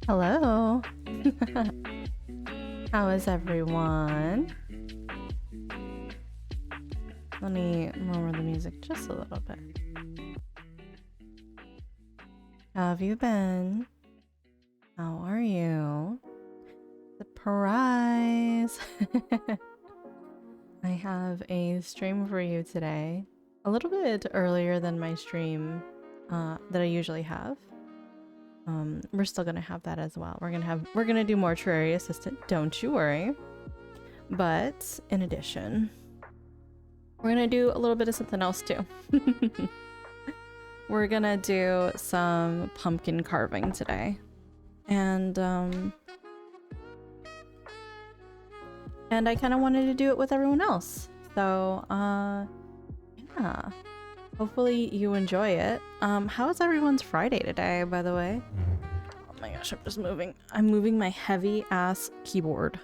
Hello. How is everyone? Let me lower the music just a little bit. How have you been? How are you? Surprise! I have a stream for you today. A little bit earlier than my stream that I usually have. We're still gonna have that as well. We're gonna do Mortuary Assistant, don't you worry. But in addition, we're gonna do a little bit of something else too. We're gonna do some pumpkin carving today. And I kind of wanted to do it with everyone else. So, yeah. Hopefully you enjoy it. How is everyone's Friday today, by the way? Oh my gosh, I'm moving my heavy ass keyboard.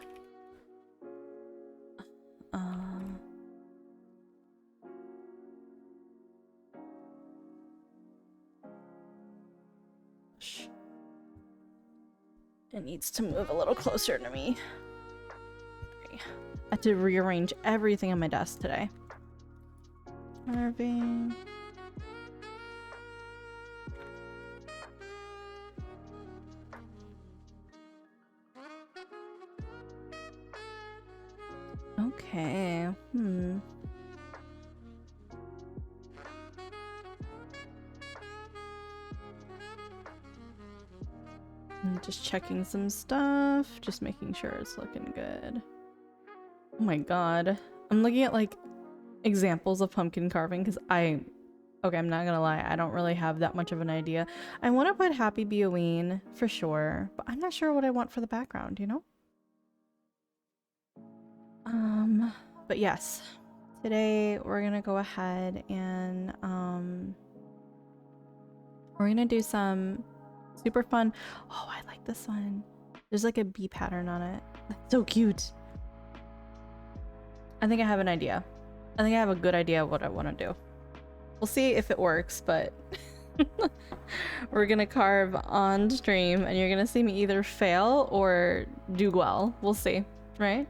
It needs to move a little closer to me. Sorry. I had to rearrange everything on my desk today. Carving. Okay. I'm just checking some stuff, just making sure it's looking good. Oh my god. I'm looking at like examples of pumpkin carving because okay, I'm not gonna lie, I don't really have that much of an idea. I want to put Happy Halloween for sure, but I'm not sure what I want for the background, you know? But yes, today we're gonna go ahead and we're gonna do some super fun. Oh, I like this one. There's like a bee pattern on it. That's so cute. I think I have an idea. I think I have a good idea of what I want to do. We'll see if it works, but we're gonna carve on stream and you're gonna see me either fail or do well. We'll see, right?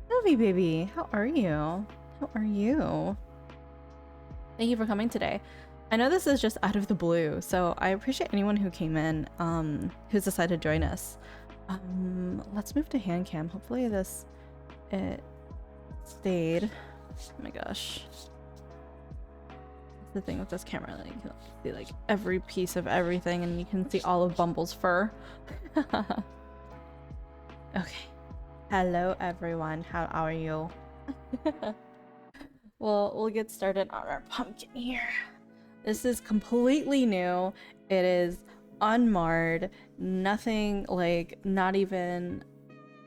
Novi baby, how are you? How are you? Thank you for coming today. I know this is just out of the blue, so I appreciate anyone who came in, who's decided to join us. Let's move to hand cam. Hopefully it stayed. Oh my gosh. That's the thing with this camera, like, you can see like every piece of everything and you can see all of Bumble's fur. Okay. Hello everyone, how are you? Well, we'll get started on our pumpkin here. This is completely new. It is unmarred. Nothing like,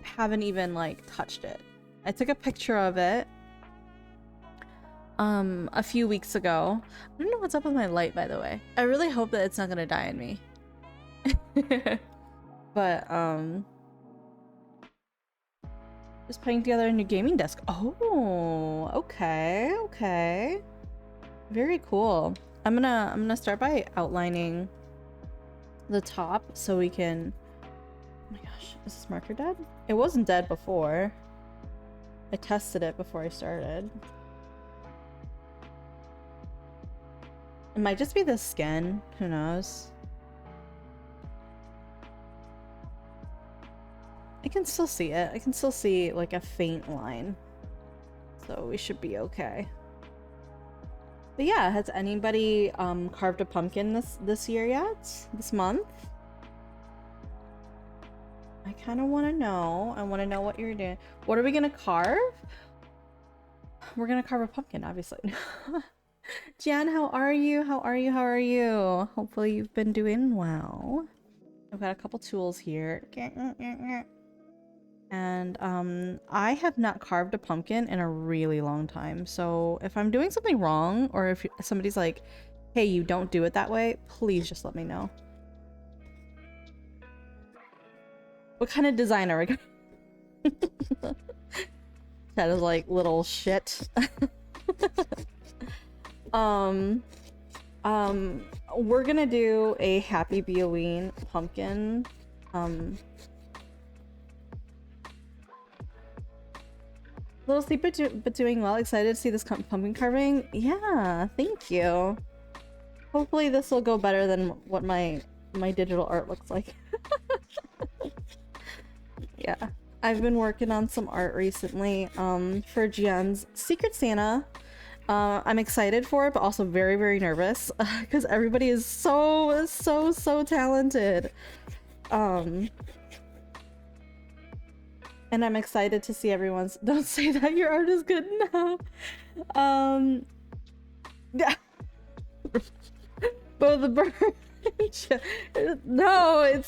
haven't even like touched it. I took a picture of it a few weeks ago. I don't know what's up with my light, by the way. I really hope that it's not gonna die on me. But just putting together a new gaming desk. Oh, okay, okay. Very cool. I'm gonna start by outlining the top so we can. Oh my gosh, is this marker dead? It wasn't dead before. I tested it before I started. It might just be the skin. Who knows? I can still see it. I can still see like a faint line. So we should be okay. But yeah, has anybody carved a pumpkin this year yet? This month? I kind of want to know. I want to know what you're doing. What are we gonna carve? We're gonna carve a pumpkin, obviously. Jan, how are you? How are you? How are you? Hopefully you've been doing well. I've got a couple tools here. And I have not carved a pumpkin in a really long time. So if I'm doing something wrong, or if somebody's like, hey, you don't do it that way, please just let me know. What kind of design are we gonna... That is like little shit. We're gonna do a Happy Halloween pumpkin. Little sleep, but doing well. Excited to see this pumpkin carving. Yeah, thank you. Hopefully this will go better than what my digital art looks like. Yeah, I've been working on some art recently for Jun's Secret Santa. I'm excited for it, but also very, very nervous because everybody is so talented. And I'm excited to see everyone's. Don't say that your art is good now. Yeah. Both the bird. No,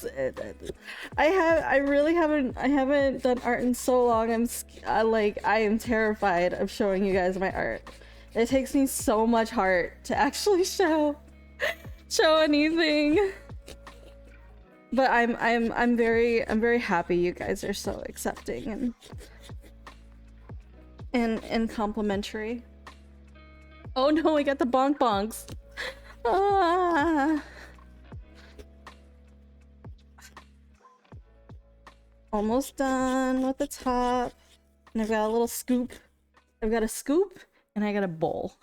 I really haven't done art in so long. I am terrified of showing you guys my art. It takes me so much heart to actually show anything. But I'm very happy you guys are so accepting and complimentary. Oh no, we got the bonk bonks. Ah. Almost done with the top. And I've got a little scoop. I've got a scoop and I got a bowl.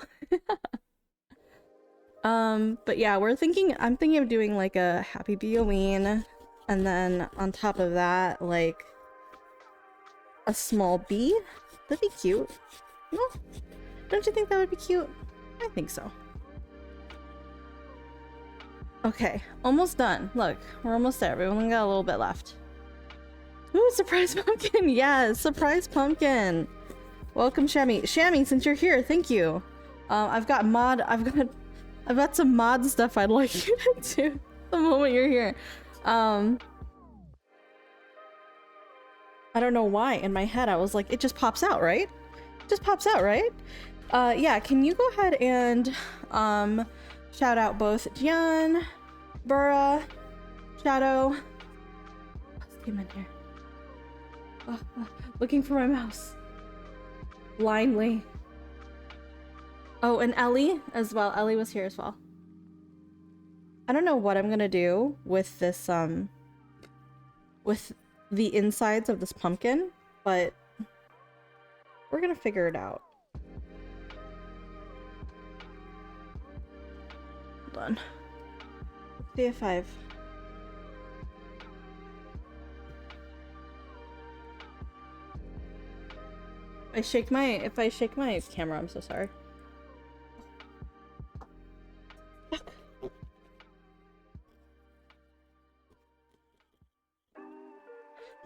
But yeah, I'm thinking of doing like a Happy Halloween, and then on top of that, like a small bee. That'd be cute. No? Don't you think that would be cute? I think so. Okay, almost done. Look, we're almost there. We've only got a little bit left. Ooh, surprise pumpkin! Yes, surprise pumpkin! Welcome, Shammy. Shammy, since you're here, thank you. I've got some mod stuff I'd like you to do the moment you're here. I don't know why in my head I was like, it just pops out, right? It just pops out, right? Yeah, can you go ahead and shout out both Jun, Burra, Shadow. Let's get him in here. Looking for my mouse. Blindly. Oh, and Ellie as well. Ellie was here as well. I don't know what I'm gonna do with this, with the insides of this pumpkin, but we're gonna figure it out. Hold on. Let's see if I've... If I shake my camera, I'm so sorry.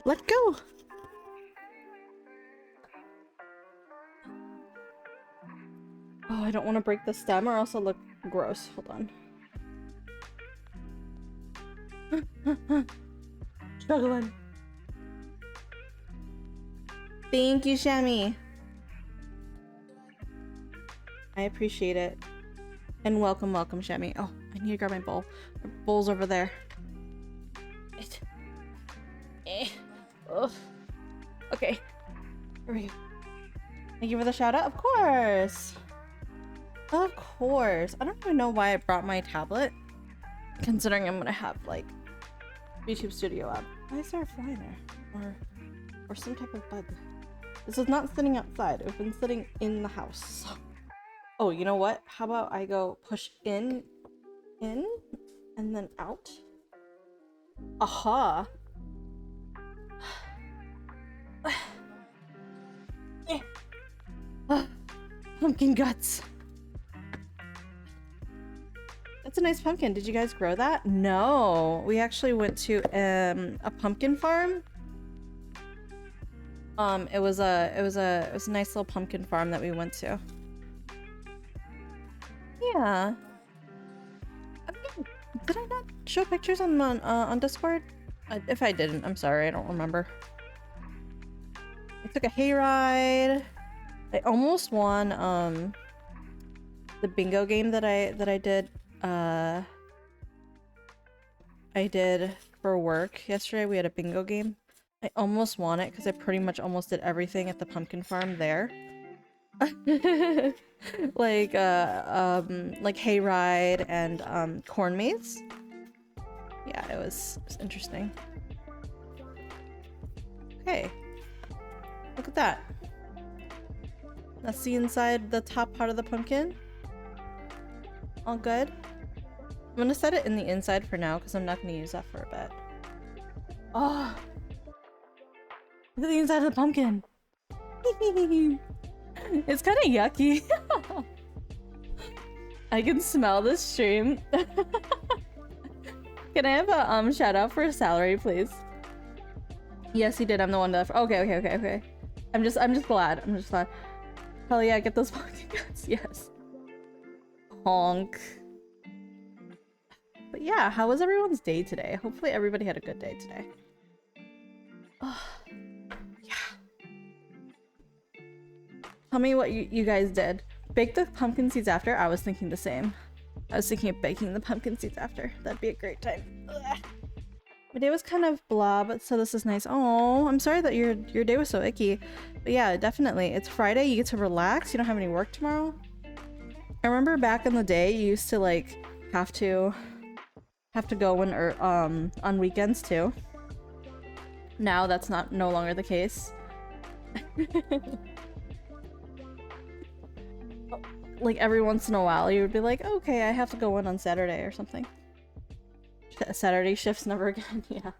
Let go. Oh, I don't want to break the stem or else it'll look gross. Hold on. Struggling. Thank you, Shammy. I appreciate it. And welcome, welcome, Shammy. Oh, I need to grab my bowl. My bowl's over there. Ugh. Okay. Here we go. Thank you for the shout out. Of course. Of course. I don't even know why I brought my tablet, considering I'm gonna have like YouTube Studio app. Why is there a fly there? Or some type of bug? This is not sitting outside. It's been sitting in the house. Oh, you know what? How about I go push in, and then out? Aha! Pumpkin guts. That's a nice pumpkin. Did you guys grow that? No, we actually went to a pumpkin farm. It was a nice little pumpkin farm that we went to. Yeah. Did I not show pictures on Discord? If I didn't, I'm sorry. I don't remember. I took a hayride. I almost won the bingo game that I did. I did for work yesterday. We had a bingo game. I almost won it because I pretty much almost did everything at the pumpkin farm there. like hayride and corn maze. Yeah, it was interesting. Okay, look at that. Let's see inside the top part of the pumpkin. All good. I'm gonna set it in the inside for now because I'm not gonna use that for a bit. Oh, look at the inside of the pumpkin. It's kind of yucky. I can smell the stream. Can I have a shout out for salary, please? Yes, he did. I'm the one that. Okay. I'm just glad. I'm just glad. Hell yeah, get those pumpkin guts. Yes. Honk. But yeah, how was everyone's day today? Hopefully everybody had a good day today. Oh, yeah. Tell me what you guys did. Bake the pumpkin seeds after? I was thinking the same. I was thinking of baking the pumpkin seeds after. That'd be a great time. Ugh. My day was kind of blah, but so this is nice. Oh, I'm sorry that your day was so icky. But yeah, definitely. It's Friday, you get to relax. You don't have any work tomorrow. I remember back in the day, you used to like have to go when on weekends too. Now that's no longer the case. Like every once in a while you would be like, okay, I have to go in on Saturday or something. Saturday shifts never again. Yeah.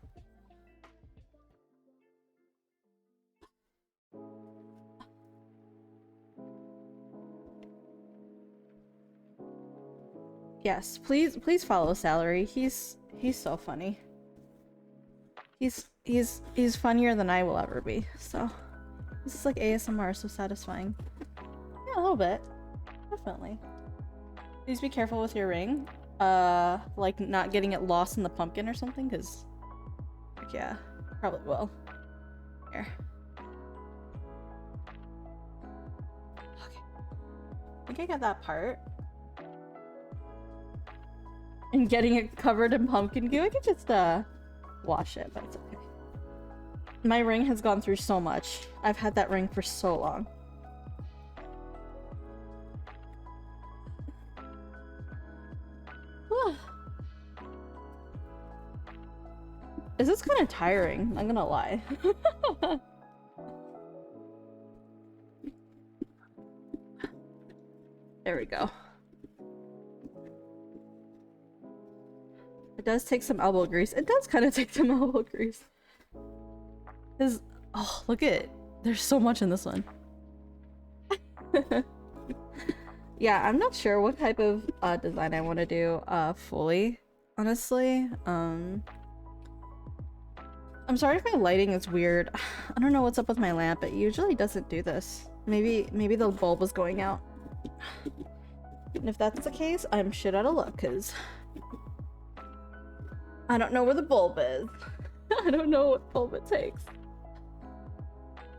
Yes, please follow Salary. He's so funny. He's funnier than I will ever be. So this is like ASMR, so satisfying. Yeah, a little bit. Definitely. Please be careful with your ring. Like not getting it lost in the pumpkin or something, because like, yeah, probably will. Here. Okay. I think I got that part. And getting it covered in pumpkin goo, I could just wash it, but it's okay. My ring has gone through so much. I've had that ring for so long. This is kind of tiring, I'm gonna lie. There we go. It does take some elbow grease. It does kind of take some elbow grease. Oh, look at it. There's so much in this one. Yeah, I'm not sure what type of design I want to do fully, honestly. I'm sorry if my lighting is weird. I don't know what's up with my lamp. It usually doesn't do this. Maybe the bulb was going out. And if that's the case, I'm shit out of luck, because I don't know where the bulb is. I don't know what bulb it takes.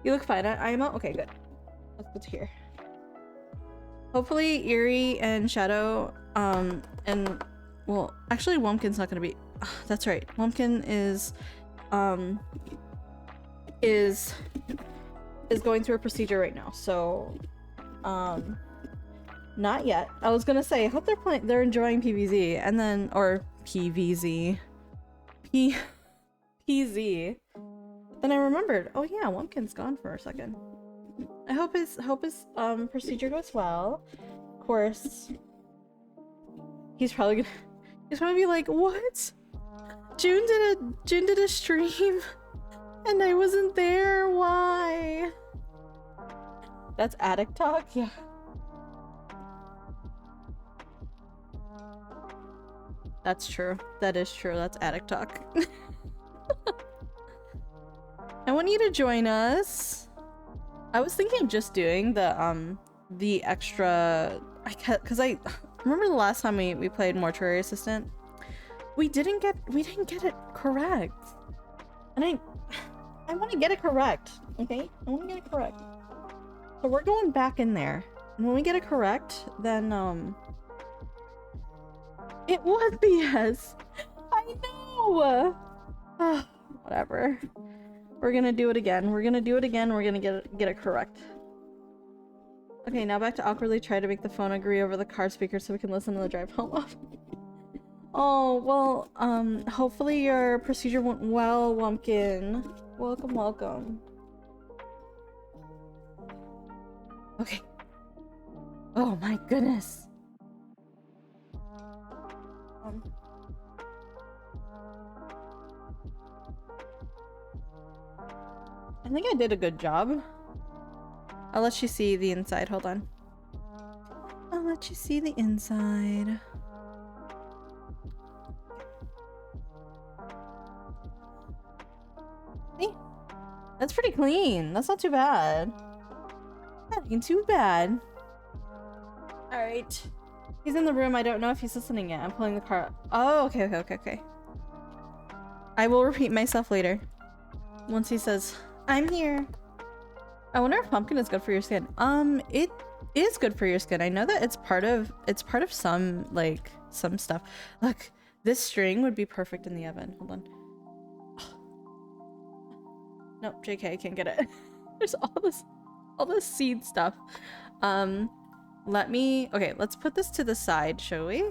You look fine at IMO? Okay, good. That's good to hear. Hopefully Eerie and Shadow, and well, actually Wumpkin's not gonna be, that's right. Wumpkin is going through a procedure right now, so, not yet. I was gonna say, I hope they're enjoying PVZ, and then, or PVZ. PZ. But then I remembered, oh yeah, Wumpkin's gone for a second. I hope his procedure goes well. Of course, he's probably gonna be like, what? Jun did a stream and I wasn't there. Why? That's addict talk. Yeah. That's true. That is true. That's addict talk. I want you to join us. I was thinking of just doing the extra, because I remember the last time we played Mortuary Assistant, we didn't get it correct, and I want to get it correct. Okay, I want to get it correct. So we're going back in there, and when we get it correct, then it was BS. I know. Whatever. We're gonna do it again. We're gonna do it again. We're gonna get it correct. Okay, now back to awkwardly try to make the phone agree over the car speaker so we can listen to the drive home. Oh, well, hopefully your procedure went well, Wumpkin. Welcome, welcome. Okay. Oh my goodness. I think I did a good job. I'll let you see the inside. Hold on. I'll let you see the inside. See? That's pretty clean. That's not too bad. Not even too bad. Alright. He's in the room. I don't know if he's listening yet. I'm pulling the car up. Oh, okay. I will repeat myself later. Once he says, I'm here. I wonder if pumpkin is good for your skin. It is good for your skin. I know that it's part of some, like, some stuff. Look, this string would be perfect in the oven. Hold on. Nope, JK, I can't get it. There's all this seed stuff. Okay, let's put this to the side, shall we?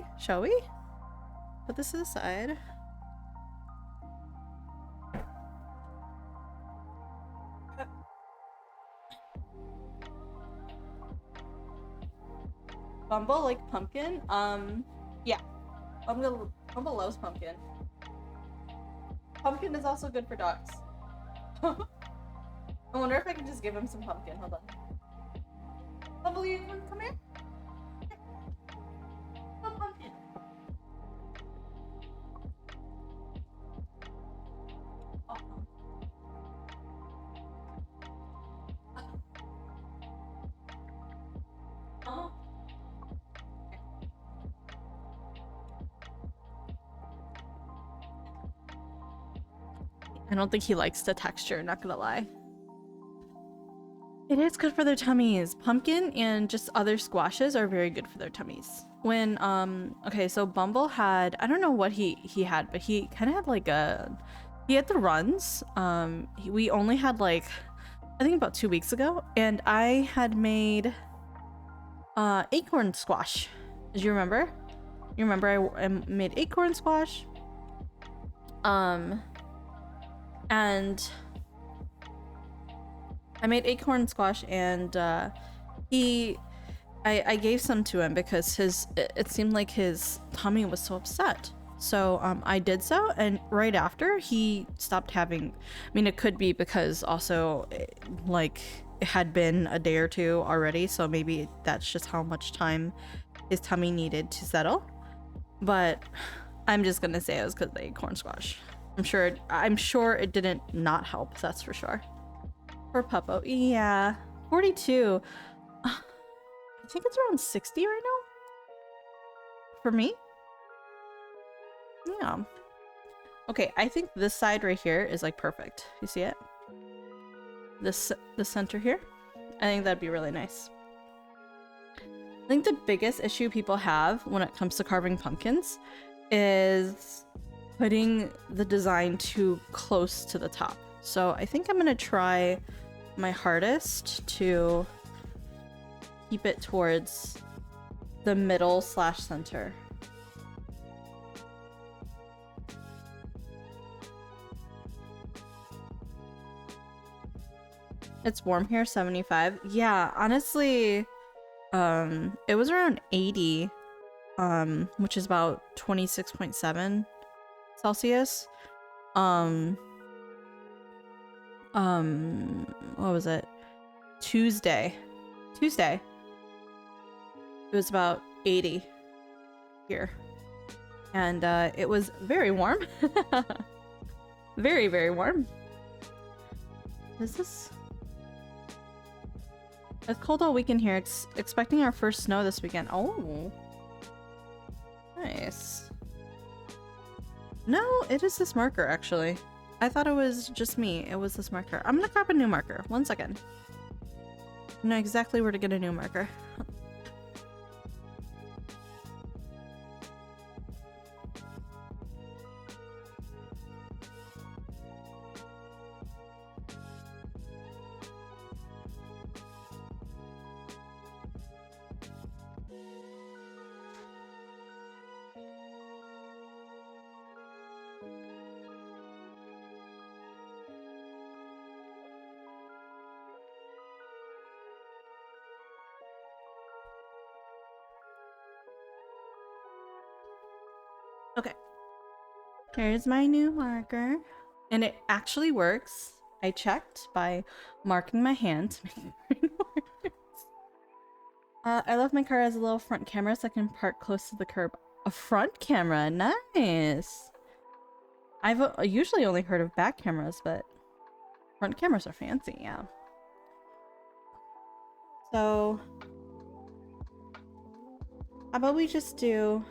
Put this to the side. Bumble like pumpkin? Yeah. Bumble loves pumpkin. Pumpkin is also good for dogs. I wonder if I can just give him some pumpkin. Hold on. Bumble, you want to come here? No pumpkin. Oh. Oh. I don't think he likes the texture, not gonna lie. It is good for their tummies. Pumpkin and just other squashes are very good for their tummies. When, okay, so Bumble had, I don't know what he had, but he kind of had like he had the runs. We only had like, I think about 2 weeks ago, and I had made acorn squash. Do you remember? You remember I made acorn squash? And I made acorn squash, and I gave some to him because it seemed like his tummy was so upset. So I did so, and right after he stopped having, I mean, it could be because also like it had been a day or two already, so maybe that's just how much time his tummy needed to settle. But I'm just gonna say it was because of the acorn squash. I'm sure it didn't not help, that's for sure. For Puppo, yeah, 42. I think it's around 60 right now for me. Yeah. Okay, I think this side right here is like perfect. You see it? this the center here. I think that'd be really nice. I think the biggest issue people have when it comes to carving pumpkins is putting the design too close to the top. So I think I'm gonna try my hardest to keep it towards the middle / center. It's warm here, 75. Yeah, honestly, it was around 80, which is about 26.7 Celsius. What was it? Tuesday. It was about 80 here. And it was very warm. Very, very warm. Is this? It's cold all weekend here. It's expecting our first snow this weekend. Oh. Nice. No, it is this marker, actually. I thought it was just me. It was this marker. I'm gonna grab a new marker. 1 second. I know exactly where to get a new marker. Okay. Here's my new marker. And it actually works. I checked by marking my hand. I love my car has a little front camera so I can park close to the curb. A front camera? Nice! I've usually only heard of back cameras, but front cameras are fancy, yeah. So, how about we just do...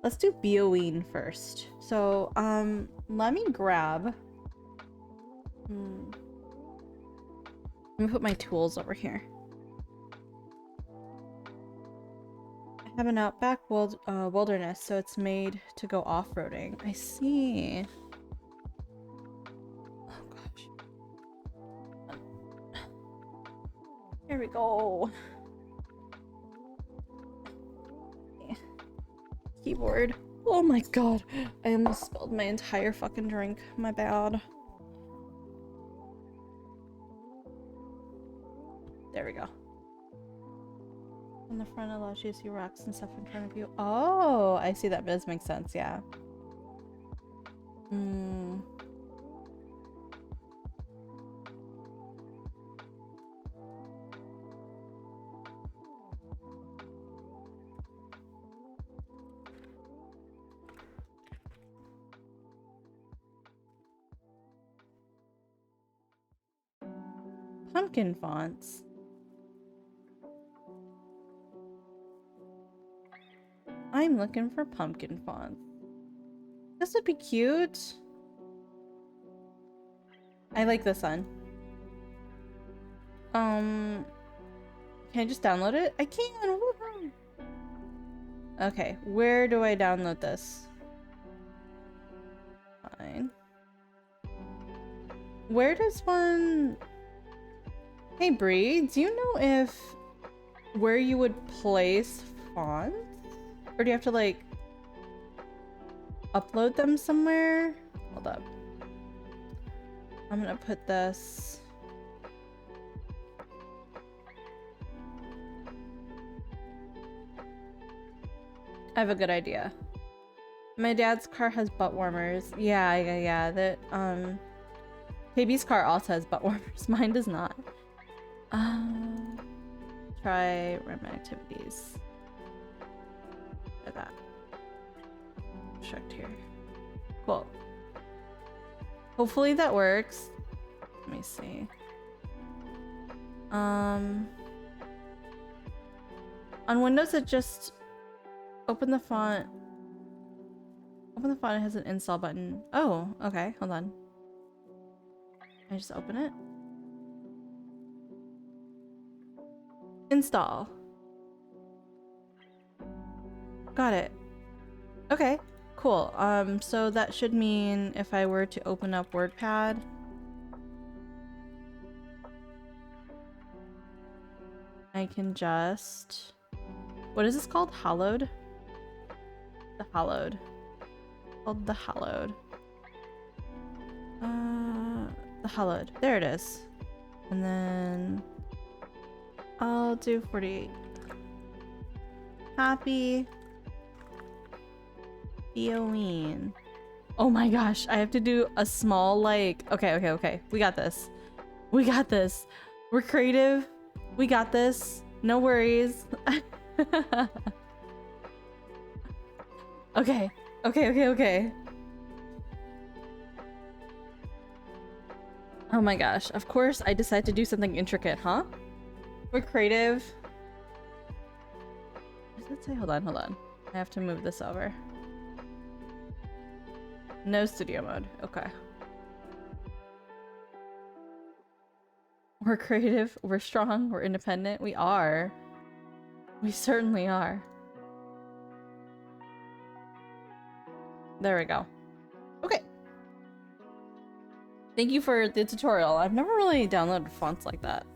Let's do beelings first. So, let me grab... Let me put my tools over here. I have an outback wilderness, so it's made to go off-roading. I see. Oh gosh. Here we go. Keyboard. Oh my god. I almost spilled my entire fucking drink. My bad. There we go. On the front allows you to see rocks and stuff in front of you. Oh, I see. That does make sense, yeah. Pumpkin fonts. I'm looking for pumpkin fonts. This would be cute. I like this one. Can I just download it? I can. Okay, where do I download this? Fine. Where does one... Hey Bree, do you know if where you would place fonts? Or do you have to like upload them somewhere? Hold up. I'm gonna put this. I have a good idea. My dad's car has butt warmers. Yeah. That KB's car also has butt warmers. Mine does not. Try random activities. Like that. Checked here. Cool. Hopefully that works. Let me see. On Windows it just open the font. Open the font, it has an install button. Oh, okay, hold on. I just open it? Install. Got it. Okay, cool. So that should mean if I were to open up WordPad, I can just... What is this called? Hallowed? The Hallowed. Called the Hallowed. The Hallowed. There it is. And then I'll do 48. Happy Halloween. Oh my gosh, I have to do a small like... Okay. We got this. We got this. We're creative. We got this. No worries. Okay. Oh my gosh. Of course I decide to do something intricate, huh? We're creative. What does it say? Hold on. I have to move this over. No studio mode. Okay. We're creative. We're strong. We're independent. We are. We certainly are. There we go. Okay. Thank you for the tutorial. I've never really downloaded fonts like that.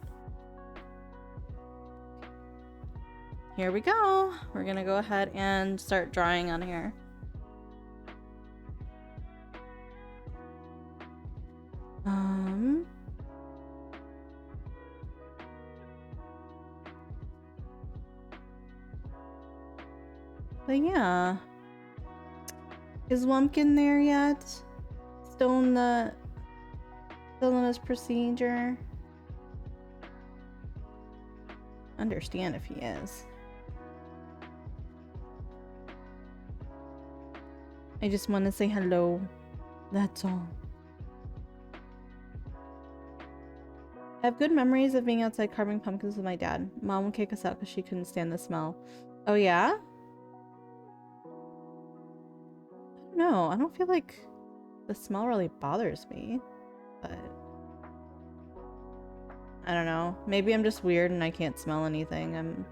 Here we go. We're gonna go ahead and start drawing on here. But yeah. Is Lumpkin there yet? Still in his procedure? Understand if he is. I just want to say hello. That's all. I have good memories of being outside carving pumpkins with my dad. Mom would kick us out because she couldn't stand the smell. Oh yeah? No, I don't feel like the smell really bothers me, but I don't know. Maybe I'm just weird and I can't smell anything.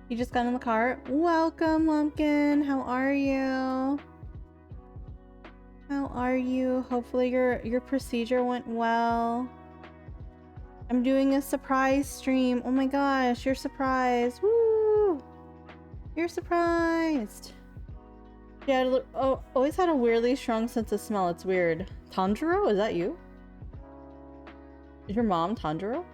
You just got in the car? Welcome, Lumpkin. How are you? How are you? Hopefully your procedure went well. I'm doing a surprise stream. Oh my gosh, you're surprised. Woo! You're surprised. Yeah, always had a weirdly strong sense of smell. It's weird. Tanjiro? Is that you? Is your mom Tanjiro?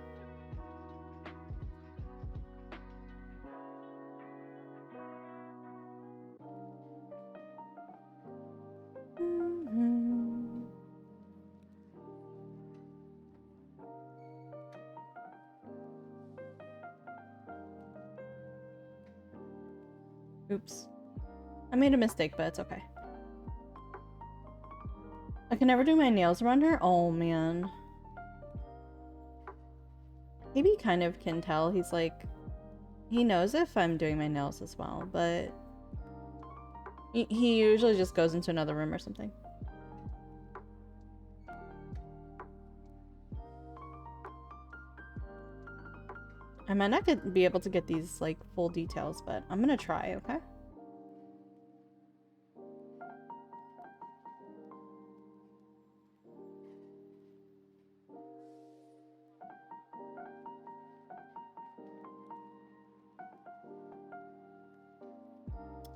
Oops. I made a mistake, but it's okay. I can never do my nails around her? Oh, man. Maybe kind of can tell. He's like... He knows if I'm doing my nails as well, but... He usually just goes into another room or something. I might not be able to get these, like, full details, but I'm gonna try, okay?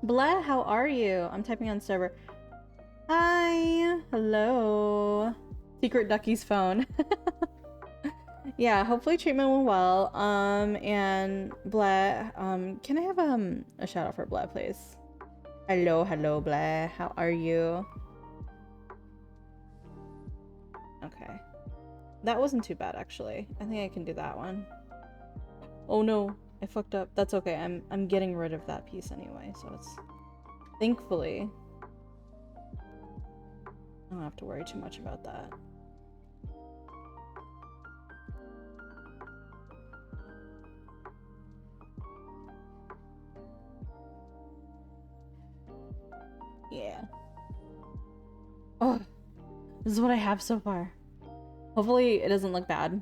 Blah, how are you? I'm typing on server. Hi! Hello! Secret Ducky's phone. Yeah, hopefully treatment went well. And Blah, can I have a shout out for Blah, please? Hello, Blah. How are you? Okay. That wasn't too bad, actually. I think I can do that one. Oh no, I fucked up. That's okay. I'm getting rid of that piece anyway, so it's... Thankfully. I don't have to worry too much about that. Yeah. Oh, this is what I have so far. Hopefully it doesn't look bad.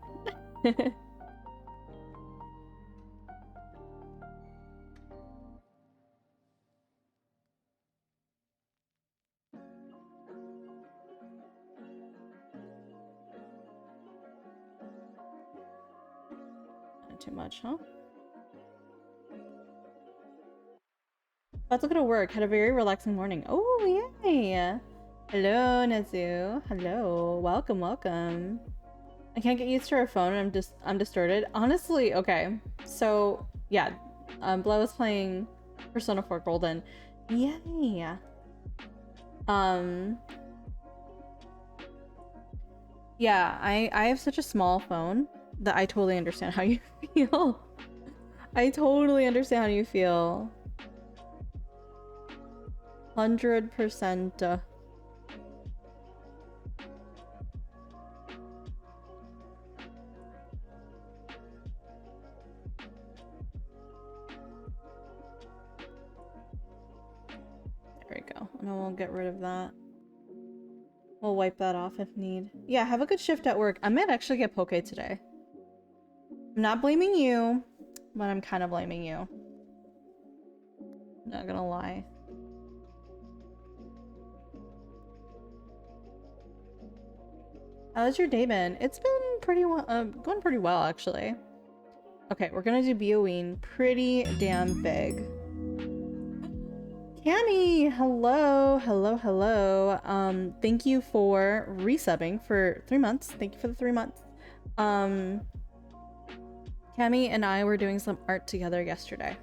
Not too much, huh? About to go to work. Had a very relaxing morning. Oh, yay! Hello, Nazu. Hello. Welcome, welcome. I can't get used to her phone and I'm distorted. Honestly, okay. So, yeah. Bla was playing Persona 4 Golden. Yay! Yeah, I have such a small phone that I totally understand how you feel. I totally understand how you feel. 100%. There we go. And then we'll get rid of that. We'll wipe that off if need. Yeah, have a good shift at work. I might actually get poke today. I'm not blaming you, but I'm kind of blaming you. Not gonna lie. How's your day been? It's been pretty well, going pretty well actually. Okay, we're gonna do beelings pretty damn big. Cammy, hello, hello, hello. Thank you for resubbing for 3 months. Thank you for the 3 months. Cammy and I were doing some art together yesterday.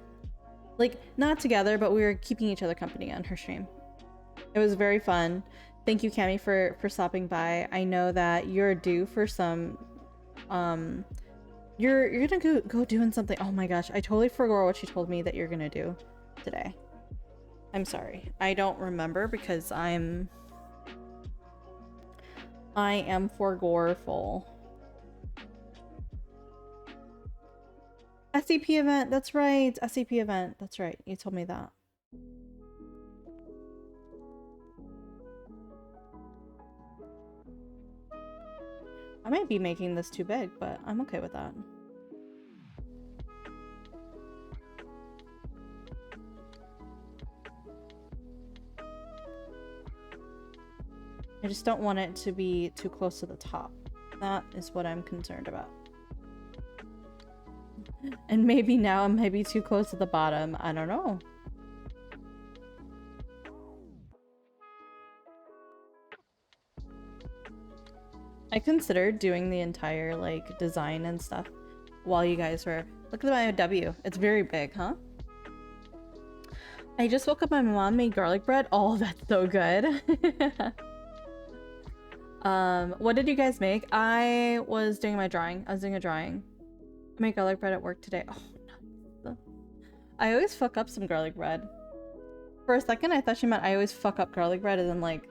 Like, not together, but we were keeping each other company on her stream. It was very fun. Thank you, Cammy, for stopping by. I know that you're due for some, you're gonna go doing something. Oh my gosh, I totally forgot what she told me that you're gonna do today. I'm sorry. I don't remember because I am forgoreful. SCP event, that's right. SCP event, that's right. You told me that. I might be making this too big, but I'm okay with that. I just don't want it to be too close to the top. That is what I'm concerned about. And maybe now it might be too close to the bottom. I don't know. I considered doing the entire, like, design and stuff while you guys were... Look at my W. It's very big, huh? I just woke up. My mom made garlic bread. Oh, that's so good. What did you guys make? I was doing my drawing. I was doing a drawing. I made garlic bread at work today. Oh, no. I always fuck up some garlic bread. For a second, I thought she meant I always fuck up garlic bread and then, like,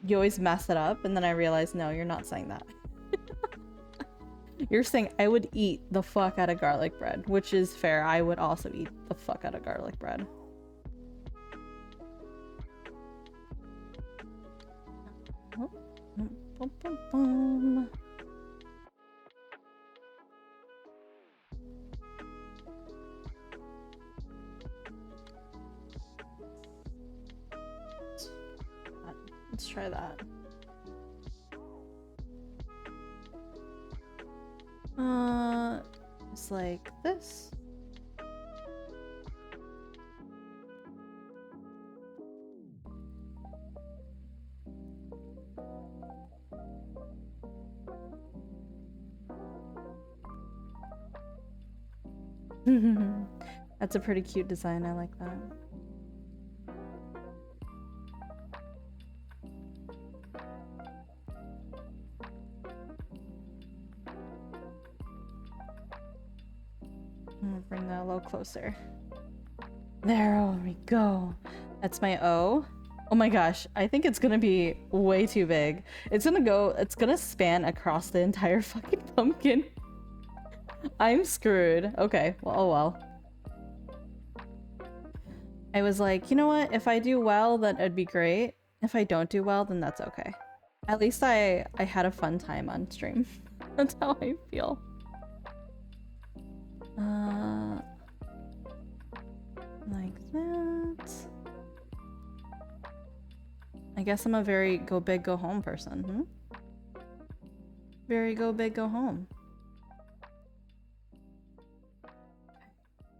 you always mess it up. And then I realized, no, you're not saying that. You're saying I would eat the fuck out of garlic bread, which is fair. I would also eat the fuck out of garlic bread. Let's try that. It's like this. That's a pretty cute design. I like that. I'm gonna bring that a little closer. There we go. That's my O. Oh my gosh, I think it's gonna be way too big. It's gonna span across the entire fucking pumpkin. I'm screwed. Okay, well, oh well. I was like, you know what? If I do well, then it'd be great. If I don't do well, then that's okay. At least I had a fun time on stream. That's how I feel. Like that. I guess I'm a very go big, go home person, hmm? Very go big, go home.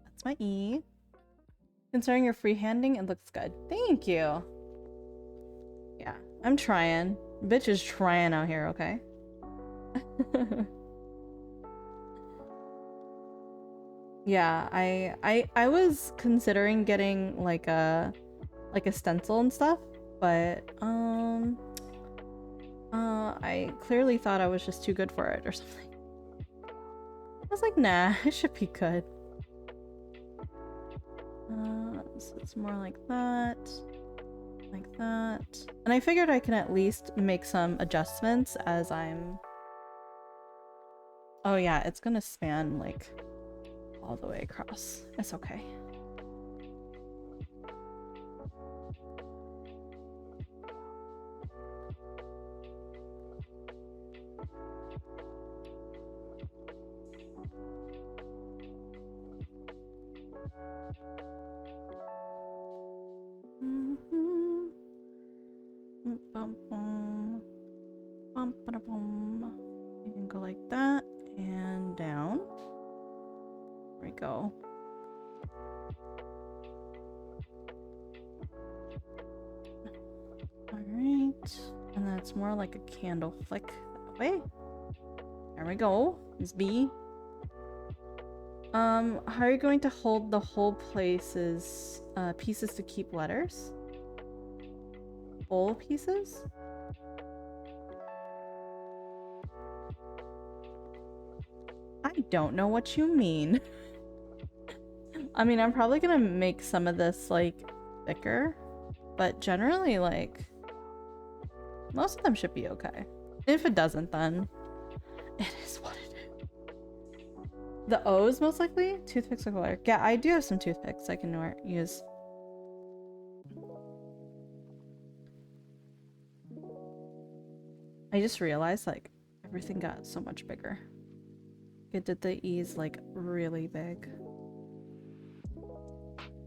That's my E. Considering your freehanding, it looks good. Thank you. Yeah, I'm trying. Bitch is trying out here, okay? Yeah, I was considering getting like a stencil and stuff, but I clearly thought I was just too good for it or something. I was like, nah, it should be good. So it's more like that. Like that. And I figured I can at least make some adjustments as I'm... Oh yeah, it's gonna span like all the way across. It's okay. Bum, bum. Bum, ba, da, bum. You can go like that and down. There we go. Alright. And then it's more like a candle flick that way. There we go. It's B. How are you going to hold the whole place's pieces to keep letters? Whole pieces? I don't know what you mean. I mean, I'm probably gonna make some of this like thicker, but generally like most of them should be okay. If it doesn't, then it is what it is. The O's most likely? Toothpicks are color. Yeah, I do have some toothpicks I can use. I just realized like everything got so much bigger. It did the E's like really big.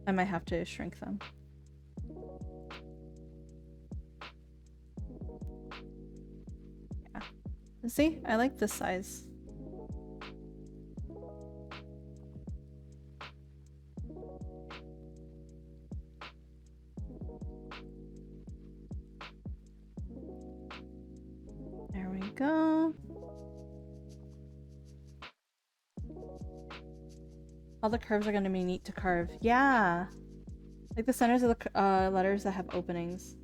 I might have to shrink them. Yeah. See, I like this size. There we go. All the curves are going to be neat to carve. Yeah. Like the centers of the letters that have openings.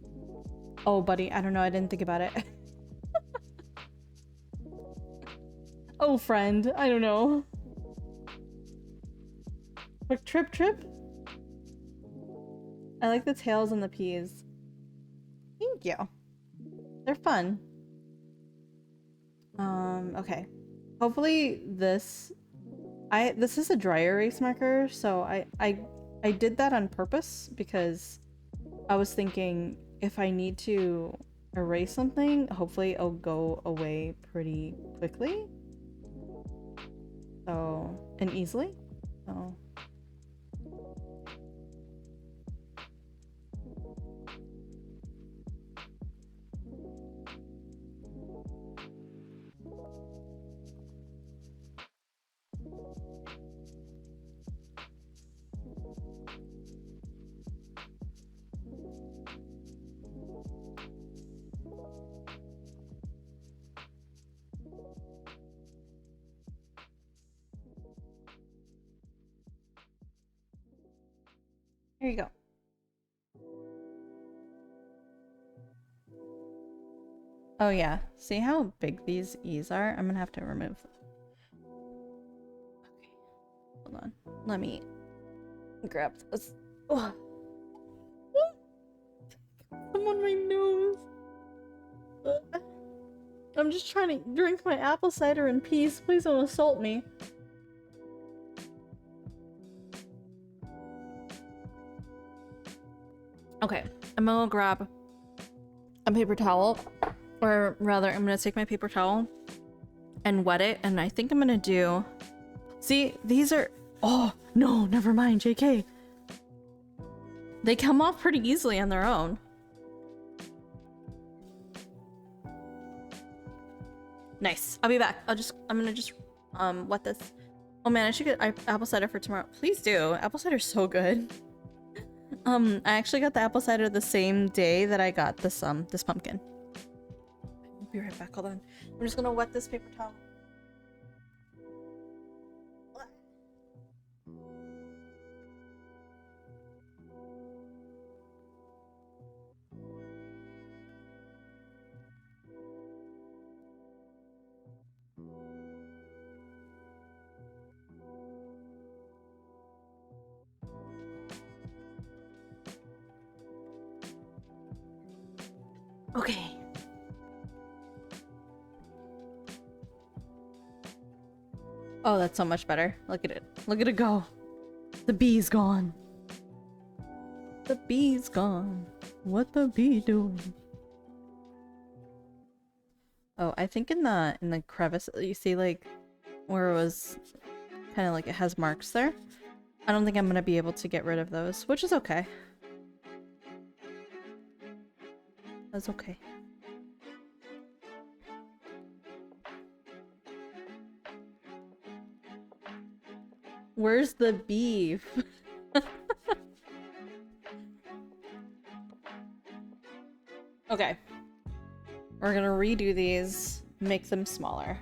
Oh, buddy. I don't know. I didn't think about it. Oh, friend. I don't know. Like trip. I like the tails and the peas. Thank you. They're fun. Okay. Hopefully this is a dry erase marker, so I did that on purpose because I was thinking if I need to erase something, hopefully it'll go away pretty quickly. So, and easily. So here you go. Oh yeah, see how big these E's are? I'm gonna have to remove them. Okay, hold on. Let me grab this. Oh. I'm on my nose. I'm just trying to drink my apple cider in peace. Please don't assault me. Okay, I'm gonna grab a paper towel, or rather, I'm gonna take my paper towel and wet it, and I think I'm gonna do... See, these are... Oh, no, never mind, JK. They come off pretty easily on their own. Nice. I'll be back. I'm gonna just wet this. Oh man, I should get apple cider for tomorrow. Please do. Apple cider's so good. I actually got the apple cider the same day that I got this this pumpkin. I'll be right back. Hold on. I'm just gonna wet this paper towel. Okay. Oh, that's so much better. Look at it. Look at it go. The bee's gone. The bee's gone. What the bee doing? Oh, I think in the crevice, you see like where it was kind of like it has marks there. I don't think I'm gonna be able to get rid of those, which is okay. That's okay. Where's the beef? Okay. We're gonna redo these, make them smaller.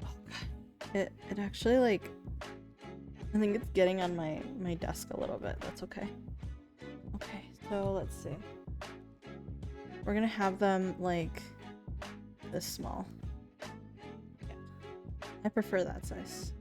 Oh god. It actually like I think it's getting on my desk a little bit. That's okay. Okay, so let's see. We're gonna have them like this small. Yeah. I prefer that size.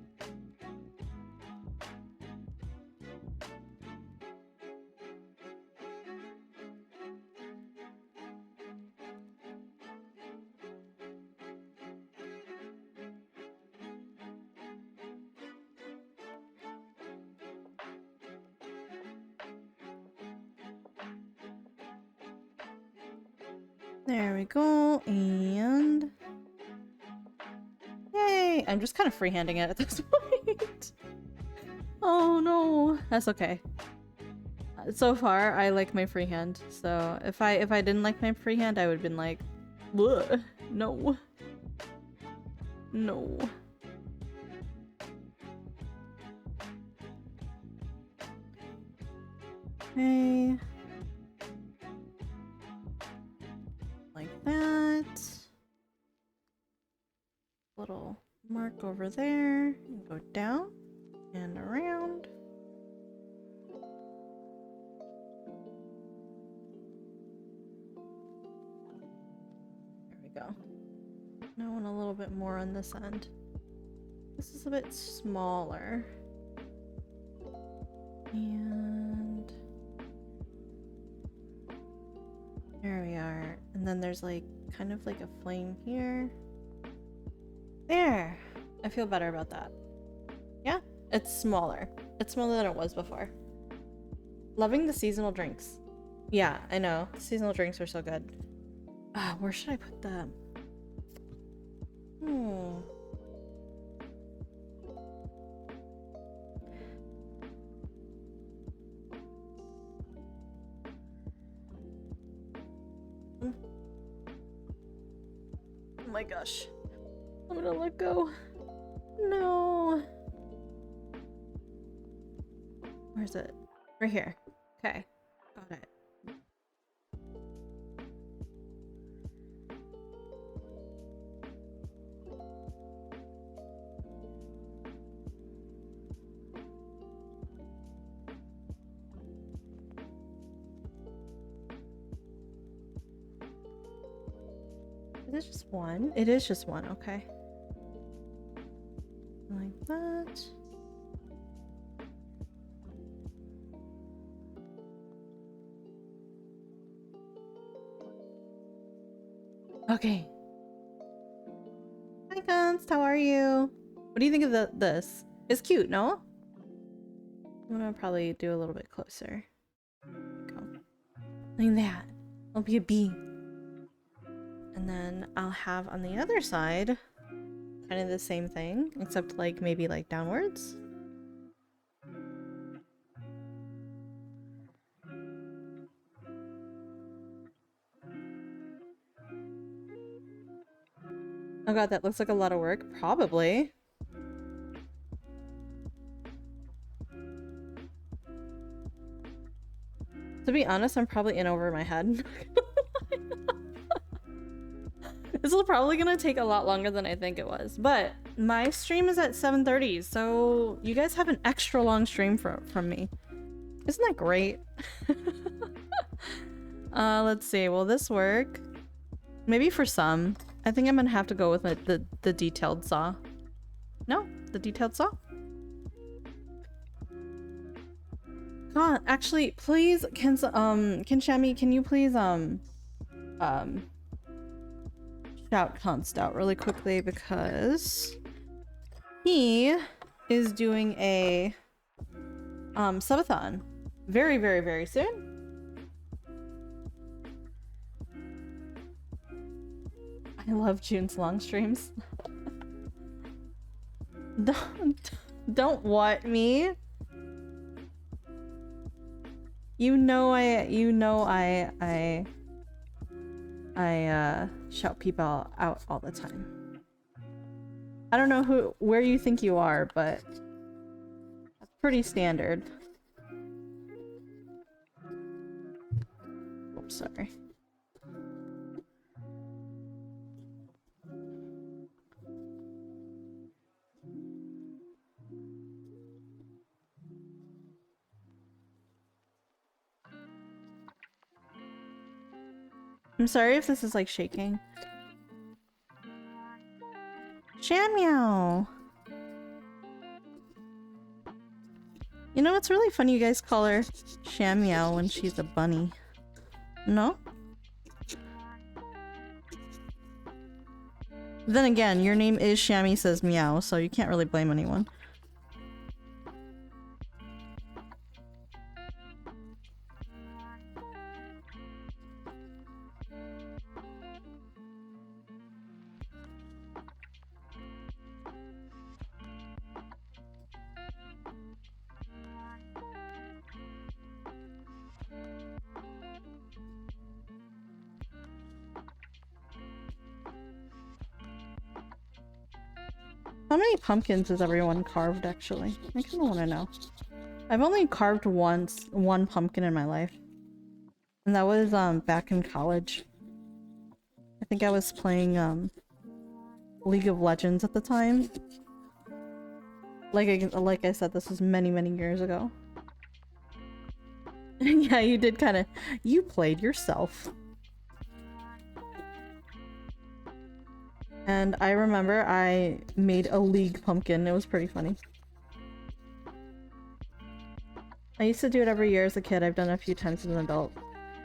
There we go, and yay! I'm just kind of freehanding it at this point. Oh no, that's okay. So far, I like my freehand. So if I didn't like my freehand, I would have been like, bleh, no, no. Okay. Like that. Little mark over there. And go down and around. There we go. Now I want a little bit more on this end. This is a bit smaller. And there we are. And then there's like kind of like a flame here. There! I feel better about that. Yeah, it's smaller. It's smaller than it was before. Loving the seasonal drinks. Yeah, I know. The seasonal drinks are so good. Where should I put them? Oh my gosh. I'm gonna let go. No. Where's it? Right here. Okay. Got it. Is it just one? It is just one, okay. Like that. Okay. Hi, Const. How are you? What do you think of this? It's cute, no? I'm gonna probably do a little bit closer. Go. Like that. I'll be a bee. And then I'll have on the other side kind of the same thing, except like maybe like downwards. Oh god, that looks like a lot of work. Probably. To be honest, I'm probably in over my head. This is probably gonna take a lot longer than I think it was, but my stream is at 7:30, so you guys have an extra long stream from me. Isn't that great? Let's see. Will this work? Maybe for some. I think I'm gonna have to go with the detailed saw. No? The detailed saw? God, actually, please, can Shami, can you please, shout Const out really quickly because he is doing a, subathon very, very, very soon. I love Jun's long streams. Don't what me? You know I shout people out all the time. I don't know where you think you are, but that's pretty standard. Oops, sorry. I'm sorry if this is like shaking. Shammeow! You know, it's really funny you guys call her Shammeow when she's a bunny. No? Then again, your name is Shammy Says Meow, so you can't really blame anyone. How many pumpkins has everyone carved, actually? I kind of want to know. I've only carved one pumpkin in my life. And that was, back in college. I think I was playing, League of Legends at the time. Like I said, this was many, many years ago. Yeah, you did kind of... You played yourself. And I remember I made a League pumpkin. It was pretty funny. I used to do it every year as a kid. I've done it a few times as an adult.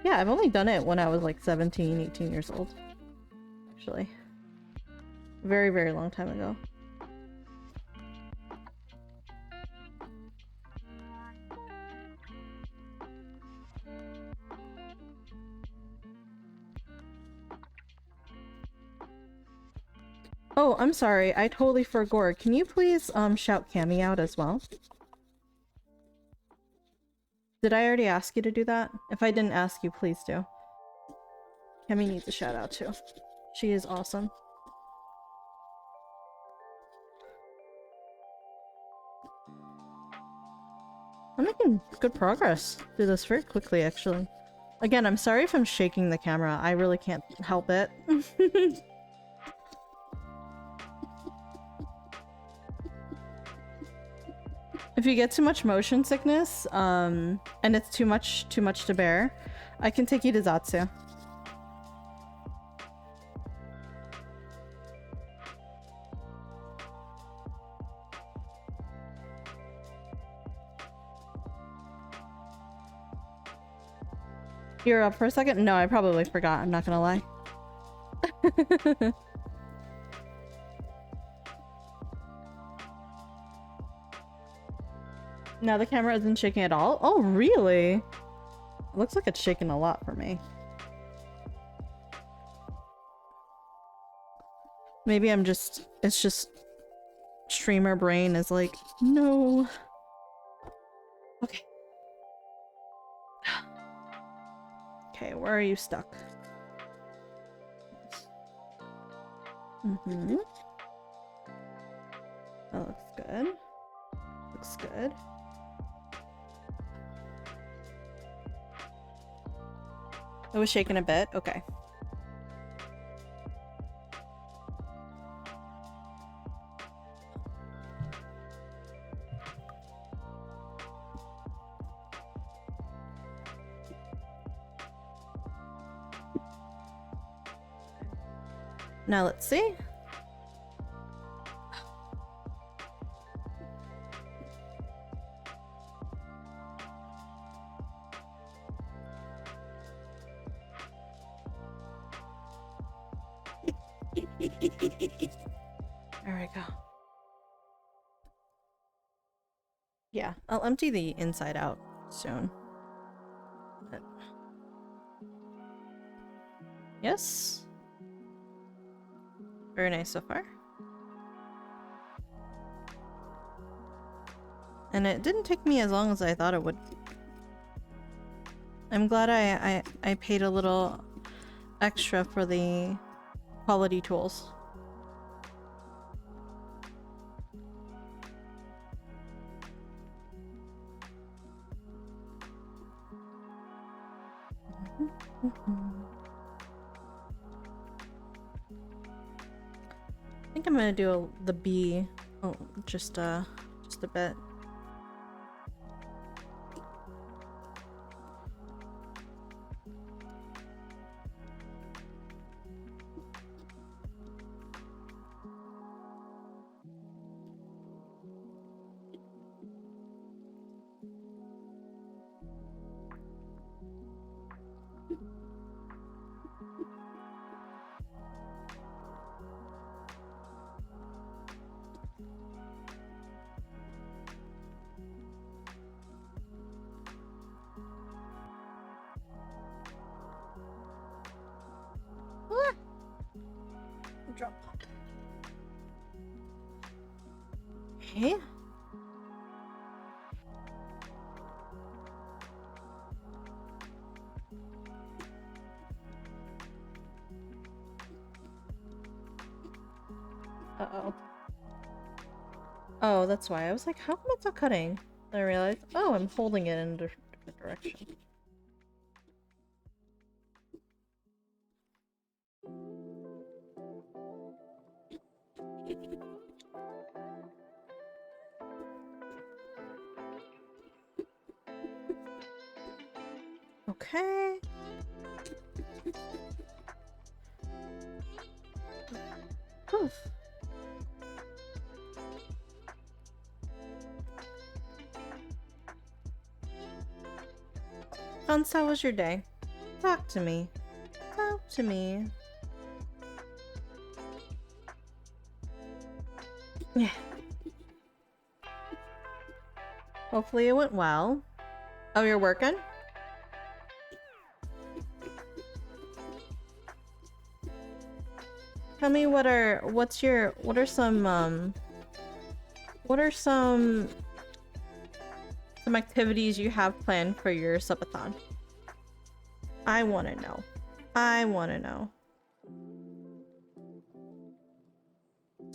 Yeah, I've only done it when I was like 17, 18 years old. Actually. Very, very long time ago. Oh, I'm sorry. I totally forgot. Can you please shout Cammy out as well? Did I already ask you to do that? If I didn't ask you, please do. Cammy needs a shout out too. She is awesome. I'm making good progress through this very quickly, actually. Again, I'm sorry if I'm shaking the camera. I really can't help it. If you get too much motion sickness, and it's too much to bear, I can take you to Zatsu. You're up for a second? No, I probably forgot. I'm not gonna lie. Now the camera isn't shaking at all? Oh, really? It looks like it's shaking a lot for me. Maybe it's just streamer brain is like, no. Okay. Okay, where are you stuck? Mm-hmm. That looks good. Looks good. It was shaking a bit. Okay. Now let's see. There we go. Yeah, I'll empty the inside out soon. But... yes. Very nice so far. And it didn't take me as long as I thought it would. I'm glad I paid a little extra for the quality tools. I think I'm gonna do the bee. Oh, just a bit. Drop. Okay. Uh-oh. Oh, that's why. I was like, how come it's not cutting? Then I realized, oh, I'm holding it in a different direction. Okay. Oof. Hans, how was your day? Talk to me. Talk to me. Yeah. Hopefully it went well. Oh, you're working? Tell me what are some activities you have planned for your subathon? I want to know. I want to know.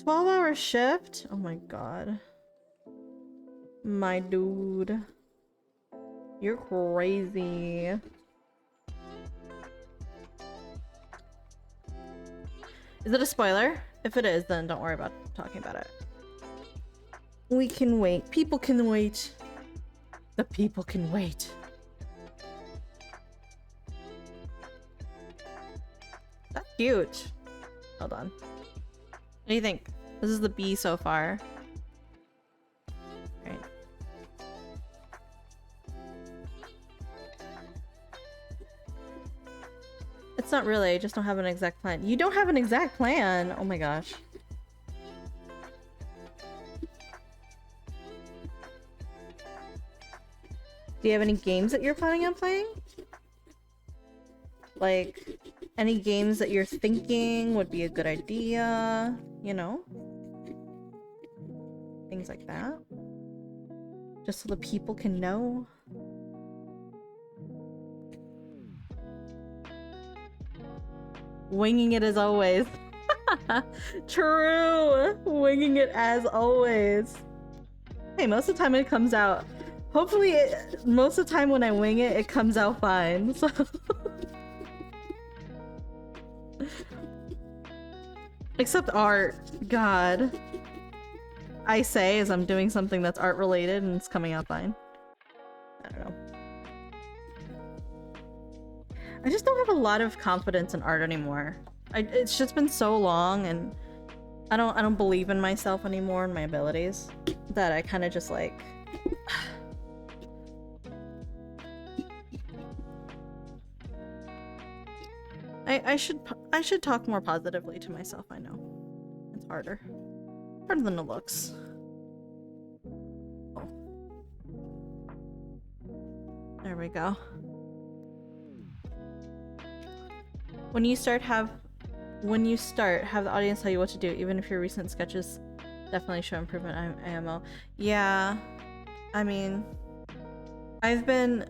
12-hour shift? Oh my god. My dude. You're crazy. Is it a spoiler? If it is, then don't worry about talking about it. We can wait. People can wait. The people can wait. That's cute. Hold on. What do you think? This is the bee so far. Right. It's not really. I just don't have an exact plan. You don't have an exact plan? Oh my gosh. Do you have any games that you're planning on playing? Like, any games that you're thinking would be a good idea, you know? Things like that. Just so the people can know. Winging it as always. True! Winging it as always. Hey, most of the time it comes out. Hopefully, most of the time when I wing it, it comes out fine. So. Except art. God. I say as I'm doing something that's art related and it's coming out fine. I don't know. I just don't have a lot of confidence in art anymore. It's just been so long and I don't believe in myself anymore and my abilities that I kind of just like I should talk more positively to myself, I know. It's harder. Harder than it looks. Oh. There we go. When you start, have the audience tell you what to do, even if your recent sketches definitely show improvement. IMO. Yeah, I mean, I've been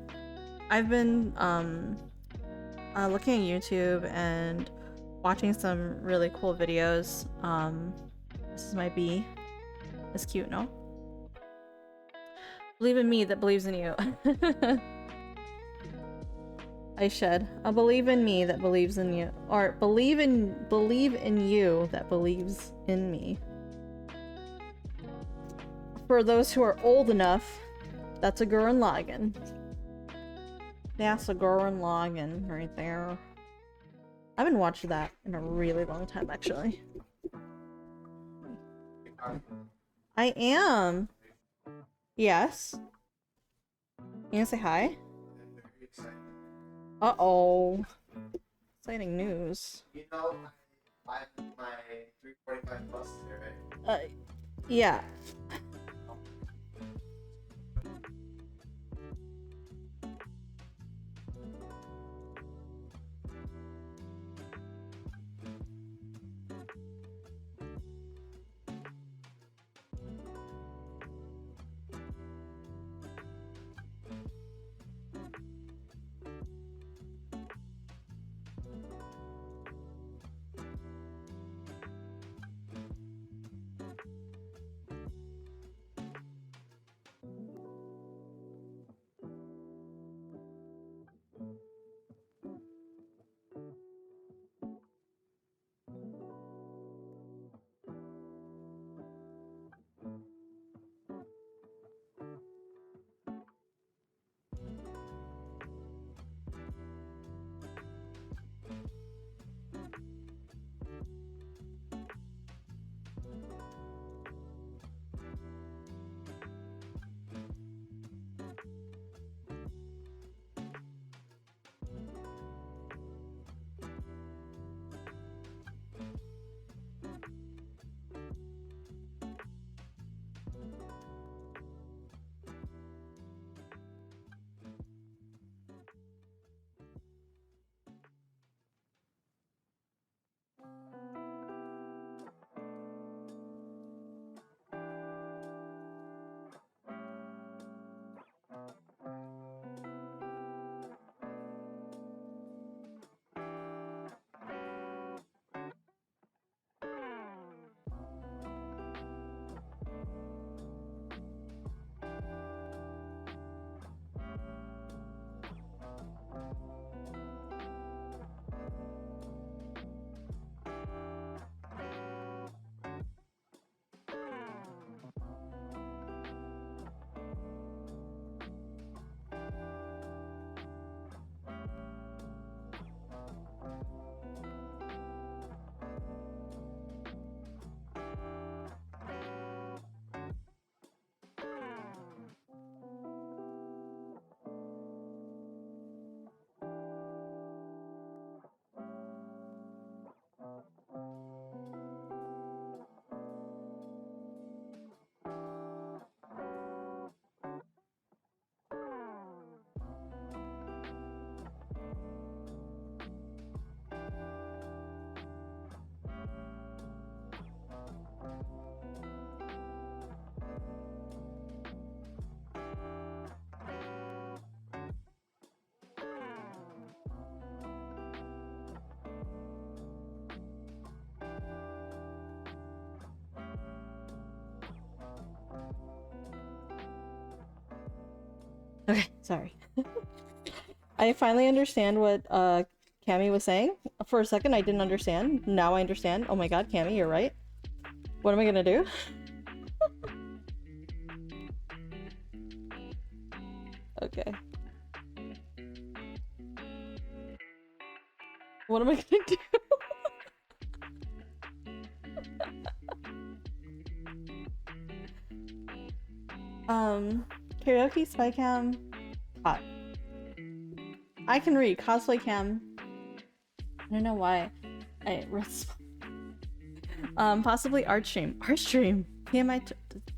looking at YouTube and watching some really cool videos. This is my bee. It's cute, no? Believe in me that believes in you. I should. I'll believe in me that believes in you. Or believe in you that believes in me. For those who are old enough, that's a Gurren Lagann. That's a Gurren Lagann right there. I haven't watched that in a really long time, actually. I am. Yes. You gonna say hi? Uh-oh. Exciting news. You know, I'm my 345 bus here, right? Yeah. Okay, sorry. I finally understand what Cammy was saying. For a second I didn't understand. Now I understand. Oh my god, Cammy, you're right. What am I gonna do? Okay. What am I gonna do? Karaoke, spy cam, hot. I can read cosplay cam. I don't know why. Possibly art stream. Art stream. TMI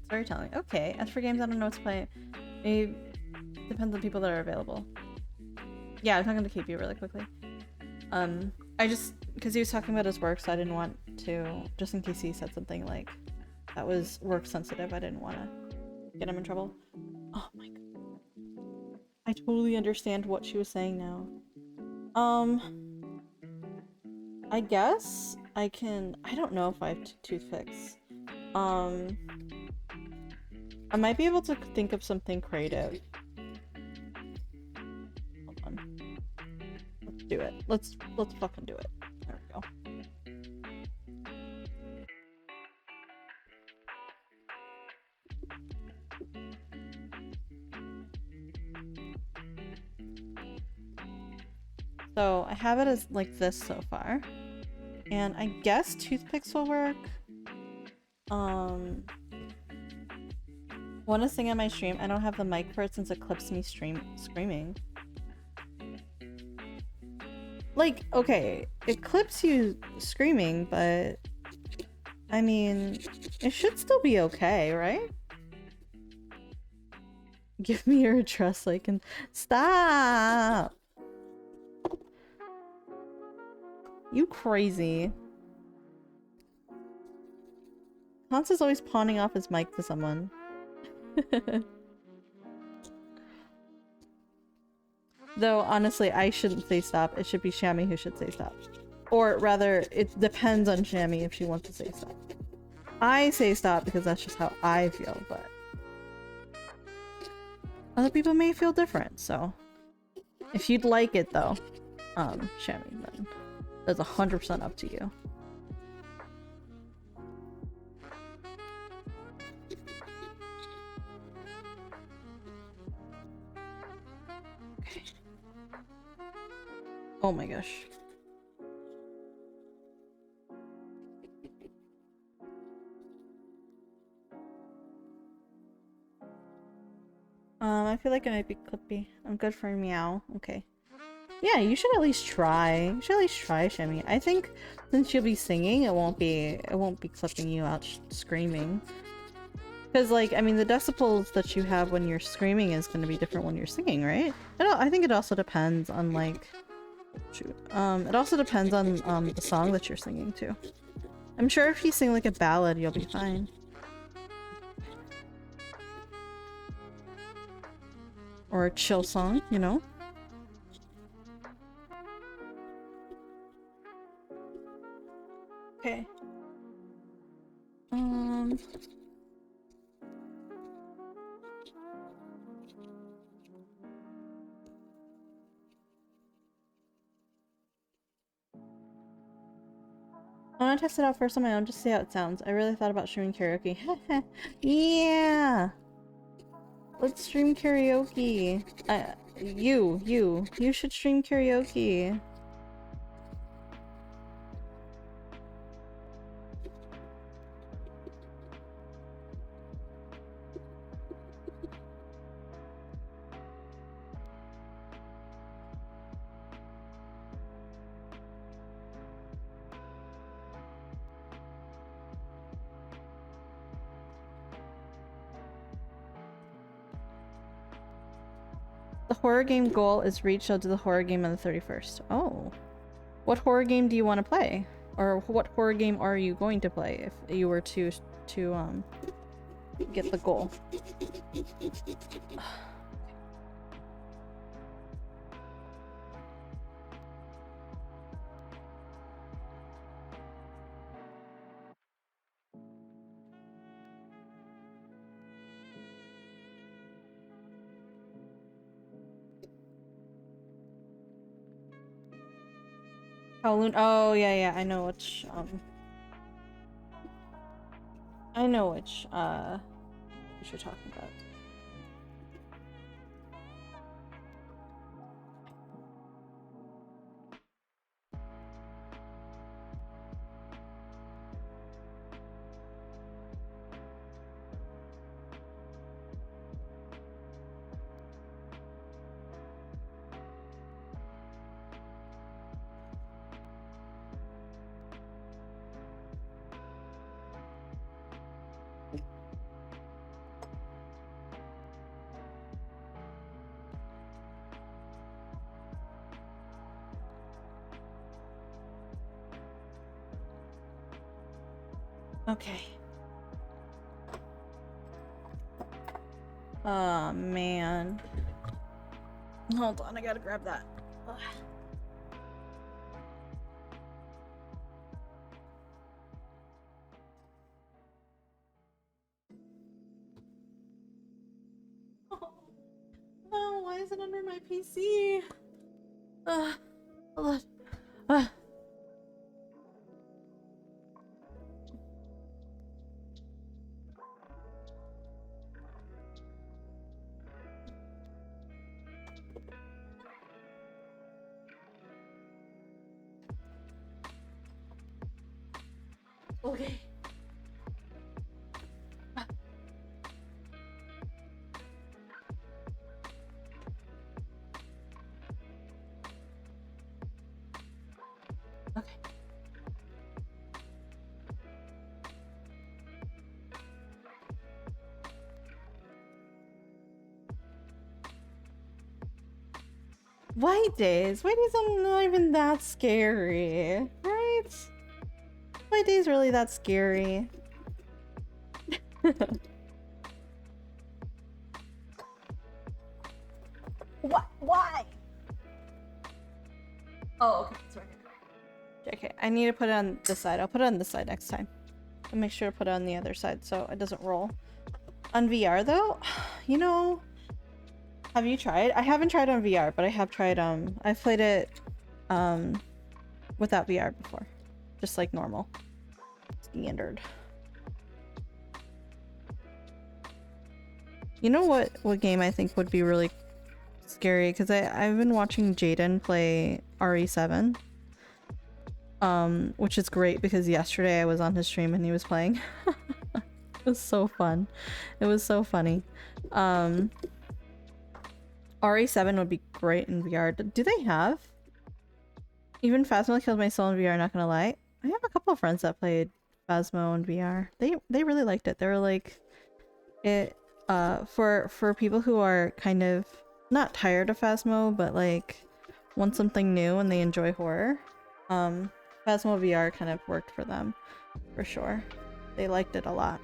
storytelling. Okay. As for games, I don't know what to play. Maybe depends on people that are available. Yeah, I'm talking to KP really quickly. I just because he was talking about his work, so I didn't want to, just in case he said something like that was work sensitive. I didn't want to get him in trouble. Oh my god. I totally understand what she was saying now. I guess I can. I don't know if I have toothpicks. I might be able to think of something creative. Hold on. Let's do it. Let's fucking do it. There we go. So I have it as like this so far. And I guess toothpicks will work. Want to sing on my stream? I don't have the mic for it since it clips me screaming. Like, okay, it clips you screaming, but I mean, it should still be okay, right? Give me your address so I can stop. You crazy. Hans is always pawning off his mic to someone. Though, honestly, I shouldn't say stop. It should be Shammy who should say stop. Or rather, it depends on Shammy if she wants to say stop. I say stop because that's just how I feel, but other people may feel different, so if you'd like it though, Shammy, then that's 100% up to you. Okay. Oh my gosh. I feel like it might be clippy. I'm good for meow. Okay. Yeah, you should at least try. You should at least try, Shemmy. I think since you'll be singing, it won't be clipping you out screaming. Because, like, I mean, the decibels that you have when you're screaming is going to be different when you're singing, right? I think it also depends on, like... Shoot. It also depends on, the song that you're singing, too. I'm sure if you sing, like, a ballad, you'll be fine. Or a chill song, you know? Okay. I want to test it out first on my own, just see how it sounds. I really thought about streaming karaoke. Yeah! Let's stream karaoke. You should stream karaoke. The horror game goal is reached. I'll do the horror game on the 31st. Oh. What horror game do you want to play? Or what horror game are you going to play if you were to get the goal? Kowloon. Oh yeah, I know which what you're talking about. Okay. Oh man. Hold on, I gotta grab that. Ugh. Oh, why is it under my PC? Hold on. Okay. Okay. White days? White days are not even that scary, right? White days really that scary? What? Why? Oh, okay. It's right here. Okay, I need to put it on this side. I'll put it on this side next time. I'll make sure to put it on the other side so it doesn't roll. On VR though, you know, have you tried? I haven't tried on VR, but I have tried I've played it without VR before. Just like normal. Standard. You know what game I think would be really scary? Because I've been watching Jaden play RE7. Which is great because yesterday I was on his stream and he was playing. It was so fun. It was so funny. RE7 would be great in VR. Do they have? Even Phasmo killed my soul in VR, not gonna lie. I have a couple of friends that played Phasmo in VR. They really liked it. They were like it for people who are kind of not tired of Phasmo, but like want something new and they enjoy horror. Phasmo VR kind of worked for them for sure. They liked it a lot.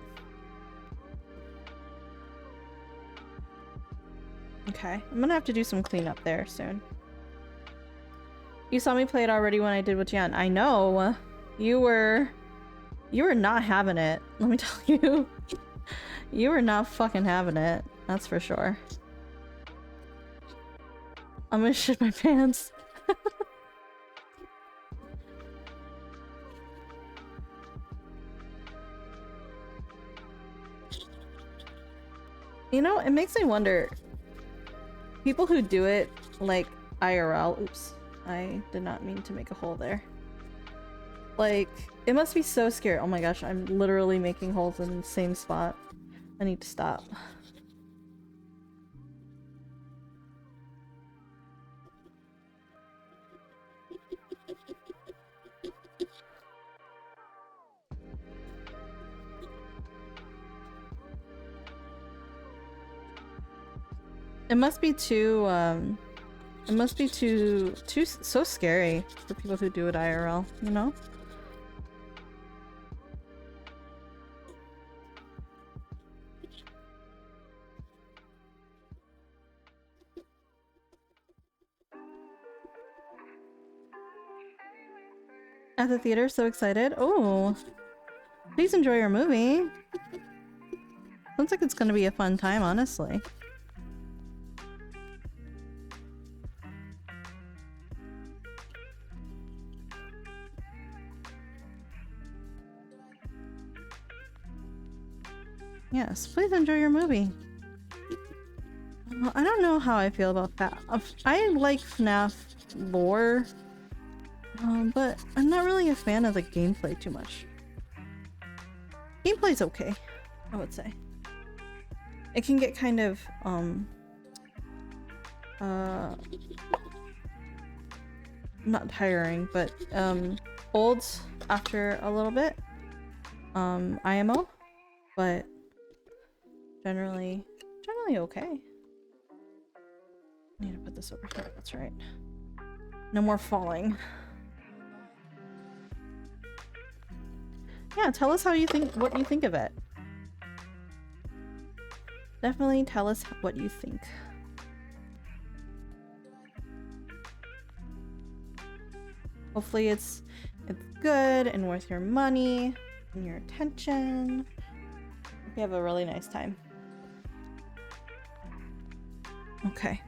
Okay, I'm gonna have to do some cleanup there soon. You saw me play it already when I did with Jan. I know. You were not having it. Let me tell you. You were not fucking having it. That's for sure. I'm gonna shit my pants. You know, it makes me wonder. People who do it like IRL. Oops. I did not mean to make a hole there. Like, it must be so scary. Oh my gosh, I'm literally making holes in the same spot. I need to stop. It must be too, it must be too so scary for people who do it IRL, you know? At the theater, so excited. Oh, please enjoy your movie. Sounds like it's gonna be a fun time, honestly. Yes, please enjoy your movie. I don't know how I feel about that. I like FNAF lore, but I'm not really a fan of the gameplay too much. Gameplay's okay, I would say. It can get kind of, not tiring, but, old after a little bit. IMO, but generally okay. I need to put this over here, that's right. No more falling. Yeah, tell us how you think, what you think of it. Definitely tell us what you think. Hopefully it's good and worth your money and your attention. Hope you have a really nice time. Okay.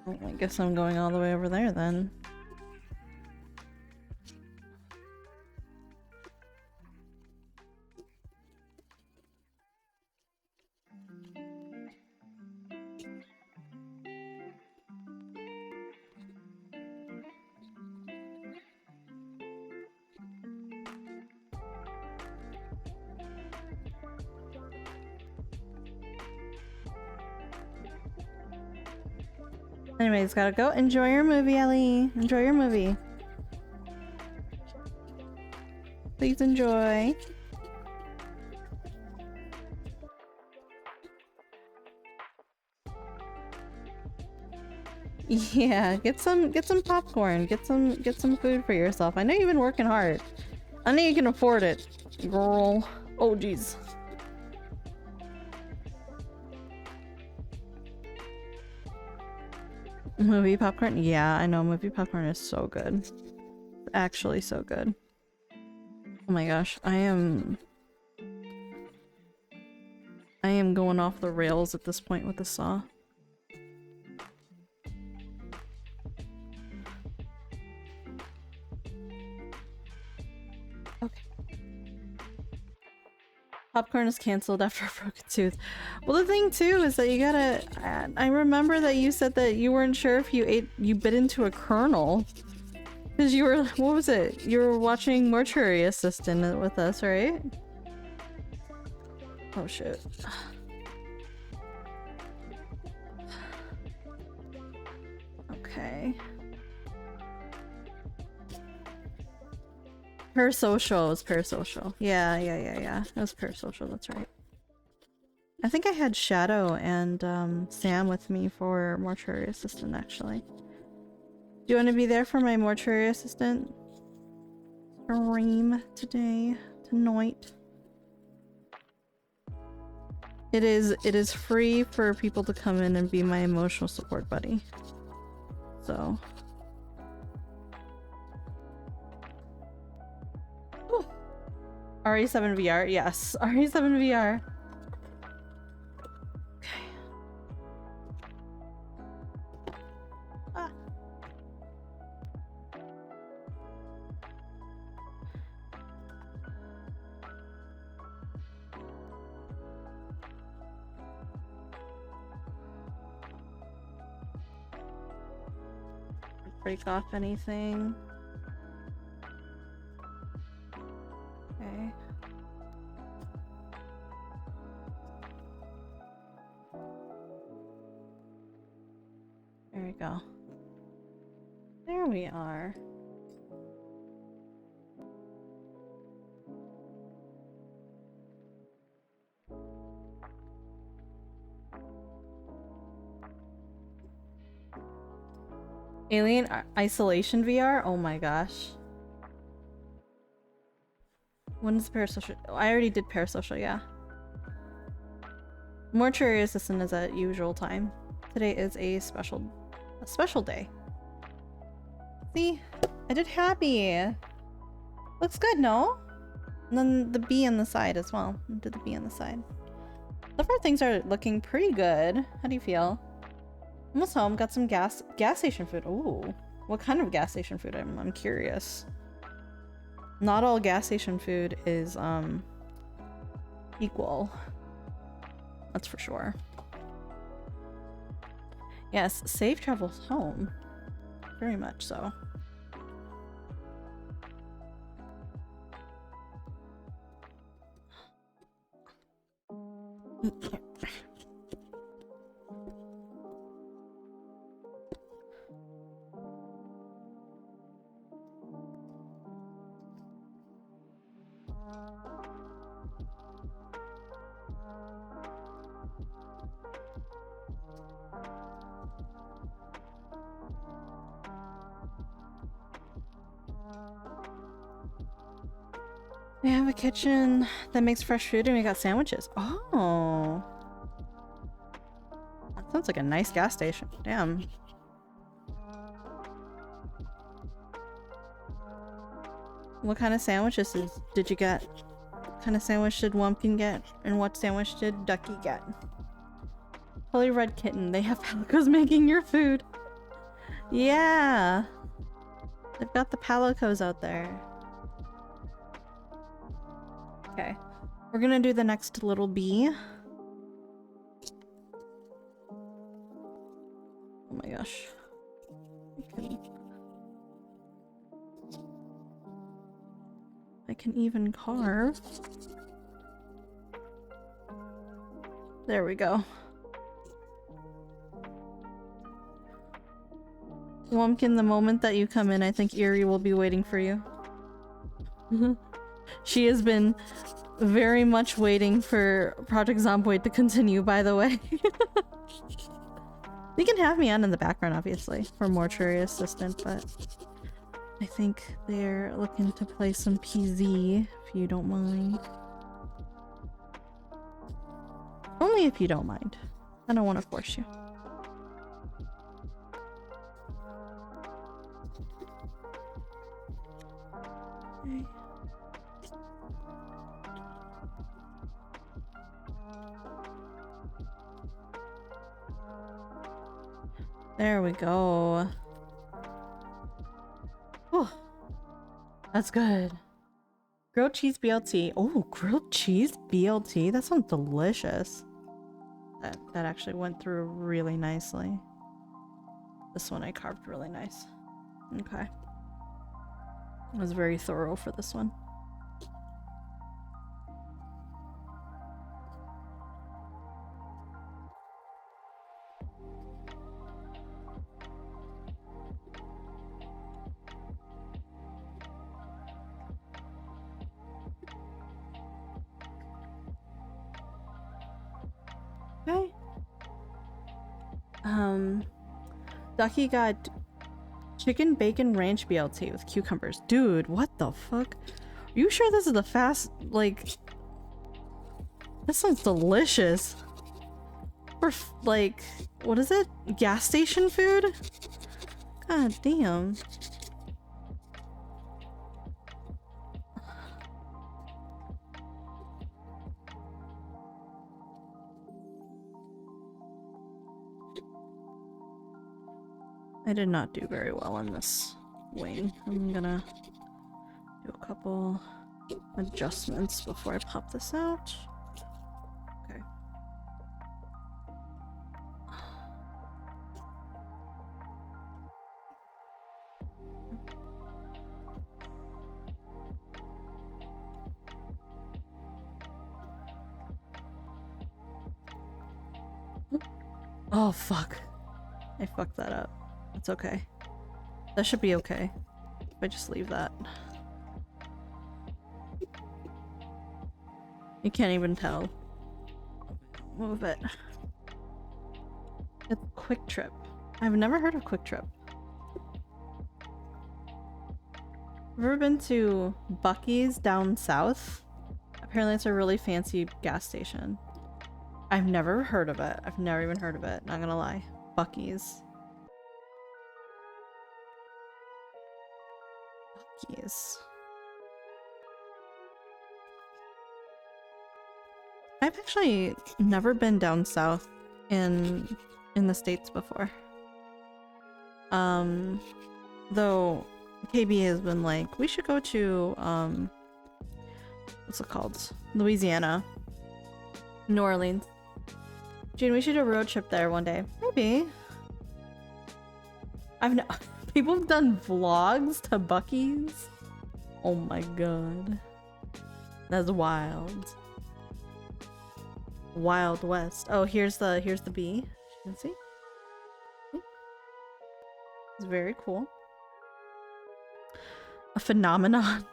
Well, I guess I'm going all the way over there then. Anyways, gotta go. Enjoy your movie, Ellie. Enjoy your movie. Please enjoy. Yeah, get some popcorn. Get some food for yourself. I know you've been working hard. I know you can afford it, girl. Oh jeez. Movie popcorn? Yeah, I know movie popcorn is so good. Actually so good. Oh my gosh, I am going off the rails at this point with the saw. Okay. Popcorn is canceled after a broken tooth. Well, the thing too is that you gotta. I remember that you said that you weren't sure if you bit into a kernel, because you were. What was it? You were watching Mortuary Assistant with us, right? Oh shit. Okay. Parasocial is parasocial. Yeah. It was parasocial, that's right. I think I had Shadow and Sam with me for Mortuary Assistant, actually. Do you want to be there for my Mortuary Assistant stream tonight? It is free for people to come in and be my emotional support buddy. So... RE7 VR, yes. RE7 VR. Okay. Ah. Break off anything. Okay. There we go. There we are. Alien Isolation VR? Oh my gosh. When is Parasocial? Oh, I already did Parasocial, yeah. Mortuary Assistant is at usual time. Today is a special day. See? I did happy. Looks good, no? And then the bee on the side as well. I did the bee on the side. So far things are looking pretty good. How do you feel? Almost home. Got some gas station food. Ooh. What kind of gas station food? I'm curious. Not all gas station food is equal. That's for sure. Yes, safe travels home. Very much so. We have a kitchen that makes fresh food and we got sandwiches. Oh. That sounds like a nice gas station. Damn. What kind of sandwiches did you get? What kind of sandwich did Wumpkin get? And what sandwich did Ducky get? Holy Red Kitten, they have palicos making your food. Yeah. They've got the palicos out there. Okay. We're gonna do the next little bee. Oh my gosh. I can even carve. There we go. Wumpkin, the moment that you come in, I think Eerie will be waiting for you. She has been very much waiting for Project Zomboid to continue, by the way. You can have me on in the background, obviously, for mortuary assistant, but I think they're looking to play some PZ, if you don't mind. Only if you don't mind. I don't want to force you. Okay. There we go. Oh, that's good. Grilled cheese BLT. Oh, grilled cheese BLT? That sounds delicious. That actually went through really nicely. This one I carved really nice. Okay. I was very thorough for this one. Okay. Ducky got chicken bacon ranch BLT with cucumbers. Dude, what the fuck? Are you sure this is the fast, like... This sounds delicious. For, like, what is it? Gas station food? God damn. I did not do very well on this wing. I'm gonna do a couple adjustments before I pop this out. Okay. Oh fuck. I fucked that up. It's okay. That should be okay. If I just leave that. You can't even tell. Move it. It's Quick Trip. I've never heard of Quick Trip. Ever been to Buc-ee's down south? Apparently it's a really fancy gas station. I've never heard of it. I've never even heard of it, not gonna lie. Buc-ee's. Buc-ee's. I've actually never been down south in the States before. Though KB has been like, we should go to what's it called? Louisiana. New Orleans. June, we should do a road trip there one day. Maybe. People have done vlogs to Buc-ee's. Oh my god. That's wild. Wild West. Oh, here's the bee. You can see? It's very cool. A phenomenon.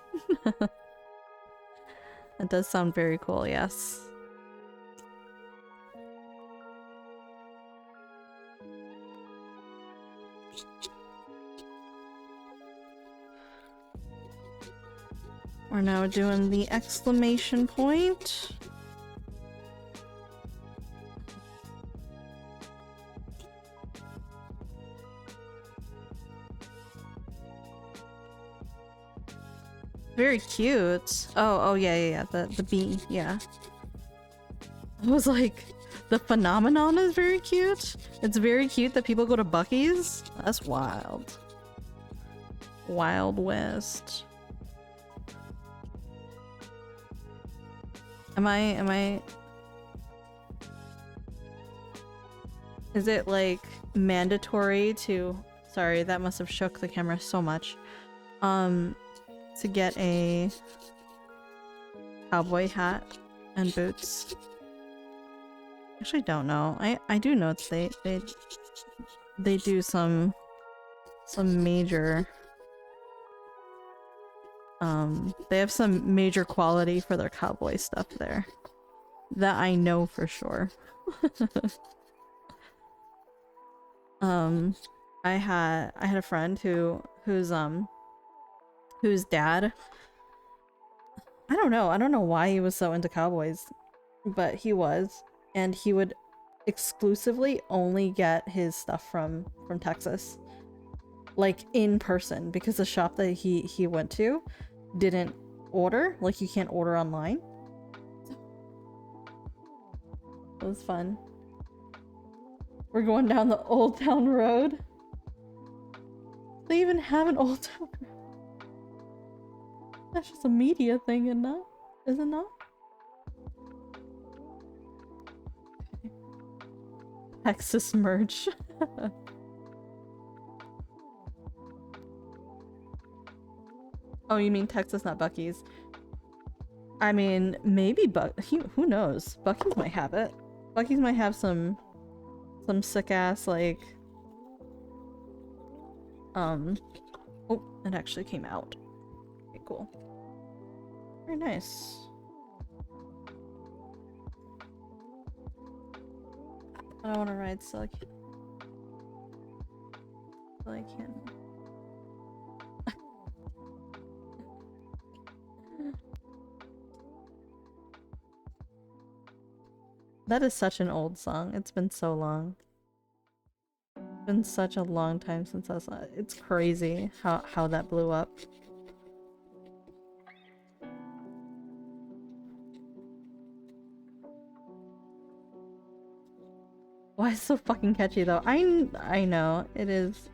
That does sound very cool, yes. We're now doing the exclamation point. Very cute. Oh yeah. The bee, yeah. I was like, the phenomenon is very cute. It's very cute that people go to Buc-ee's. That's wild. Wild West. Am I is it like mandatory to, sorry, that must have shook the camera so much, to get a cowboy hat and boots? Actually don't know. I do know it's they do some major they have some major quality for their cowboy stuff there. That I know for sure. I had a friend whose dad, I don't know why he was so into cowboys, but he was, and he would exclusively only get his stuff from Texas, like in person, because the shop that he went to didn't order, like you can't order online. It was fun. We're going down the Old Town Road. They even have an Old Town Road. That's just a media thing, isn't it? Is it not? Texas merch. Oh, you mean Texas, not Buc-ee's? I mean, maybe who knows? Buc-ee's might have it. Buc-ee's might have some sick ass, like, oh, it actually came out. Okay, cool. Very nice. I don't want to ride so I can. That is such an old song. It's been so long. It's been such a long time since I saw it. It's crazy how that blew up. Why is it so fucking catchy though? I know it is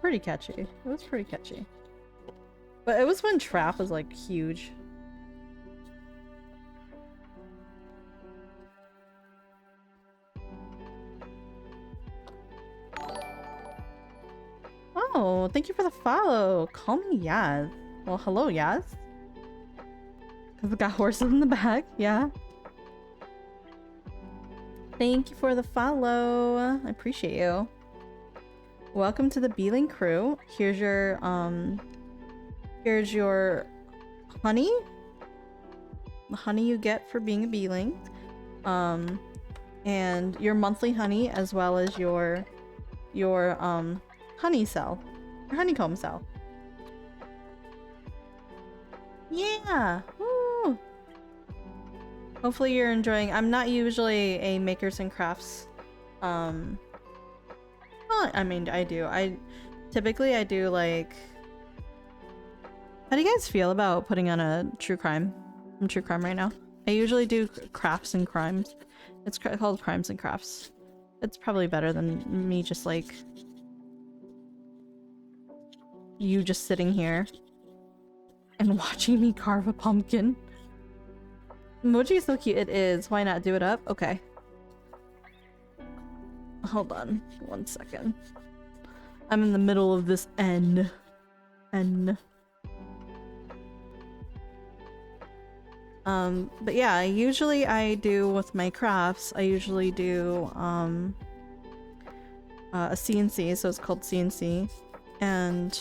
pretty catchy. It was pretty catchy. But it was when trap was like huge. Oh, thank you for the follow. Call me Yaz. Well, hello, Yaz. Because it got horses in the back, yeah. Thank you for the follow. I appreciate you. Welcome to the beeling crew. Here's your honey. The honey you get for being a beeling. And your monthly honey, as well as your honey cell. Your honeycomb cell. Yeah! Woo! Hopefully you're enjoying. I'm not usually a makers and crafts. Well, I mean, I do. Typically I do like. How do you guys feel about putting on a true crime? I'm true crime right now. I usually do crafts and crimes. It's called crimes and crafts. It's probably better than me just like you just sitting here and watching me carve a pumpkin. Emoji is so cute. It is. Why not do it up? Okay. Hold on 1 second. I'm in the middle of this N. But yeah, usually I do with my crafts, I usually do a CNC, so it's called CNC, and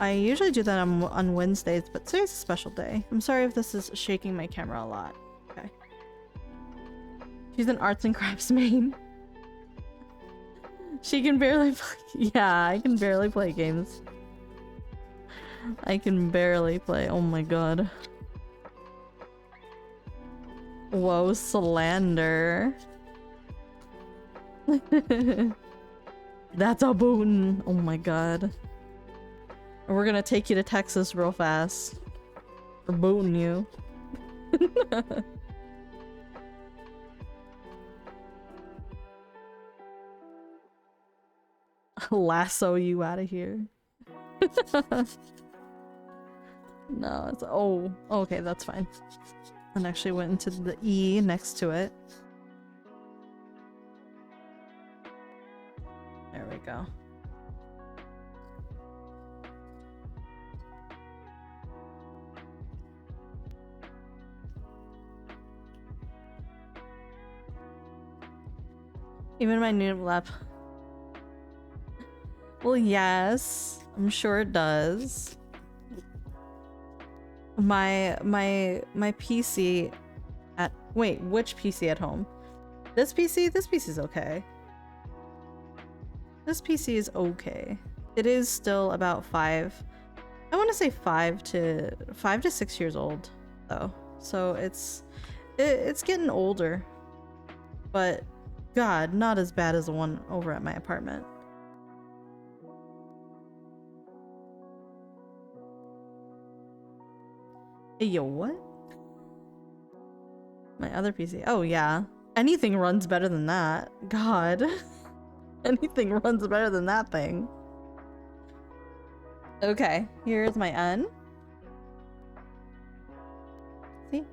I usually do that on Wednesdays, but today's a special day. I'm sorry if this is shaking my camera a lot. Okay. She's an arts and crafts main. She can barely play. Yeah, I can barely play games. I can barely play. Oh my god. Whoa, slander. That's a boon. Oh my god. We're gonna take you to Texas real fast. We're booting you. Lasso you out of here. No, it's oh, okay, that's fine. And actually went into the E next to it. There we go. Even my new lap. Well, yes, I'm sure it does. My PC at wait, which PC at home? This PC? This PC is okay. This PC is okay. It is still about I want to say 5 to 6 years old though. So it's getting older. But god, not as bad as the one over at my apartment. Hey, yo, what? My other PC. Oh, yeah. Anything runs better than that. God. Anything runs better than that thing. Okay, here's my N. See?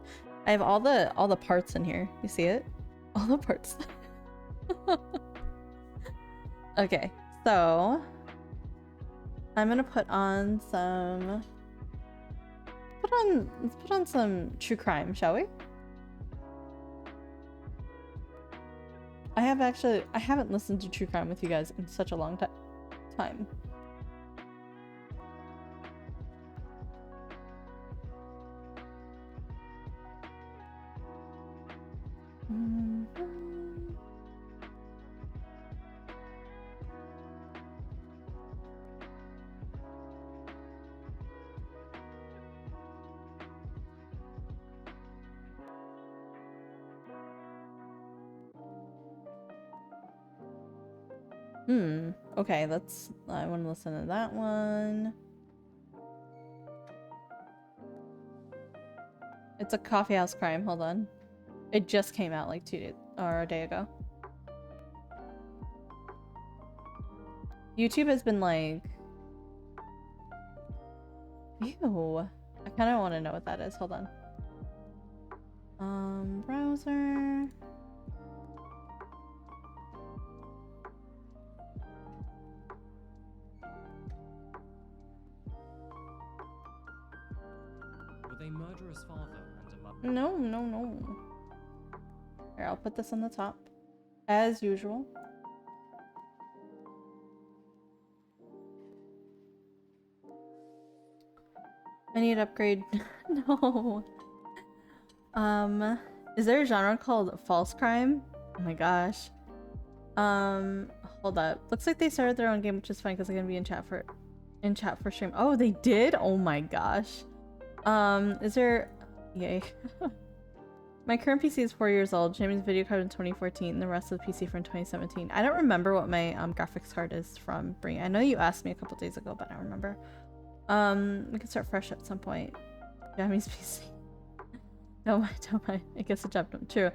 I have all the parts in here. You see it? All the parts. Okay, so I'm gonna put on some let's put on some true crime, shall we? I haven't listened to true crime with you guys in such a long time. Okay, I want to listen to that one. It's a coffee house crime, hold on. It just came out like 2 days or a day ago. YouTube has been like... Ew. I kind of want to know what that is, hold on. Browser... Murderous father and a mother. No. Here, I'll put this on the top. As usual. I need to upgrade. No. Is there a genre called false crime? Oh my gosh. Hold up. Looks like they started their own game, which is fine because I'm gonna be in chat for stream. Oh, they did? Oh my gosh. Is there... Yay. My current PC is 4 years old. Jamie's video card in 2014, and the rest of the PC from 2017. I don't remember what my graphics card is from Bring. I know you asked me a couple days ago, but I don't remember. We can start fresh at some point. Jamie's PC. Don't mind. I guess it jumped. True.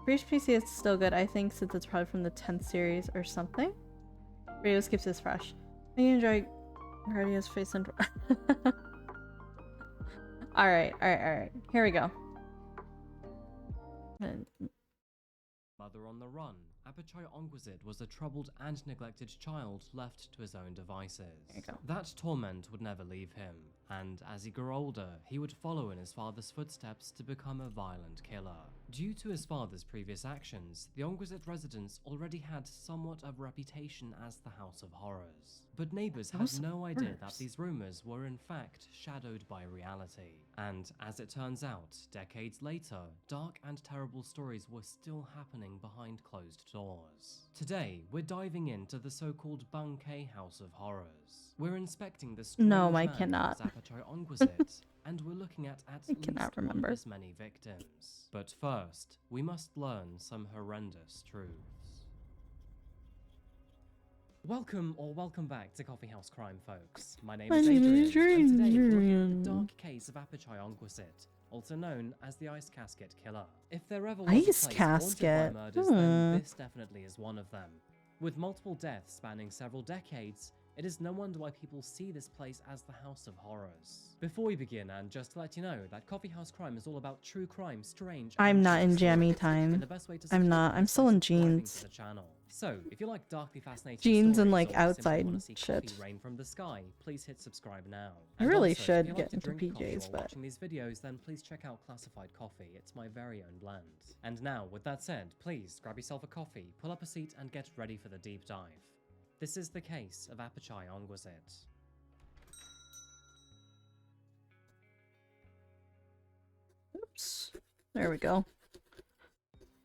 Breach PC is still good, I think, since it's probably from the 10th series or something. Radio keeps this fresh. I enjoy Already has face and. Alright. Here we go. Mother on the run, Apachai Ongwazit was a troubled and neglected child left to his own devices. There you go. That torment would never leave him, and as he grew older, he would follow in his father's footsteps to become a violent killer. Due to his father's previous actions, the Ongwazit residence already had somewhat of a reputation as the House of Horrors. But neighbors had House of no idea that Horrors. these rumors were in fact shadowed by reality. And as it turns out, decades later, dark and terrible stories were still happening behind closed doors. Today, we're diving into the so-called Bankei House of Horrors. We're inspecting the strange No, I man cannot. Apachai Ongwazit, and we're looking at least cannot one remember. of his many victims. But first, we must learn some horrendous truths. Welcome back to Coffee House Crime, folks. My name is Adrian, and today we're looking at the dark case of Apachai Ongwazit, also known as the Ice Casket Killer. If there ever was Ice a place Casket? haunted by murders, then this definitely is one of them. With multiple deaths spanning several decades, it is no wonder why people see this place as the House of Horrors. Before we begin, and just to let you know that Coffee House Crime is all about true crime, strange, I'm and not in dark jammy stories, time. and the best way to I'm support not. me I'm is still by in subscribing jeans. to the channel. So, if you like darkly fascinating Jeans and, stories like, or simply outside wanna see shit. coffee rain from the sky, please hit subscribe now. I And really also, if should you like get to into drink coffee PJs, while but watching these videos, then please check out Classified Coffee. It's my very own blend. And now, with that said, please grab yourself a coffee, pull up a seat, and get ready for the deep dive. This is the case of Apachai Ongwazit. oops. There we go.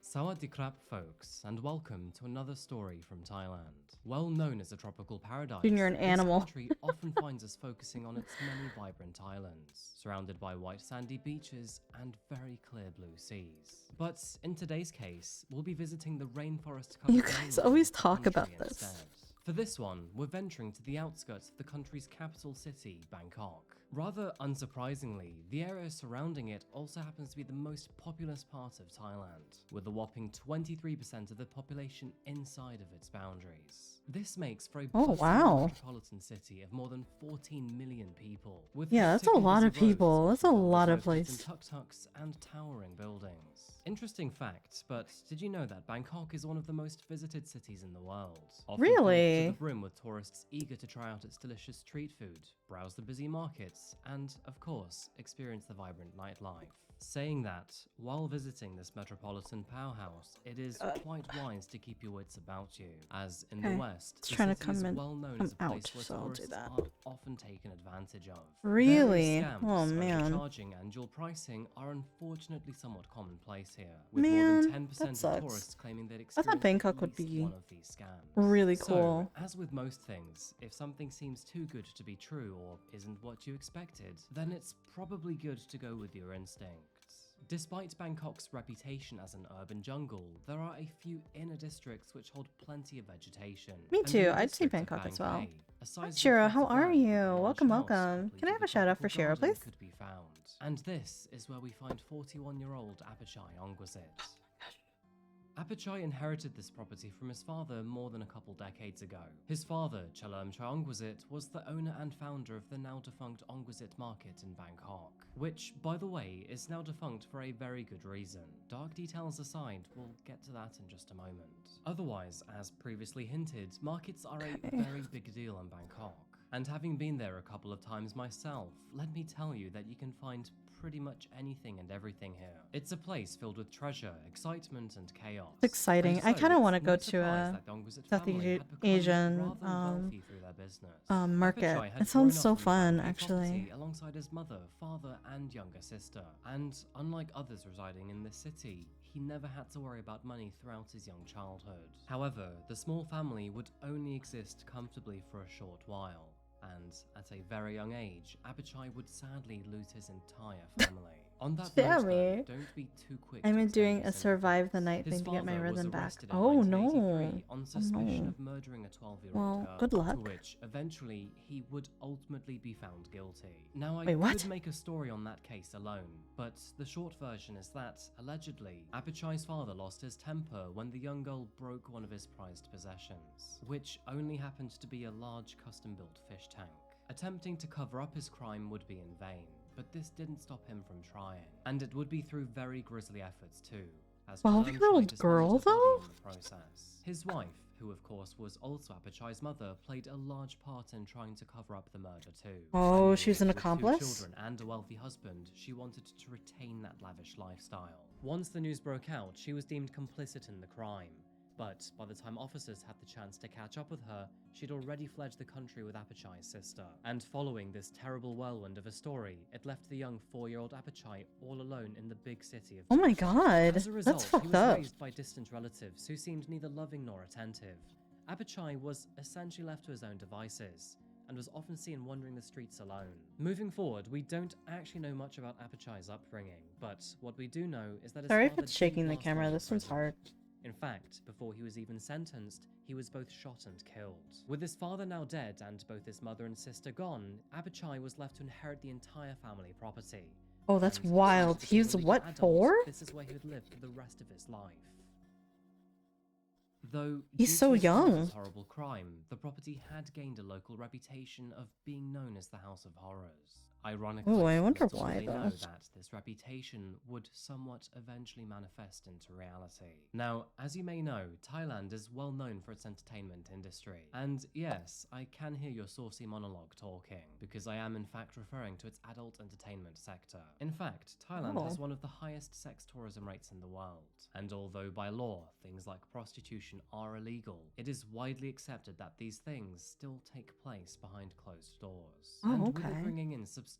Sawadee krap, folks, and welcome to another story from Thailand. Well known as a tropical paradise, Junior, an animal. this country often finds us focusing on its many vibrant islands, surrounded by white sandy beaches and very clear blue seas. But in today's case, we'll be visiting the rainforest covered You guys always talk about this. instead. For this one, we're venturing to the outskirts of the country's capital city, Bangkok. Rather unsurprisingly, the area surrounding it also happens to be the most populous part of Thailand, with a whopping 23% of the population inside of its boundaries. This makes for a bustling wow. metropolitan city of more than 14 million people. With Yeah, that's a particularly lot of busy roads, people. That's a often filled lot with of residents place. in tuk-tuks and towering buildings. Interesting fact, but did you know that Bangkok is one of the most visited cities in the world? Often filled Really? to the brim with tourists eager to try out its delicious street food, browse the busy markets, and, of course, experience the vibrant nightlife. Saying that, while visiting this metropolitan powerhouse, it is quite wise to keep your wits about you, as in the Okay. West, It's the trying to city is come in- well known come as a place out, where so I'll do tourists that. are often taken advantage of. Really? Various scams, Oh, man. overcharging, and dual pricing are unfortunately somewhat commonplace here, with Man, more that than 10% of sucks. tourists claiming they'd I experienced thought Bangkok would at least be one of these scams. really So, cool. as with most things, if something seems too good to be true or isn't what you expected, then it's probably good to go with your instincts. Despite Bangkok's reputation as an urban jungle, there are a few inner districts which hold plenty of vegetation. Me And in too, the I'd say district of Bangkok as well. Bangkok, a sizable Shira, plot how of are land with you? a large Welcome, house welcome. complete Can I with have a shout out for tropical Shira, garden please? could be found. And this is where we find 41-year-old Apachai Ongwazit. Apachai inherited this property from his father more than a couple decades ago. His father, Chalermchai Ongwazit, was the owner and founder of the now-defunct Ongwazit Market in Bangkok, which, by the way, is now defunct for a very good reason. Dark details aside, we'll get to that in just a moment. Otherwise, as previously hinted, markets are a very big deal in Bangkok. And having been there a couple of times myself, let me tell you that you can find pretty much anything and everything here. It's a place filled with treasure, excitement, and chaos. It's exciting. And I so kinda it's wanna no go to surprise a that the Ongwazit South family had become Asian, rather wealthy through their business. market. Apachai had It sounds grown so up in the fun, family actually. property alongside his mother, father, and younger sister. And unlike others residing in this city, he never had to worry about money throughout his young childhood. However, the small family would only exist comfortably for a short while. And at a very young age, Apachai would sadly lose his entire family. On that note, though, don't be too quick. I'm to doing extend a your survive the sympathies. night His thing to get my father was rhythm back. arrested in Oh 1983 no. on suspicion no. of murdering a 12-year-old Well, girl, good luck. to which eventually he would ultimately be found guilty. Now I Wait, what? could make a story on that case alone, but the short version is that, allegedly, Apachai's father lost his temper when the young girl broke one of his prized possessions, which only happened to be a large custom-built fish tank. Attempting to cover up his crime would be in vain, but this didn't stop him from trying. And it would be through very grisly efforts too, as 12-year-old girl, though? in the process. His wife, who of course was also Apachai's mother, played a large part in trying to cover up the murder too. Oh, I she's an with 2 accomplice? children and a wealthy husband, she wanted to retain that lavish lifestyle. Once the news broke out, she was deemed complicit in the crime. But by the time officers had the chance to catch up with her, she'd already fled the country with Apachai's sister. And following this terrible whirlwind of a story, it left the young 4-year-old Apachai all alone in the big city of Oh my god, As a result, that's he fucked was up. raised by distant relatives who seemed neither loving nor attentive. Apachai was essentially left to his own devices, and was often seen wandering the streets alone. Moving forward, we don't actually know much about Apachai's upbringing, but what we do know is that his Sorry if father it's shaking the didn't last camera, long in this one's prison. hard. In fact, before he was even sentenced, he was both shot and killed. With his father now dead and both his mother and sister gone, Apachai was left to inherit the entire family property. Oh, that's And wild. since he He's became a what, legal adult, 4? This is where he would live for the rest of his life. Though He's due so to his young. father's horrible crime, the property had gained a local reputation of being known as the House of Horrors. Ironically, Oh, I wonder little why, did they know though. that this reputation would somewhat eventually manifest into reality. Now, as you may know, Thailand is well known for its entertainment industry. And yes, I can hear your saucy monologue talking, because I am in fact referring to its adult entertainment sector. In fact, Thailand Oh. has one of the highest sex tourism rates in the world. And although by law, things like prostitution are illegal, it is widely accepted that these things still take place behind closed doors. Oh, And with it okay. bringing in substantial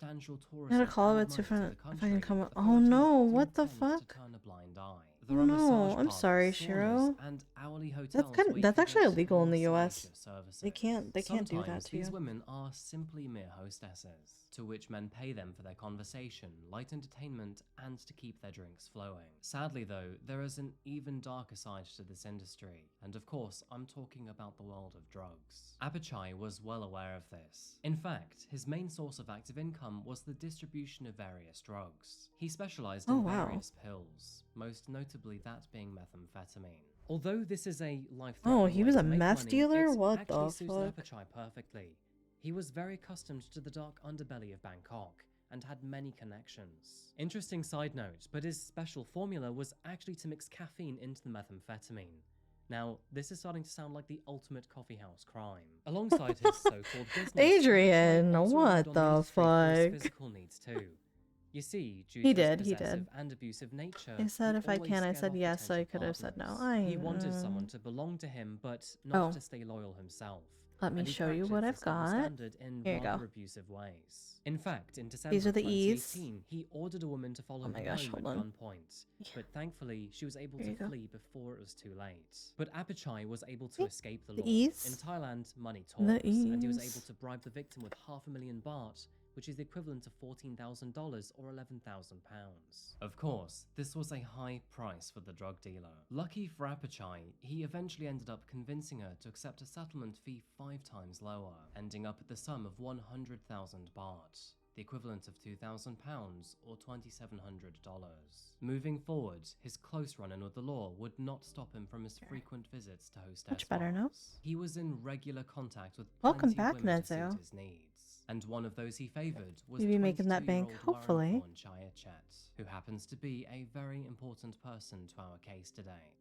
I tourism gotta call and it money to to the if I can country, come. the Oh authorities no, do what the tend fuck? to turn a blind eye. Oh There are no, massage I'm parlors, sorry, saunas, Shiro. and hourly hotels That's where you that's can actually get illegal in the more US. salacious services. They can't do that Sometimes to these you. women are simply mere hostesses, to which men pay them for their conversation, light entertainment, and to keep their drinks flowing. Sadly though, there is an even darker side to this industry, and of course I'm talking about the world of drugs. Apachai was well aware of this. In fact, his main source of active income was the distribution of various drugs. He specialized Oh, in wow. various pills, most notably that being methamphetamine. Although this is a life-threatening Oh, he way was to a make meth money, dealer? it What actually the suited fuck? Apachai perfectly. He was very accustomed to the dark underbelly of Bangkok and had many connections. Interesting side note, but his special formula was actually to mix caffeine into the methamphetamine. Now, this is starting to sound like the ultimate coffeehouse crime. Alongside his so-called business, Adrian, Apachai also what relied on the industry for his fuck? physical needs too. You see, due He to his did, he possessive did. and abusive nature, They said he if I always can, I scared said off yes, so I potential could have said no. partners. He wanted someone to belong to him, but not to stay loyal himself. Let me And he show you what practiced I've this double got. standard in Here you rather go. abusive ways. In fact, in December These are of the E's. 2018, he ordered a woman to follow Oh my him gosh, home hold at on. gunpoint, but thankfully she was able Here to you go. flee before it was too late. But Apachai was able to See? escape the The law. E's. In Thailand, money The talks, and he was E's. able to bribe the victim with $500,000 baht, which is the equivalent of $14,000 or £11,000. Of course, this was a high price for the drug dealer. Lucky for Apachai, he eventually ended up convincing her to accept a settlement fee 5 times lower, ending up at the sum of 100,000 baht, the equivalent of £2,000 or $2,700. Moving forward, his close run-in with the law would not stop him from his frequent visits to hostess Much better now. bars. He was in regular contact with Welcome plenty of back, women to Nezo. suit his needs. And one of those he favoured was You'll be making that bank, 22-year-old hopefully. Warren Chayachet, who happens to be a very important person to our case today.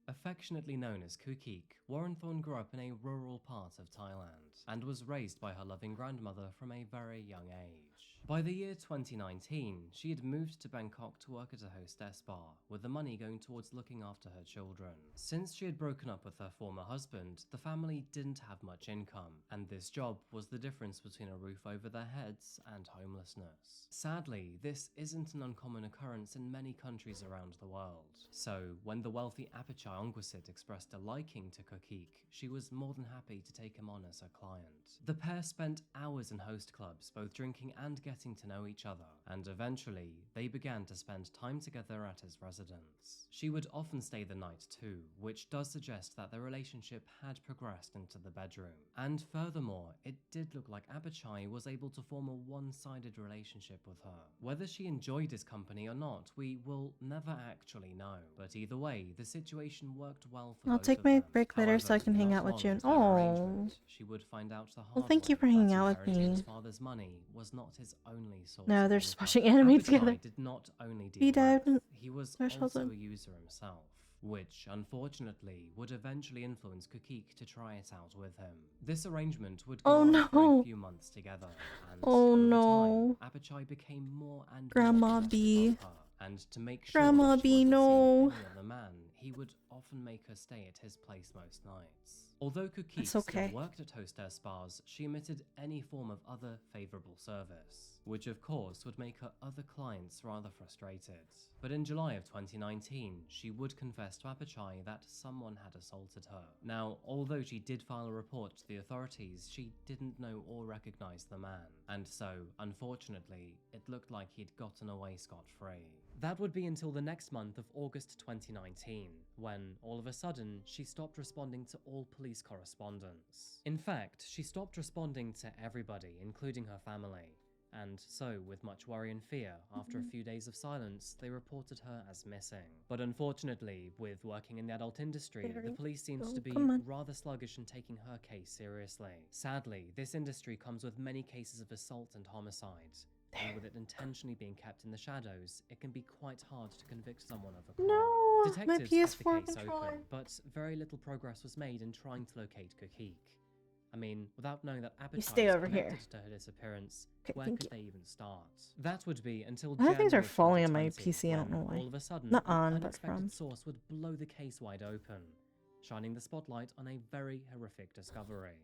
Affectionately known as Kukik, Warren Thorne grew up in a rural part of Thailand and was raised by her loving grandmother from a very young age. By the year 2019, she had moved to Bangkok to work at a hostess bar, with the money going towards looking after her children. Since she had broken up with her former husband, the family didn't have much income, and this job was the difference between a roof over their heads and homelessness. Sadly, this isn't an uncommon occurrence in many countries around the world. So, when the wealthy Apachai Ongwasit expressed a liking to Kukik, she was more than happy to take him on as her client. The pair spent hours in host clubs, both drinking and getting to know each other, and eventually, they began to spend time together at his residence. She would often stay the night too, which does suggest that their relationship had progressed into the bedroom. And furthermore, it did look like Apachai was able to form a one-sided relationship with her. Whether she enjoyed his company or not, we will never actually know, but either way, the situation collaboration worked well for I'll both take of my them. break later so I However, can hang not out with long Jun. into their Oh. arrangement, she would find out the hard Well, thank you way for hanging that out with inheriting me. his father's money was not his only source No, of they're just income. watching anime Apachai together. did not only He deal died. meth, he was Threshold also zone. a user himself, which unfortunately would eventually influence Kukik to try it out with him. This arrangement would go Oh, on for no. a few months together, and Oh, over no. time, Apachai became more and Grandma more invested B. of her. And to make sure Grandma that she B, wasn't no. seeing any other man, he would often make her stay at his place most nights. Although Kukik It's okay. still worked at hostess spas, she omitted any form of other favourable service, which of course would make her other clients rather frustrated. But in July of 2019, she would confess to Apachai that someone had assaulted her. Now, although she did file a report to the authorities, she didn't know or recognise the man, and so, unfortunately, it looked like he'd gotten away scot-free. That would be until the next month of August 2019, when, all of a sudden, she stopped responding to all police correspondence. In fact, she stopped responding to everybody, including her family. And so, with much worry and fear, after a few days of silence, they reported her as missing. But unfortunately, with working in the adult industry, the police seemed to be rather sluggish in taking her case seriously. Sadly, this industry comes with many cases of assault and homicide. And with it intentionally being kept in the shadows, it can be quite hard to convict someone of a crime. No, Detectives my kept the PS4 case controller. open, but very little progress was made in trying to locate Kukik. I mean, without knowing that Apachai stay was over here. connected to her disappearance, Okay, where thank could you. they even start? That would be until Other things are January of falling on my 2020, PC, I don't when know why. all of a sudden, Not an on, but unexpected from. source would blow the case wide open, shining the spotlight on a very horrific discovery.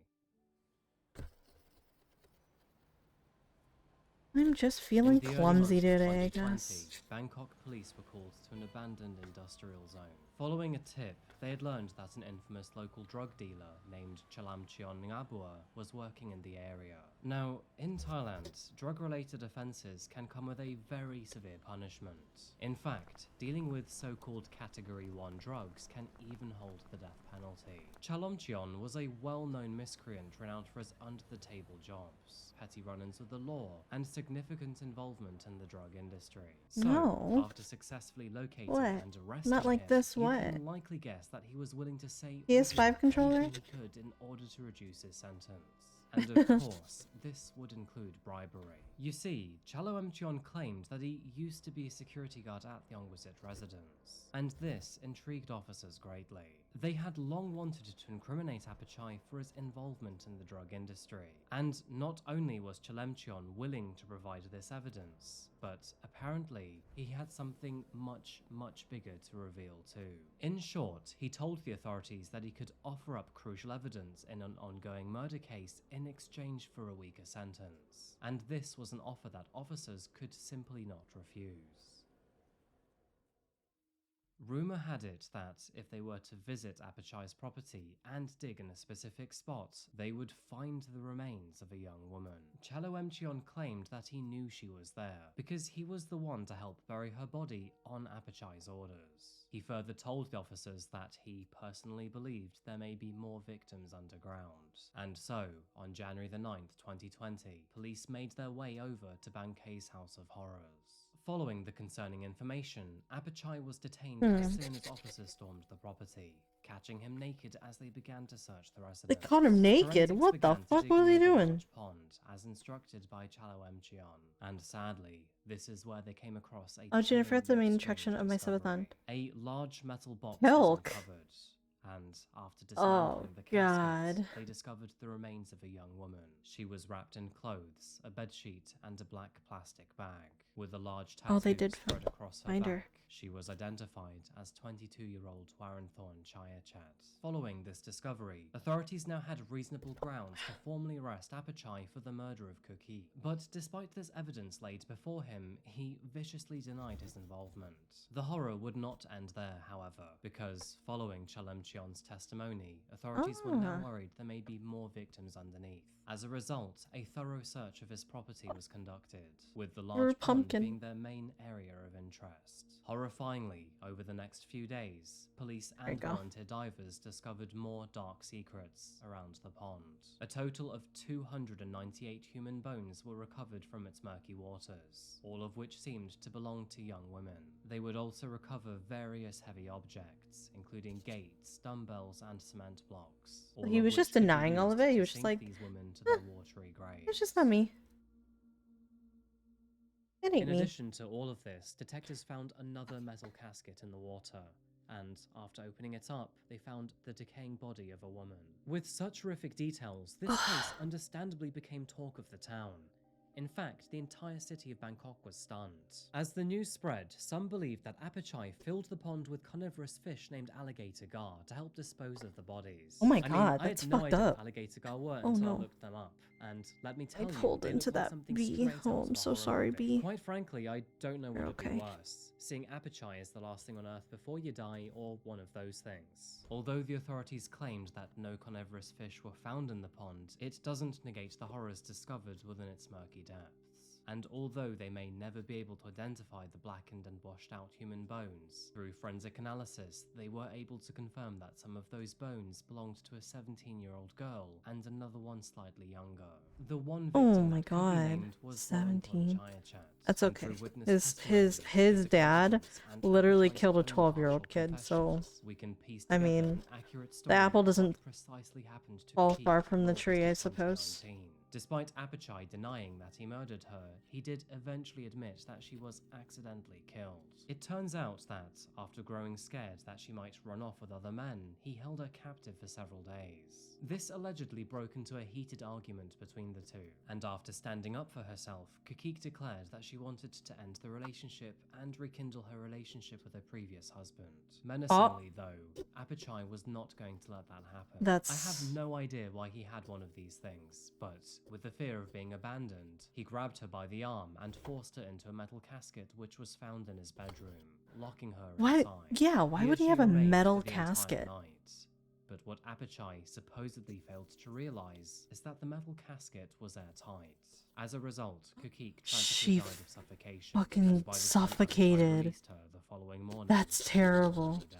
I'm just feeling In the early clumsy months of today, I 2020, guess. Bangkok police were called to an abandoned industrial zone. Following a tip, they had learned that an infamous local drug dealer named Chalamchion Ngabua was working in the area. Now, in Thailand, drug-related offences can come with a very severe punishment. In fact, dealing with so-called Category 1 drugs can even hold the death penalty. Chalamchion was a well-known miscreant renowned for his under-the-table jobs, petty run-ins with the law, and significant involvement in the drug industry. So, No. after successfully locating What? and arresting Not like him, this, you what? can likely guess that he was willing to say PS5 or do controller? anything he could in order to reduce his sentence. And of course, this would include bribery. You see, Chalo Mcheon claimed that he used to be a security guard at the Ongwasit residence, and this intrigued officers greatly. They had long wanted to incriminate Apachai for his involvement in the drug industry, and not only was Chalemcheon willing to provide this evidence, but apparently he had something much bigger to reveal too. In short, he told the authorities that he could offer up crucial evidence in an ongoing murder case in exchange for a weaker sentence, and this was an offer that officers could simply not refuse. Rumour had it that if they were to visit Apachai's property and dig in a specific spot, they would find the remains of a young woman. Chalo Mcheon claimed that he knew she was there, because he was the one to help bury her body on Apachai's orders. He further told the officers that he personally believed there may be more victims underground. And so, on January the 9th, 2020, police made their way over to Bankei's House of Horrors. Following the concerning information, Apachai was detained as soon as officers stormed the property, catching him naked as they began to search the residence. They caught him naked? Forensics What the began to fuck dig was he near the doing? large pond, as instructed by Chalo Mcheon. And sadly, this is where they came across a Oh, Jennifer, that's the chilling main yet attraction strange of my discovery. Seventh A large metal box Milk. was uncovered, and after dismantling the casket, God. they discovered the remains of a young woman. She was wrapped in clothes, a bedsheet, and a black plastic bag, with a large tattoo they did spread across her find back. her. She was identified as 22-year-old Warenthorn Chayachat. Following this discovery, authorities now had reasonable grounds to formally arrest Apachai for the murder of Cookie. But despite this evidence laid before him, he viciously denied his involvement. The horror would not end there, however, because following Chalemcheon's Emchion's testimony, authorities were now Ah. worried there may be more victims underneath. As a result, a thorough search of his property was conducted, with the You're a large pond pumpkin. being their main area of interest. Horrifyingly, over the next few days, police There you and go. volunteer divers discovered more dark secrets around the pond. A total of 298 human bones were recovered from its murky waters, all of which seemed to belong to young women. They would also recover various heavy objects, including gates, dumbbells, and cement blocks. all He of was just which could be denying all of used it. He to was just sink like, these women to their watery graves. it's just not me. It ain't In me. addition to all of this, detectives found another metal casket in the water, and after opening it up, they found the decaying body of a woman. With such horrific details, this case understandably became talk of the town. In fact, the entire city of Bangkok was stunned. As the news spread, some believed that Apachai filled the pond with carnivorous fish named alligator gar to help dispose of the bodies. Oh my I mean, God, I that's had no fucked idea up. what alligator gar were Oh, until I no. looked them up. And let me I tell you, pulled they into look like that something bee. straight Oh, out I'm of a so horror sorry, movie. bee. Quite frankly, I don't know what You're would be okay. worse, seeing Apachai as the last thing on Earth before you die, or one of those things. Although the authorities claimed that no carnivorous fish were found in the pond, it doesn't negate the horrors discovered within its murky depths. And although they may never be able to identify the blackened and washed out human bones, through forensic analysis, they were able to confirm that some of those bones belonged to a 17-year-old girl and another one slightly younger. The one victim Oh my that could be God, named was 17. Chayachat, That's and okay. through witness His testimony, his dad evidence, and literally Apachai's killed a own 12-year-old partial kid, so confessions, we can piece I together mean, an accurate the story apple of doesn't what precisely happened to fall Kiki far from in the August tree, of I suppose. 2019. Despite Apachai denying that he murdered her, he did eventually admit that she was accidentally killed. It turns out that, after growing scared that she might run off with other men, he held her captive for several days. This allegedly broke into a heated argument between the two, and after standing up for herself, Kukik declared that she wanted to end the relationship and rekindle her relationship with her previous husband. Menacingly, though, Apachai was not going to let that happen. I have no idea why he had one of these things, but with the fear of being abandoned, he grabbed her by the arm and forced her into a metal casket which was found in his bedroom, locking her Why? inside. Yeah, why would he Here have she a remained metal for the entire casket? night. But what Apachai supposedly failed to realize is that the metal casket was airtight. As a result, Kukik She tragically died of suffocation. fucking and by the time suffocated. Apachai released her the following morning, That's she was terrible. already dead.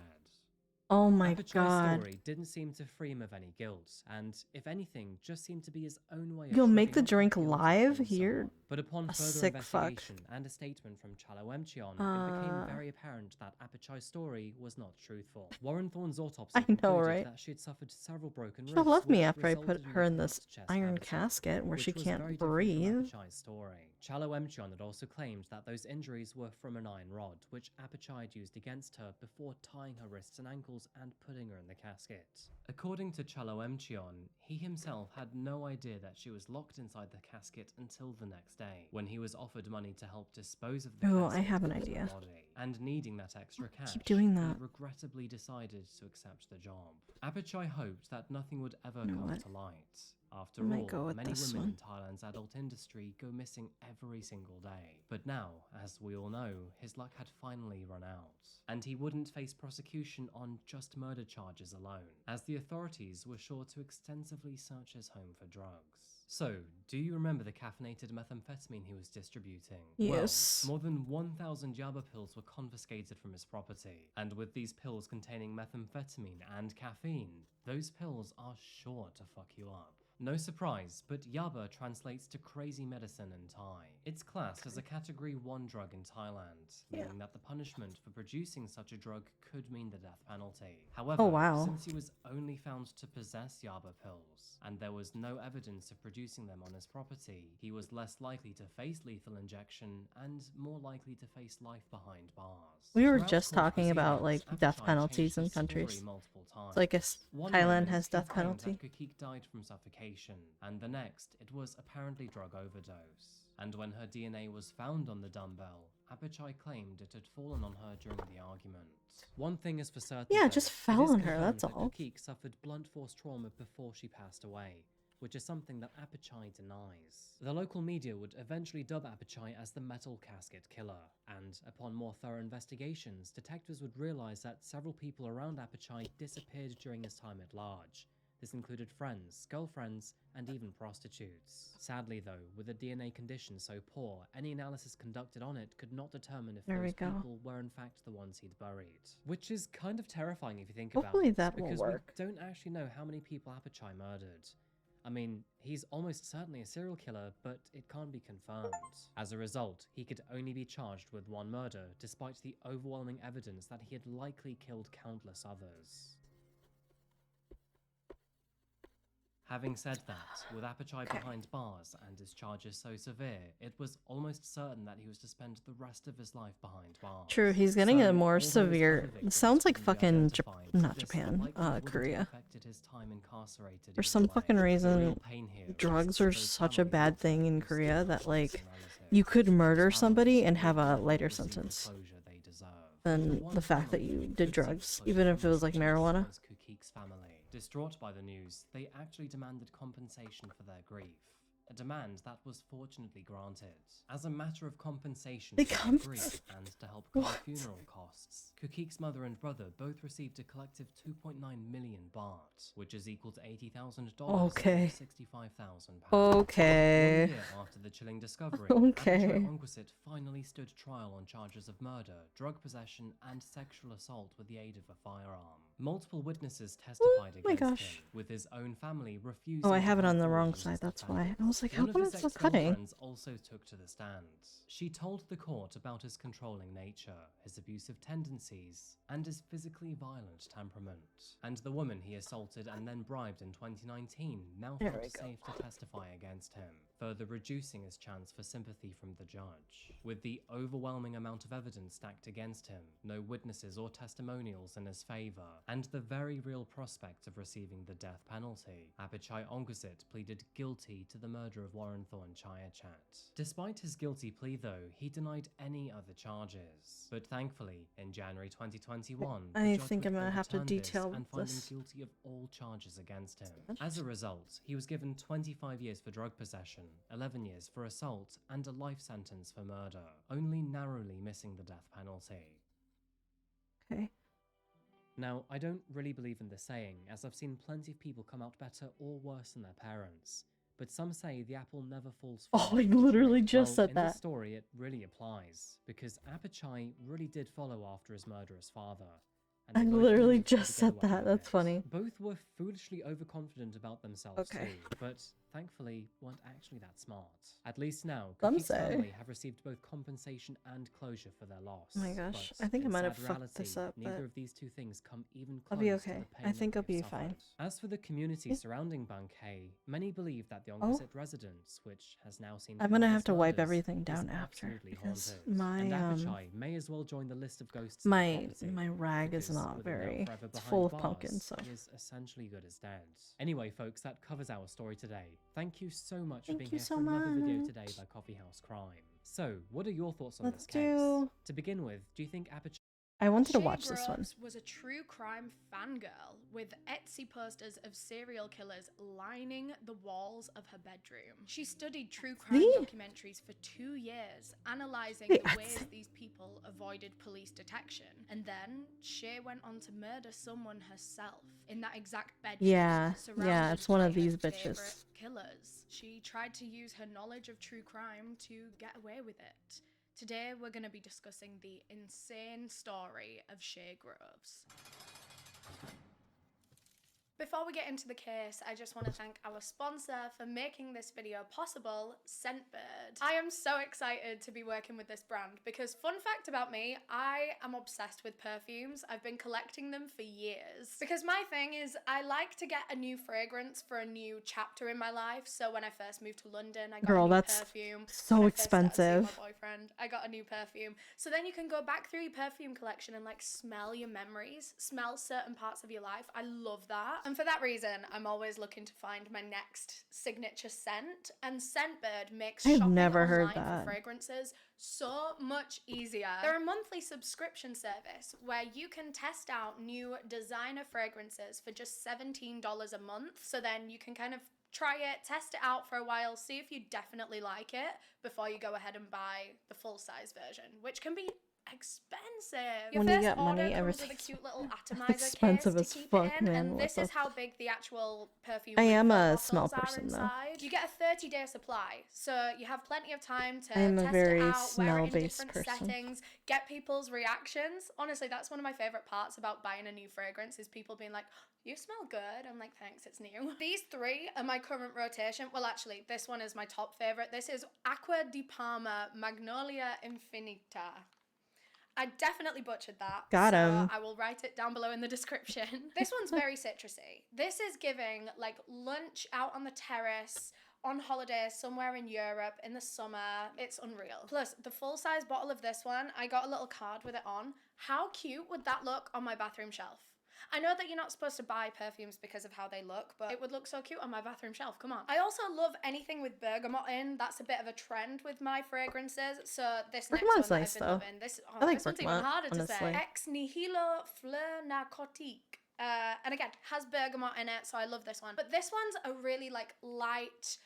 Oh my Apachai's God. story didn't seem to free him of any guilt, and if anything, just seemed to be his own way of You'll make the shrugging off drink that guilt and live? killing You're someone. But upon a further sick fuck. investigation and a statement from Chalo Emchion, it became very apparent that Apachai's story was not truthful. Warren Thorne's autopsy I know, concluded right? that she had suffered several broken She'll ribs, love me which after I resulted put her a in this collapsed chest iron cavity, casket where she which was very can't different from breathe. Apachai's story. Chalo Emchion had also claimed that those injuries were from an iron rod, which Apachai had used against her before tying her wrists and ankles and putting her in the casket. According to Chalo Emchion, he himself had no idea that she was locked inside the casket until the next day, when he was offered money to help dispose of the Oh, casket I have an with her idea. body. And needing that extra cash, Keep doing he that. regrettably decided to accept the job. Apachai hoped that nothing would ever You know come what? to light. After I might all, go with many this women one. in Thailand's adult industry go missing every single day. But now, as we all know, his luck had finally run out, and he wouldn't face prosecution on just murder charges alone, as the authorities were sure to extensively search his home for drugs. So, do you remember the caffeinated methamphetamine he was distributing? Yes. Well, more than 1,000 Yaba pills were confiscated from his property, and with these pills containing methamphetamine and caffeine, those pills are sure to fuck you up. No surprise, but Yaba translates to crazy medicine in Thai. It's classed as a Category 1 drug in Thailand, meaning that the punishment for producing such a drug could mean the death penalty. However, Oh, wow. since he was only found to possess Yaba pills, and there was no evidence of producing them on his property, he was less likely to face lethal injection and more likely to face life behind bars. We were Throughout just court talking about, like, proceedings, death Apachai penalties changed in his story countries. multiple times. It's like One Thailand moment, has he death claimed penalty. that Kukik died from suffocation, and the next, it was apparently drug overdose. And when her DNA was found on the dumbbell, Apachai claimed it had fallen on her during the argument. One thing is for certain, Yeah, though, it just it fell is on her, confirmed that's that all. Kukik suffered blunt force trauma before she passed away, which is something that Appichai denies. The local media would eventually dub Appichai as the Metal Casket Killer, and upon more thorough investigations, detectives would realize that several people around Appichai disappeared during his time at large. This included friends, girlfriends, and even prostitutes. Sadly though, with the DNA condition so poor, any analysis conducted on it could not determine if those people were in fact the ones he'd buried. Which is kind of terrifying if you think about it, that will because work. we don't actually know how many people Appichai murdered. I mean, he's almost certainly a serial killer, but it can't be confirmed. As a result, he could only be charged with one murder, despite the overwhelming evidence that he had likely killed countless others. Having said that, with Appichai behind bars and his charges so severe, it was almost certain that he was to spend the rest of his life behind bars. True, he's getting a more severe... Sounds like fucking not Japan, Korea. For some fucking reason, drugs are such a bad thing in Korea that, like, you could murder somebody and have a lighter sentence than the fact that you did drugs, even if it was like marijuana. Distraught by the news, they actually demanded compensation for their grief. A demand that was fortunately granted. As a matter of compensation for their grief and to help cover funeral costs, Kukik's mother and brother both received a collective 2.9 million baht, which is equal to $80,000 Okay. £65,000. Okay. 1 year after the chilling discovery, Appichai Ongwasit finally stood trial on charges of murder, drug possession, and sexual assault with the aid of a firearm. Multiple witnesses testified against him, with his own family refusing. Oh, I have it on the wrong side, that's why. I was like, how come it's not cutting? One of his ex-girlfriends also took to the stand. She told the court about his controlling nature, his abusive tendencies, and his physically violent temperament. And the woman he assaulted and then bribed in 2019 now felt safe to testify against him, further reducing his chance for sympathy from the judge. With the overwhelming amount of evidence stacked against him, no witnesses or testimonials in his favor, and the very real prospect of receiving the death penalty, Appichai Ongwasit pleaded guilty to the murder of Warren Thornchayachat. Despite his guilty plea though, he denied any other charges. But thankfully, in January 2021, I think I'm gonna have to detail and find him this. guilty of all charges against him. As a result, he was given 25 years for drug possession, 11 years for assault, and a life sentence for murder, only narrowly missing the death penalty. Okay. Now, I don't really believe in the saying, as I've seen plenty of people come out better or worse than their parents, but some say the apple never falls far. Oh, I literally just said in that. this story, it really applies, because Appichai really did follow after his murderous father. And I they both literally managed to just get said away that, with that's it. funny. Both were foolishly overconfident about themselves too, but thankfully weren't actually that smart. At least now, Some Kukik's say. family have received both compensation and closure for their loss. Oh my gosh, But I think I in might have sad fucked this reality, up, neither but of these two things come even I'll close be to okay. the pain I think that I'll be they've fine. suffered. As for the community surrounding Bangkei, many believe that the Oh. Ongwasit residence, which has now seen I'm gonna have countless to wipe murders, everything is down after absolutely because haunted. my and Appichai may as well join the list of ghosts. my rag is because not with him now very. forever It's behind full of bars, pumpkins, so. he is essentially good as dead. Anyway, folks, that covers our story today. Thank you so much for being here for another video today by Coffee House Crime. So, what are your thoughts on this case? To begin with, do you think Appichai... I wanted to Shay watch this one. Groves was a true crime fangirl with Etsy posters of serial killers lining the walls of her bedroom. She studied true crime documentaries for 2 years, analysing the ways these people avoided police detection. And then Shay went on to murder someone herself in that exact bedroom. Yeah, surrounded it's one by of these her bitches. favourite killers. She tried to use her knowledge of true crime to get away with it. Today we're going to be discussing the insane story of Shay Groves. Before we get into the case, I just want to thank our sponsor for making this video possible, Scentbird. I am so excited to be working with this brand because, fun fact about me, I am obsessed with perfumes. I've been collecting them for years. Because my thing is, I like to get a new fragrance for a new chapter in my life. So when I first moved to London, I got a new perfume. So when I first started seeing expensive. my boyfriend, I got a new perfume. So then you can go back through your perfume collection and like smell your memories, smell certain parts of your life. I love that. And for that reason, I'm always looking to find my next signature scent. And Scentbird makes shopping never heard online that. for fragrances so much easier. They're a monthly subscription service where you can test out new designer fragrances for just $17 a month. So then you can kind of Try it, test it out for a while, see if you definitely like it before you go ahead and buy the full-size version, which can be expensive. Your When you first get money, order comes with a everything's cute little atomizer expensive case as to keep fuck, it in, man. and What this the is how big the actual perfume I am refill a bottles smell are person, though. inside. You get a 30-day supply, so you have plenty of time to I am a test very it out, wear it in smell-based different person. settings, get people's reactions. Honestly, that's one of my favorite parts about buying a new fragrance is people being like, you smell good. I'm like, thanks, it's new. These three are my current rotation. Well, actually, this one is my top favorite. This is Acqua di Parma Magnolia Infinita. I definitely butchered that. Got so 'em. I will write it down below in the description. This one's very citrusy. This is giving like lunch out on the terrace, on holiday somewhere in Europe in the summer. It's unreal. Plus, the full-size bottle of this one, I got a little card with it on. How cute would that look on my bathroom shelf? I know that you're not supposed to buy perfumes because of how they look, but it would look so cute on my bathroom shelf, come on. I also love anything with bergamot in. That's a bit of a trend with my fragrances. So this next Bergamot's one that nice, I've been though. loving, this, I like this one's even bergamot, harder to say. honestly. Ex nihilo fleur narcotique. And again, has bergamot in it, so I love this one. But this one's a really like light,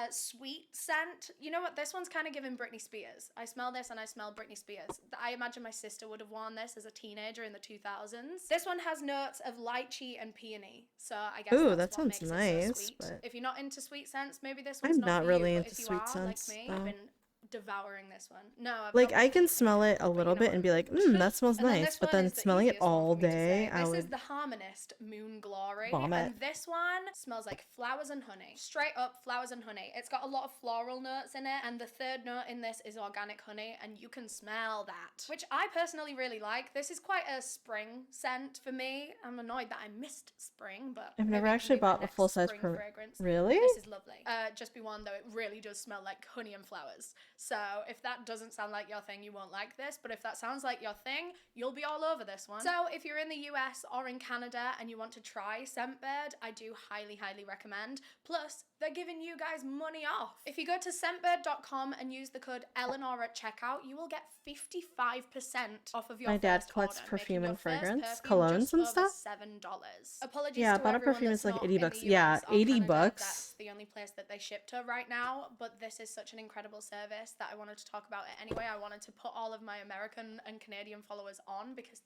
sweet scent. You know what? This one's kind of giving Britney Spears. I smell this and I smell Britney Spears. I imagine my sister would have worn this as a teenager in the 2000s. This one has notes of lychee and peony. So I guess Ooh, that's that what sounds makes nice, it so sweet. but If you're not into sweet scents, maybe this one's I'm not not for really you. But into if you sweet are, scents, like me, though. I've been devouring this one. No, I've Like, got I can beef smell it a but you little know bit what? and be like, that smells And then nice. this But one then is the smelling it easiest one all for me to day, say. I This would is the Harmonist Moon Glory. vomit. And this one smells like flowers and honey. Straight up flowers and honey. It's got a lot of floral notes in it, and the third note in this is organic honey, and you can smell that, which I personally really like. This is quite a spring scent for me. I'm annoyed that I missed spring, but I've never maybe it can actually be my bought a next full-size spring fragrance. Really? This is lovely. Just be warned though, it really does smell like honey and flowers. So if that doesn't sound like your thing, you won't like this, but if that sounds like your thing, you'll be all over this one. So if you're in the US or in Canada and you want to try Scentbird, I do highly, highly recommend. Plus, they're giving you guys money off. If you go to scentbird.com and use the code Eleanor at checkout, you will get 55% off of your My dad first collects order, perfume making and your first fragrance, perfume colognes just and over stuff. $7. Apologies Yeah, I to bought a everyone perfume, that's it's like not 80 in bucks. the Yeah, US or 80 Canada. bucks. That's the only place that they ship to right now, but this is such an incredible service that I wanted to talk about it anyway. I wanted to put all of my American and Canadian followers on because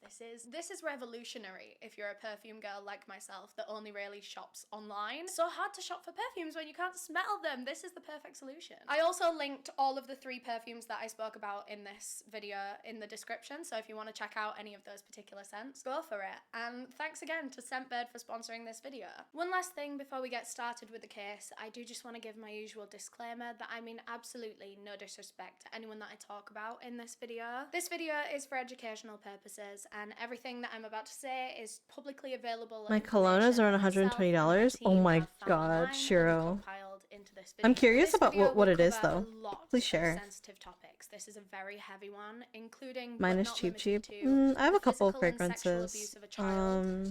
this is revolutionary if you're a perfume girl like myself that only really shops online. So hard to shop for perfumes when you can't smell them. This is the perfect solution. I also linked all of the 3 perfumes that I spoke about in this video in the description, so if you want to check out any of those particular scents, go for it. And thanks again to Scentbird for sponsoring this video. One last thing before we get started with the case, I do just want to give my usual disclaimer that I mean absolutely no disrespect to anyone that I talk about in this video. This video is for educational purposes, and everything that I'm about to say is publicly available. My colognes are on $120. Oh my god, Shiro. I'm curious about what it is, though. Please share. Sensitive topics. This is a very heavy one, including Mine is cheap. I have a couple of fragrances.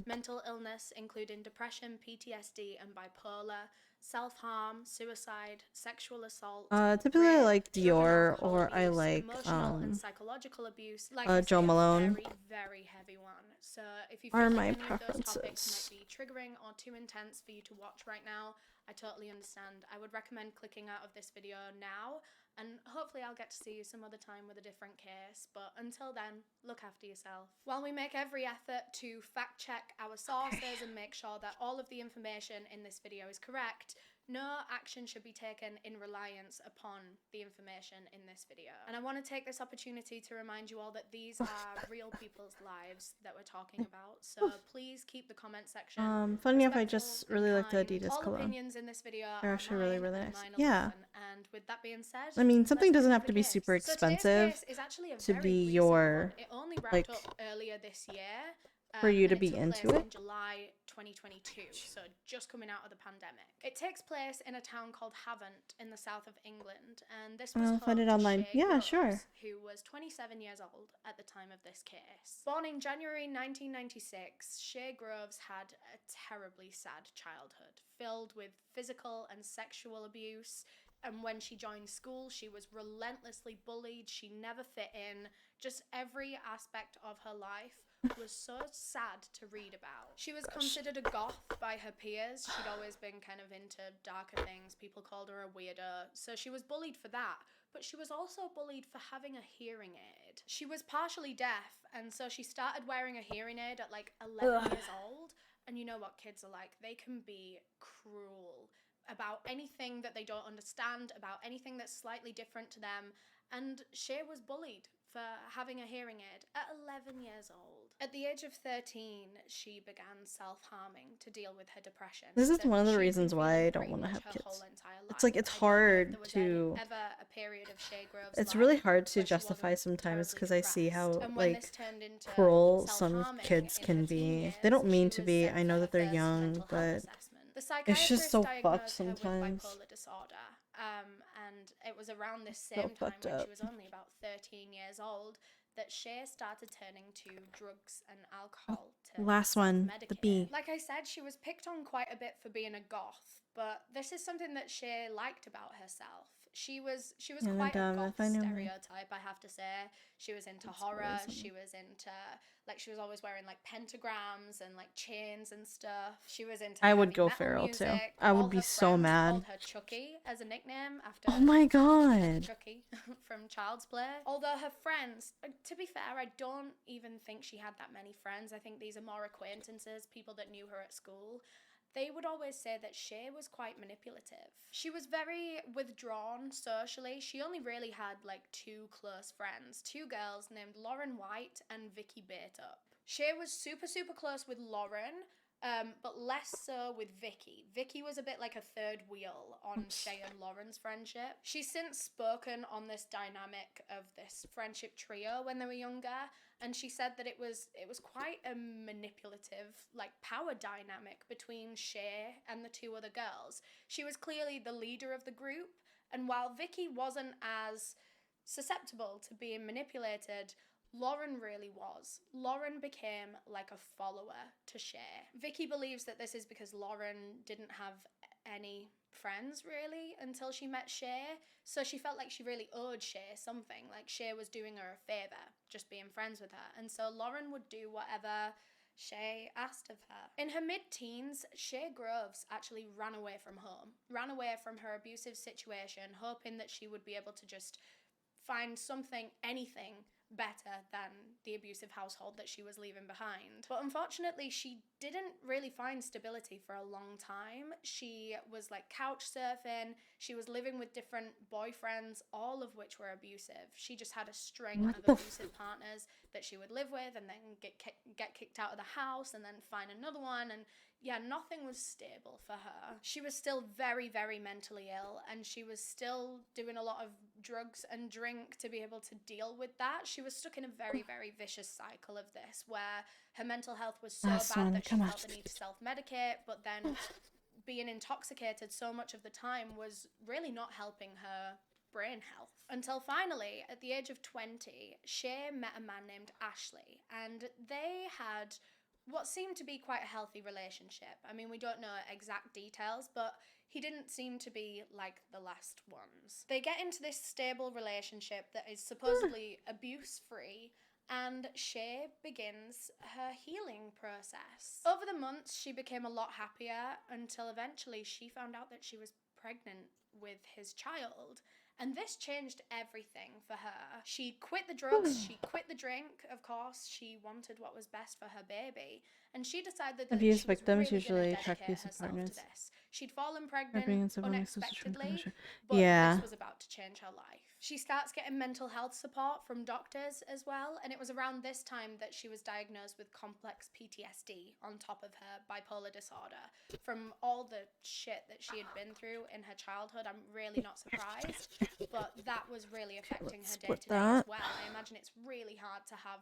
Mental illness, including depression, PTSD, and bipolar, self-harm, suicide, sexual assault. Typically I rape, like Dior, alcohol or I abuse, like emotional and psychological abuse. Like I say, Jo Malone. Very, very heavy one. So if you Are feel my like any of those topics preferences. might be triggering or too intense for you to watch right now, I totally understand. I would recommend clicking out of this video now, and hopefully I'll get to see you some other time with a different case, but until then, look after yourself. While we make every effort to fact check our sources and make sure that all of the information in this video is correct, no action should be taken in reliance upon the information in this video. And I want to take this opportunity to remind you all that these are real people's lives that we're talking about, so please keep the comment section funny enough, I respectful just and really like the kind. Adidas All cologne. opinions in this video They're are actually really, mine really and nice. mine Yeah. alone. And with that being said, I mean, something let's doesn't get have into to the be case. super So today's expensive case is actually a to very be recent your, one. It only wrapped like, up earlier this year. for you and to it be took into place it. in July 2022, so just coming out of the pandemic. It takes place in a town called Havant in the south of England, and this was I'll find home it to online. Shay Yeah, Groves, sure. who was 27 years old at the time of this case. Born in January 1996, Shay Groves had a terribly sad childhood, filled with physical and sexual abuse, And when she joined school, she was relentlessly bullied. She never fit in. Just every aspect of her life was so sad to read about. She was considered a goth by her peers. She'd always been kind of into darker things. People called her a weirdo. So she was bullied for that. But she was also bullied for having a hearing aid. She was partially deaf, and so she started wearing a hearing aid at like 11 years old. And you know what kids are like. They can be cruel about anything that they don't understand, about anything that's slightly different to them. And Shay was bullied for having a hearing aid at 11 years old. At the age of 13, she began self-harming to deal with her depression. This is that one of the she'd been reasons why feeling I don't pretty want to much have her kids. whole entire It's like life. it's I don't know if hard there was to. ever a period of Shay Grove's It's life really hard to where she justify wasn't sometimes terribly because I see depressed. how And when like this turned into cruel some self-harming kids in can her teen be. years, They don't mean she to was be. sent I for know her that they're first young, mental health but assessment. The it's just psychiatrist so fucked diagnosed her with sometimes. bipolar disorder, and it was around this So same time fucked when up. she was only about 13 years old that Shay started turning to drugs and alcohol to Last one, the self-medicate. B. Like I said, she was picked on quite a bit for being a goth, but this is something that Shay liked about herself. She was And quite a goth if I knew my stereotype, I have to say. She was into horror. She was into she was always wearing like pentagrams and like chains and stuff. She was into I would heavy go metal feral music. too. I would All be her so friends mad. called her Chucky as a nickname after Oh my god. Chucky from Child's Play. Although her friends, to be fair, I don't even think she had that many friends. I think these are more acquaintances, people that knew her at school. They would always say that Shay was quite manipulative. She was very withdrawn socially. She only really had like two close friends, two girls named Lauren White and Vicky Bateup. Shay was super close with Lauren, but less so with Vicky. Vicky was a bit like a third wheel on Shay and Lauren's friendship. She's since spoken on this dynamic of this friendship trio when they were younger, and she said that it was quite a manipulative, like, power dynamic between Shay and the two other girls. She was clearly the leader of the group, and while Vicky wasn't as susceptible to being manipulated, Lauren really was. Lauren became like a follower to Shay. Vicky believes that this is because Lauren didn't have any friends really until she met Shay, so she felt like she really owed Shay something, like Shay was doing her a favour, just being friends with her, and so Lauren would do whatever Shay asked of her. In her mid-teens, Shay Groves actually ran away from home, ran away from her abusive situation, hoping that she would be able to just find something, anything, better than the abusive household that she was leaving behind. But unfortunately, she didn't really find stability for a long time. She was like couch surfing, she was living with different boyfriends, all of which were abusive. She just had a string of abusive partners that she would live with and then get kicked out of the house and then find another one, and yeah, nothing was stable for her. She was still very mentally ill, and she was still doing a lot of drugs and drink to be able to deal with that. She was stuck in a very vicious cycle of this, where her mental health was so bad that she felt the need to self-medicate, but then being intoxicated so much of the time was really not helping her brain health. Until finally, at the age of 20, Shay met a man named Ashley, and they had what seemed to be quite a healthy relationship. I mean, we don't know exact details, but he didn't seem to be like the last ones. They get into this stable relationship that is supposedly abuse-free, and Shay begins her healing process. Over the months, she became a lot happier until eventually she found out that she was pregnant with his child. And this changed everything for her. She quit the drugs, she quit the drink, of course. She wanted what was best for her baby. And she decided that Abuse she was victims really usually gonna attract dedicate abusive herself partners. to this. She'd fallen pregnant Pregnancy unexpectedly, but yeah. this was about to change her life. She starts getting mental health support from doctors as well, and it was around this time that she was diagnosed with complex PTSD on top of her bipolar disorder. From all the shit that she had been through in her childhood, I'm really not surprised, but that was really affecting her day-to-day as well. I imagine it's really hard to have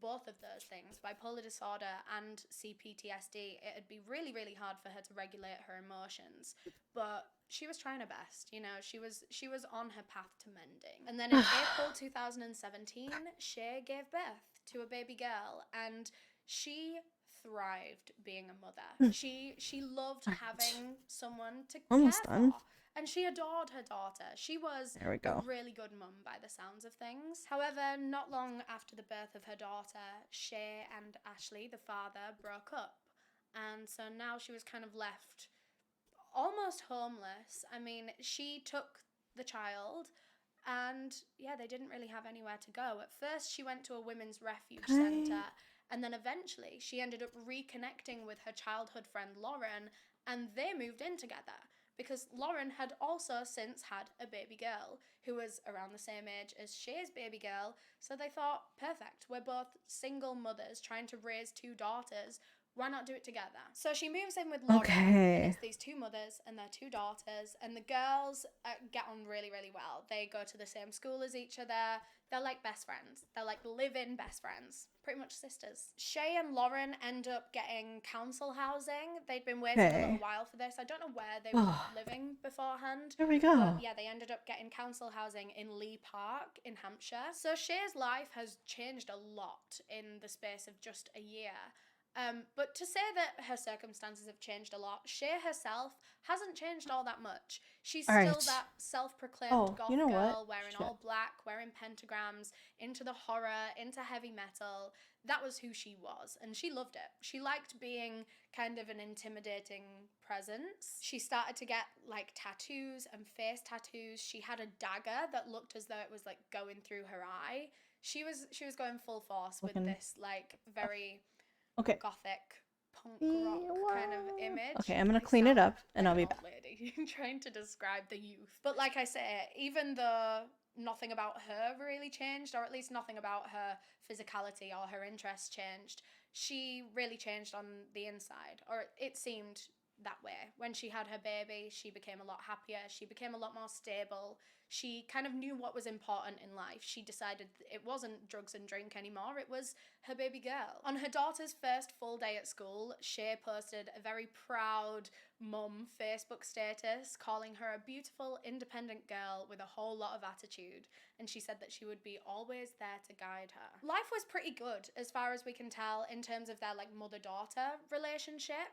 both of those things, bipolar disorder and CPTSD. It'd be really hard for her to regulate her emotions, but she was trying her best, you know. She was on her path to mending. And then in April 2017, Shay gave birth to a baby girl, and she thrived being a mother. She loved having someone to care for. and she adored her daughter. She was There we go. a really good mum by the sounds of things. However, not long after the birth of her daughter, Shay and Ashley, the father, broke up. And so now she was kind of left almost homeless. I mean, she took the child and yeah, they didn't really have anywhere to go. At first, she went to a women's refuge centre, and then eventually she ended up reconnecting with her childhood friend Lauren, and they moved in together because Lauren had also since had a baby girl who was around the same age as Shay's baby girl. So they thought, perfect, we're both single mothers trying to raise two daughters. Why not do it together? So she moves in with Lauren, and it's these two mothers and their two daughters, and the girls get on really, really well. They go to the same school as each other. They're like best friends. They're like live-in best friends, pretty much sisters. Shay and Lauren end up getting council housing. They'd been waiting a little while for this. I don't know where they were living beforehand. There we go. But yeah, they ended up getting council housing in Lee Park in Hampshire. So Shay's life has changed a lot in the space of just a year. But to say that her circumstances have changed a lot, Shay herself hasn't changed all that much. She's still that self-proclaimed goth girl, wearing all black, wearing pentagrams, into the horror, into heavy metal. That was who she was, and she loved it. She liked being kind of an intimidating presence. She started to get like tattoos and face tattoos. She had a dagger that looked as though it was like going through her eye. She was going full force with this like very gothic punk rock kind of image. Okay, I'm gonna clean it up and like I'll be an back. old lady trying to describe the youth. But like I say, even though nothing about her really changed, or at least nothing about her physicality or her interests changed, she really changed on the inside, or it seemed that way. When she had her baby, she became a lot happier. She became a lot more stable. She kind of knew what was important in life. She decided it wasn't drugs and drink anymore, it was her baby girl. On her daughter's first full day at school, Shay posted a very proud mum Facebook status calling her a beautiful, independent girl with a whole lot of attitude, and she said that she would be always there to guide her. Life was pretty good as far as we can tell in terms of their like mother-daughter relationship,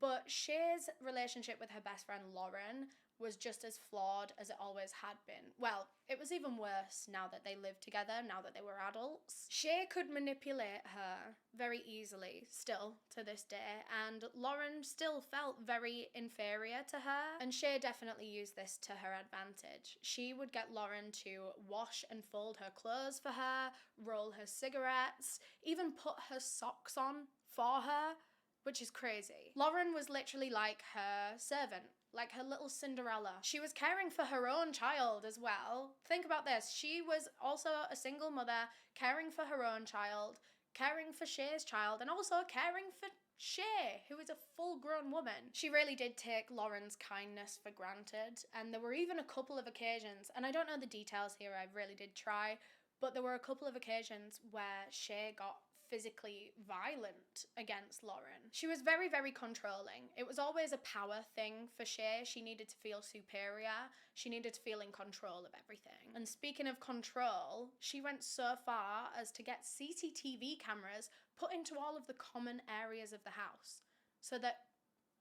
but Shay's relationship with her best friend Lauren was just as flawed as it always had been. Well, it was even worse now that they lived together, now that they were adults. Shay could manipulate her very easily, still to this day, and Lauren still felt very inferior to her, and Shay definitely used this to her advantage. She would get Lauren to wash and fold her clothes for her, roll her cigarettes, even put her socks on for her, which is crazy. Lauren was literally like her servant, like her little Cinderella. She was caring for her own child as well. Think about this. She was also a single mother, caring for her own child, caring for Shay's child, and also caring for Shay, who is a full-grown woman. She really did take Lauren's kindness for granted, and there were even a couple of occasions, and I don't know the details here, I really did try, but there were a couple of occasions where Shay got physically violent against Lauren. She was very, very controlling. It was always a power thing for Shay. She needed to feel superior. She needed to feel in control of everything. And speaking of control, she went so far as to get CCTV cameras put into all of the common areas of the house so that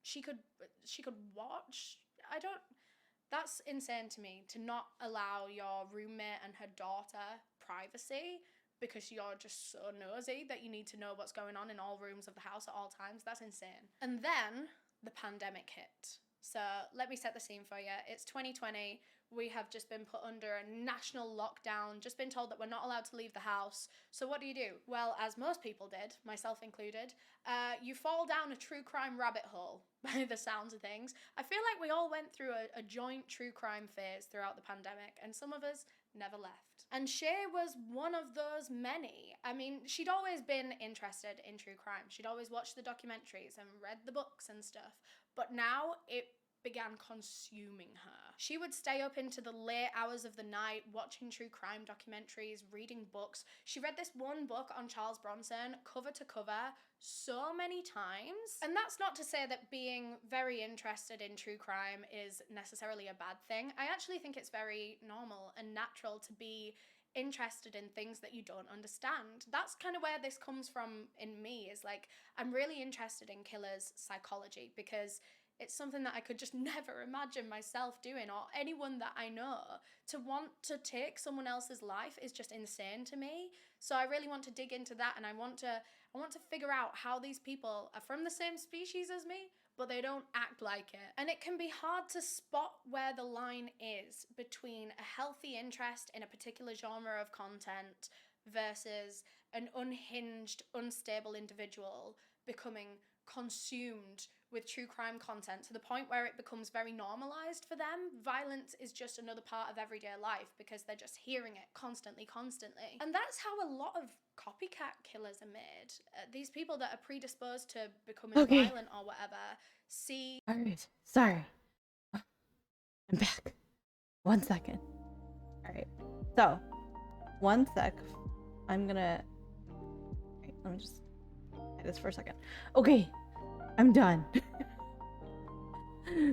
she could watch. That's insane to me, to not allow your roommate and her daughter privacy because you're just so nosy that you need to know what's going on in all rooms of the house at all times. That's insane. And then the pandemic hit. So let me set the scene for you. It's 2020. We have just been put under a national lockdown, just been told that we're not allowed to leave the house. So what do? Well, as most people did, myself included, you fall down a true crime rabbit hole by the sounds of things. I feel like we all went through a joint true crime phase throughout the pandemic, and some of us never left. And Shay was one of those many. I mean, she'd always been interested in true crime. She'd always watched the documentaries and read the books and stuff. But now it began consuming her. She would stay up into the late hours of the night watching true crime documentaries, reading books. She read this one book on Charles Bronson cover to cover so many times. And that's not to say that being very interested in true crime is necessarily a bad thing. I actually think it's very normal and natural to be interested in things that you don't understand. That's kind of where this comes from in me, is like, I'm really interested in killers' psychology because It's something that I could just never imagine myself doing, or anyone that I know. To want to take someone else's life is just insane to me. So I really want to dig into that, and I want to figure out how these people are from the same species as me, but they don't act like it. And it can be hard to spot where the line is between a healthy interest in a particular genre of content versus an unhinged, unstable individual becoming consumed with true crime content to the point where it becomes very normalized for them. Violence is just another part of everyday life because they're just hearing it constantly. And that's how a lot of copycat killers are made. These people that are predisposed to becoming violent or whatever see... All right, sorry. I'm back. 1 second. All right, so 1 sec. I'm gonna... Wait, let me just do this for a second. Okay, I'm done.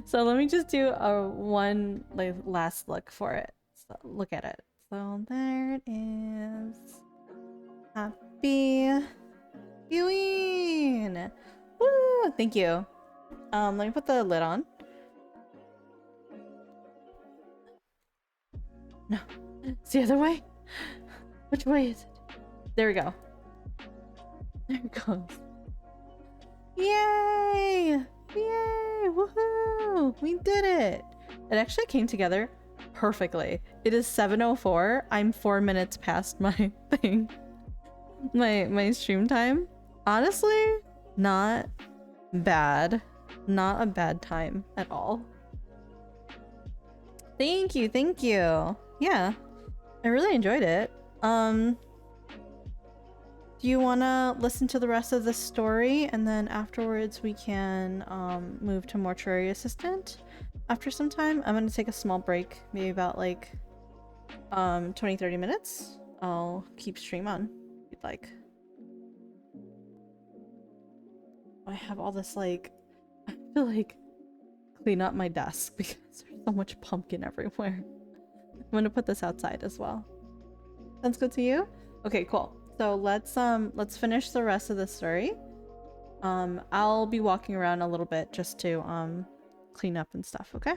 So let me just do a one last look for it. So look at it. So there it is. Happy viewing! Woo! Thank you. Let me put the lid on. No, it's the other way. Which way is it? There we go. There it goes. Yay! Yay! Woohoo! We did it! It actually came together perfectly. It is 7:04. I'm 4 minutes past my thing. My stream time. Honestly, not bad. Not a bad time at all. Thank you, thank you. Yeah, I really enjoyed it. Do you want to listen to the rest of the story, and then afterwards we can move to mortuary assistant after some time? I'm gonna take a small break, maybe about like 20-30 minutes. I'll keep stream on if you'd like. I have all this like, I have to like clean up my desk because there's so much pumpkin everywhere. I'm gonna put this outside as well. Sounds good to you? Okay, cool. So let's finish the rest of the story. I'll be walking around a little bit just to clean up and stuff, okay?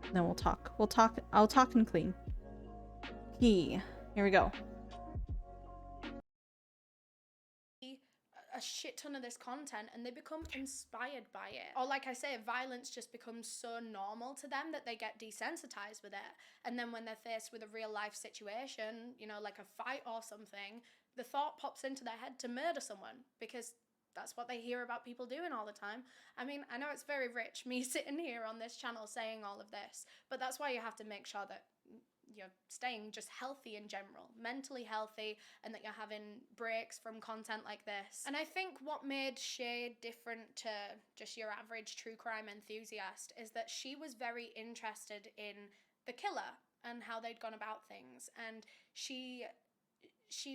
And then we'll talk. I'll talk and clean. Here we go. A shit ton of this content and they become inspired by it. Or like I say, violence just becomes so normal to them that they get desensitized with it. And then when they're faced with a real life situation, you know, like a fight or something, the thought pops into their head to murder someone because that's what they hear about people doing all the time. I mean, I know it's very rich, me sitting here on this channel saying all of this, but that's why you have to make sure that you're staying just healthy in general, mentally healthy, and that you're having breaks from content like this. And I think what made Shay different to just your average true crime enthusiast is that she was very interested in the killer and how they'd gone about things, and she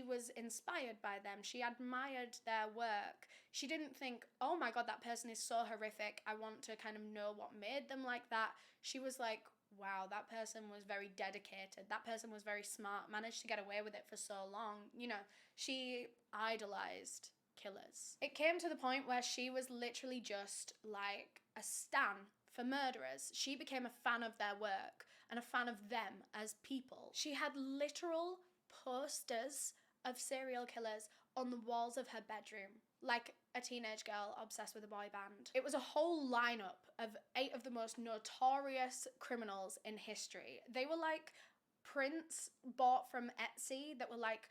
was inspired by them. She admired their work. She didn't think, oh my god, that person is so horrific, I want to kind of know what made them like that. She was like, wow, that person was very dedicated. That person was very smart, managed to get away with it for so long. You know, she idolized killers. It came to the point where she was literally just like a stan for murderers. She became a fan of their work and a fan of them as people. She had literal posters of serial killers on the walls of her bedroom, like a teenage girl obsessed with a boy band. It was a whole lineup of 8 of the most notorious criminals in history. They were like prints bought from Etsy that were like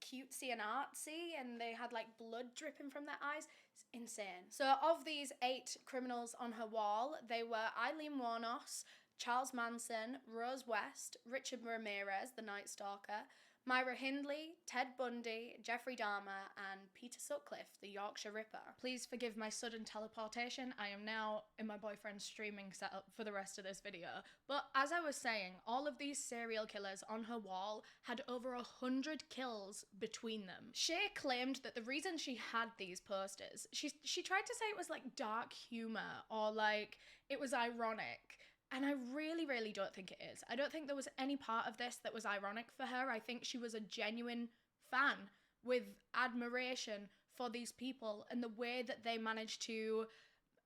cutesy and artsy, and they had like blood dripping from their eyes. It's insane. So of these 8 criminals on her wall, they were Eileen Warnos, Charles Manson, Rose West, Richard Ramirez, the Night Stalker, Myra Hindley, Ted Bundy, Jeffrey Dahmer, and Peter Sutcliffe, the Yorkshire Ripper. Please forgive my sudden teleportation. I am now in my boyfriend's streaming setup for the rest of this video. But as I was saying, all of these serial killers on her wall had over 100 kills between them. Shay claimed that the reason she had these posters, she tried to say it was like dark humor or like it was ironic. And I really, really don't think it is. I don't think there was any part of this that was ironic for her. I think she was a genuine fan with admiration for these people and the way that they managed to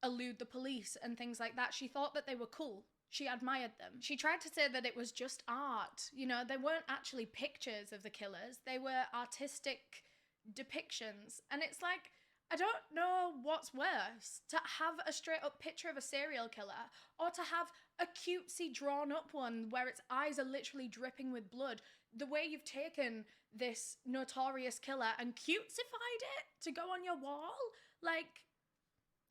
elude the police and things like that. She thought that they were cool. She admired them. She tried to say that it was just art. You know, they weren't actually pictures of the killers. They were artistic depictions. And it's like, I don't know what's worse, to have a straight up picture of a serial killer or to have a cutesy drawn up one where its eyes are literally dripping with blood. The way you've taken this notorious killer and cutesified it to go on your wall, like,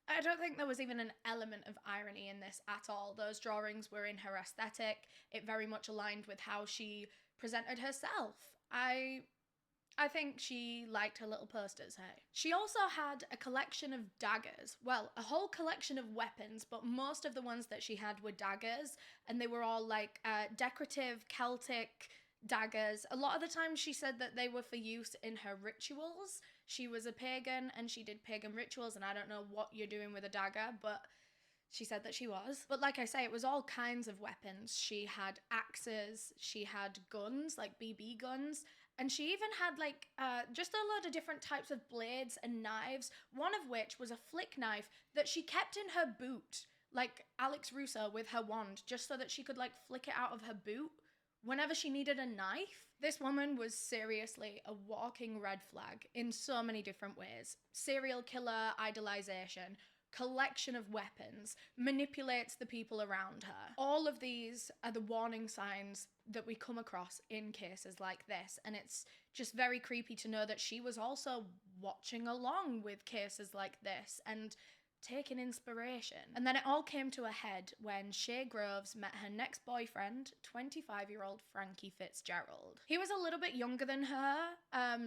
I don't think there was even an element of irony in this at all. Those drawings were in her aesthetic. It very much aligned with how she presented herself. I think she liked her little posters, hey. She also had a collection of daggers. Well, a whole collection of weapons, but most of the ones that she had were daggers, and they were all like decorative Celtic daggers. A lot of the time she said that they were for use in her rituals. She was a pagan and she did pagan rituals, and I don't know what you're doing with a dagger, but she said that she was. But like I say, it was all kinds of weapons. She had axes, she had guns, like BB guns, and she even had like just a load of different types of blades and knives, one of which was a flick knife that she kept in her boot, like Alex Russo with her wand, just so that she could like flick it out of her boot whenever she needed a knife. This woman was seriously a walking red flag in so many different ways. Serial killer idolization, collection of weapons, manipulates the people around her. All of these are the warning signs that we come across in cases like this, and it's just very creepy to know that she was also watching along with cases like this and taking inspiration. And then it all came to a head when Shay Groves met her next boyfriend, 25-year-old Frankie Fitzgerald. He was a little bit younger than her.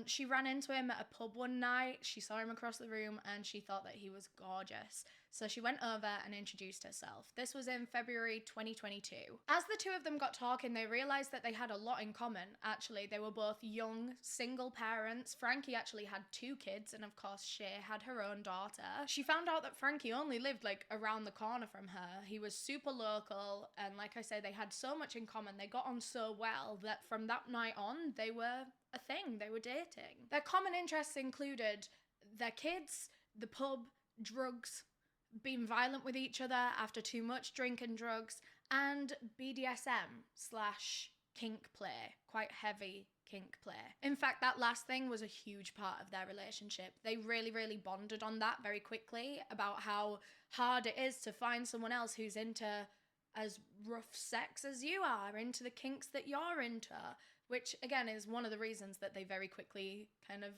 She ran into him at a pub one night. She saw him across the room and she thought that he was gorgeous. So she went over and introduced herself. This was in February 2022. As the two of them got talking, they realized that they had a lot in common. Actually, they were both young, single parents. Frankie actually had 2 kids, and of course, Shay had her own daughter. She found out that Frankie only lived like around the corner from her. He was super local, and like I say, they had so much in common. They got on so well that from that night on, they were a thing. They were dating. Their common interests included their kids, the pub, drugs, being violent with each other after too much drink and drugs, and BDSM / kink play, quite heavy kink play. In fact, that last thing was a huge part of their relationship. They really bonded on that very quickly, about how hard it is to find someone else who's into as rough sex as you are, into the kinks that you're into, which again is one of the reasons that they very quickly kind of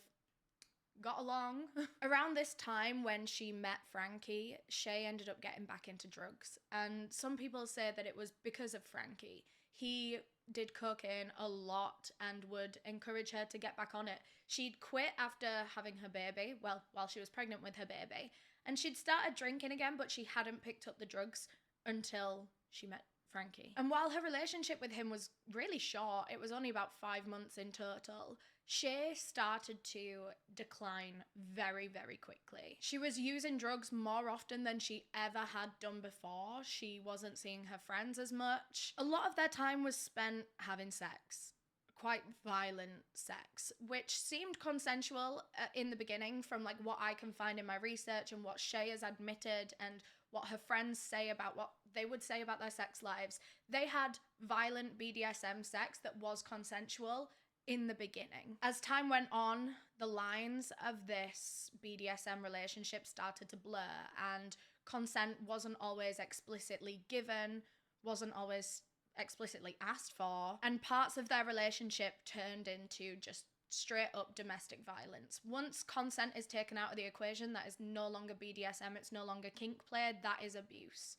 got along. Around this time when she met Frankie, Shay ended up getting back into drugs, and some people say that it was because of Frankie. He did cocaine a lot and would encourage her to get back on it. She'd quit after having her baby, well, while she was pregnant with her baby, and she'd started drinking again, but she hadn't picked up the drugs until she met Frankie. And while her relationship with him was really short, it was only about 5 months in total, Shay started to decline very quickly. She was using drugs more often than she ever had done before. She wasn't seeing her friends as much. A lot of their time was spent having sex. Quite violent sex, which seemed consensual in the beginning from like what I can find in my research and what Shay has admitted and what her friends say about what they would say about their sex lives. They had violent BDSM sex that was consensual in the beginning. As time went on, the lines of this BDSM relationship started to blur, and consent wasn't always explicitly given, wasn't always explicitly asked for, and parts of their relationship turned into just straight up domestic violence. Once consent is taken out of the equation, that is no longer BDSM, it's no longer kink play, that is abuse.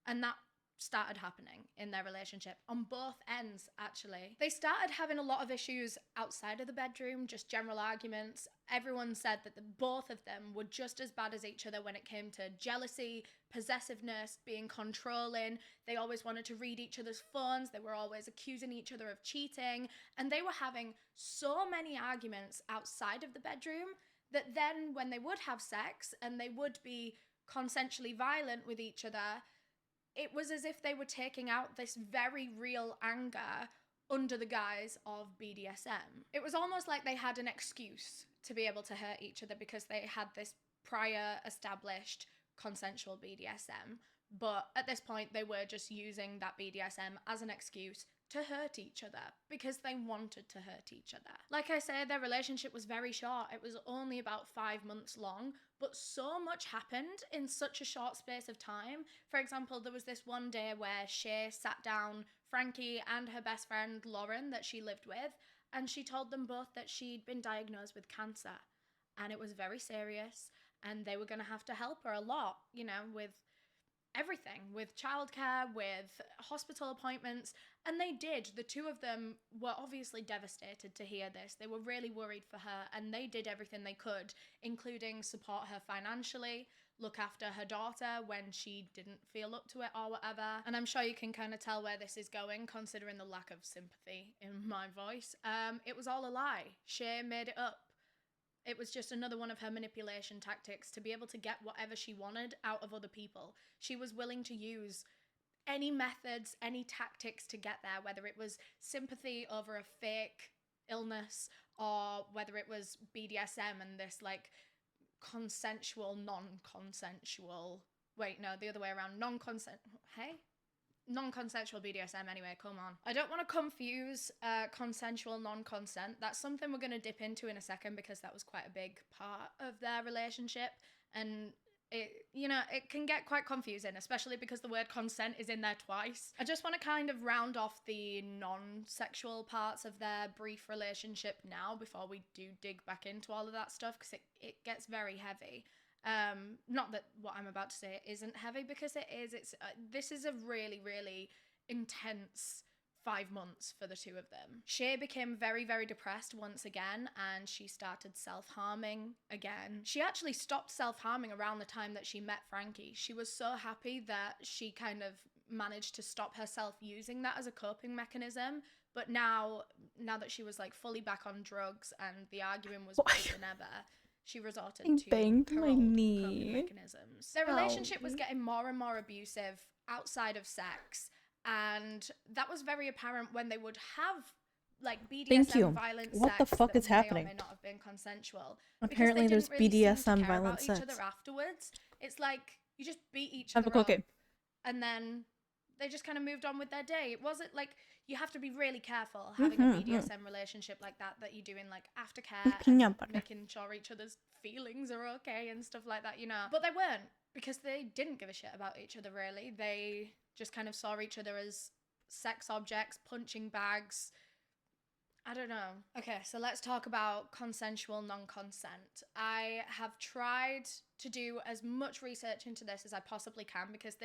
And that started happening in their relationship on both ends, actually. They started having a lot of issues outside of the bedroom, just general arguments. Everyone said that both of them were just as bad as each other when it came to jealousy, possessiveness, being controlling. They always wanted to read each other's phones. They were always accusing each other of cheating. And they were having so many arguments outside of the bedroom that then when they would have sex and they would be consensually violent with each other, it was as if they were taking out this very real anger under the guise of BDSM. It was almost like they had an excuse to be able to hurt each other because they had this prior established consensual BDSM. But at this point, they were just using that BDSM as an excuse to hurt each other because they wanted to hurt each other. Like I said, their relationship was very short. It was only about 5 months long, but so much happened in such a short space of time. For example, there was this one day where Shay sat down Frankie and her best friend Lauren that she lived with, and she told them both that she'd been diagnosed with cancer, and it was very serious, and they were going to have to help her a lot, you know, with everything, with childcare, with hospital appointments, and they did. The two of them were obviously devastated to hear this. They were really worried for her, and they did everything they could, including support her financially, look after her daughter when she didn't feel up to it or whatever. And I'm sure you can kind of tell where this is going, considering the lack of sympathy in my voice. It was all a lie. Shay made it up. It was just another one of her manipulation tactics to be able to get whatever she wanted out of other people. She was willing to use any methods, any tactics to get there, whether it was sympathy over a fake illness or whether it was BDSM and this like consensual, non-consensual, wait, no, the other way around, non-consensual BDSM anyway, come on. I don't want to confuse consensual non-consent. That's something we're going to dip into in a second because that was quite a big part of their relationship, and it can get quite confusing, especially because the word consent is in there twice. I just want to kind of round off the non-sexual parts of their brief relationship now before we do dig back into all of that stuff, because it gets very heavy. Not that what I'm about to say isn't heavy, because it is. This is a really, really intense 5 months for the two of them. Shay became very, very depressed once again, and she started self-harming again. She actually stopped self-harming around the time that she met Frankie. She was so happy that she kind of managed to stop herself using that as a coping mechanism. But now that she was like fully back on drugs and the arguing was worse than ever, she resorted to banged her my old knee. coping mechanisms. Their relationship was getting more and more abusive outside of sex, and that was very apparent when they would have like BDSM violent What sex the fuck that is happening? may or may not have been consensual. Apparently because they there's didn't really seem to BDSM care violent about sex. each other afterwards. It's like you just beat each Have other a up, cookie. and then they just kind of moved on with their day. It wasn't like, you have to be really careful having a BDSM relationship like that you're doing like aftercare and making sure each other's feelings are okay and stuff like that, you know. But they weren't, because they didn't give a shit about each other really. They just kind of saw each other as sex objects, punching bags. I don't know. Okay, so let's talk about consensual non-consent. I have tried to do as much research into this as I possibly can, because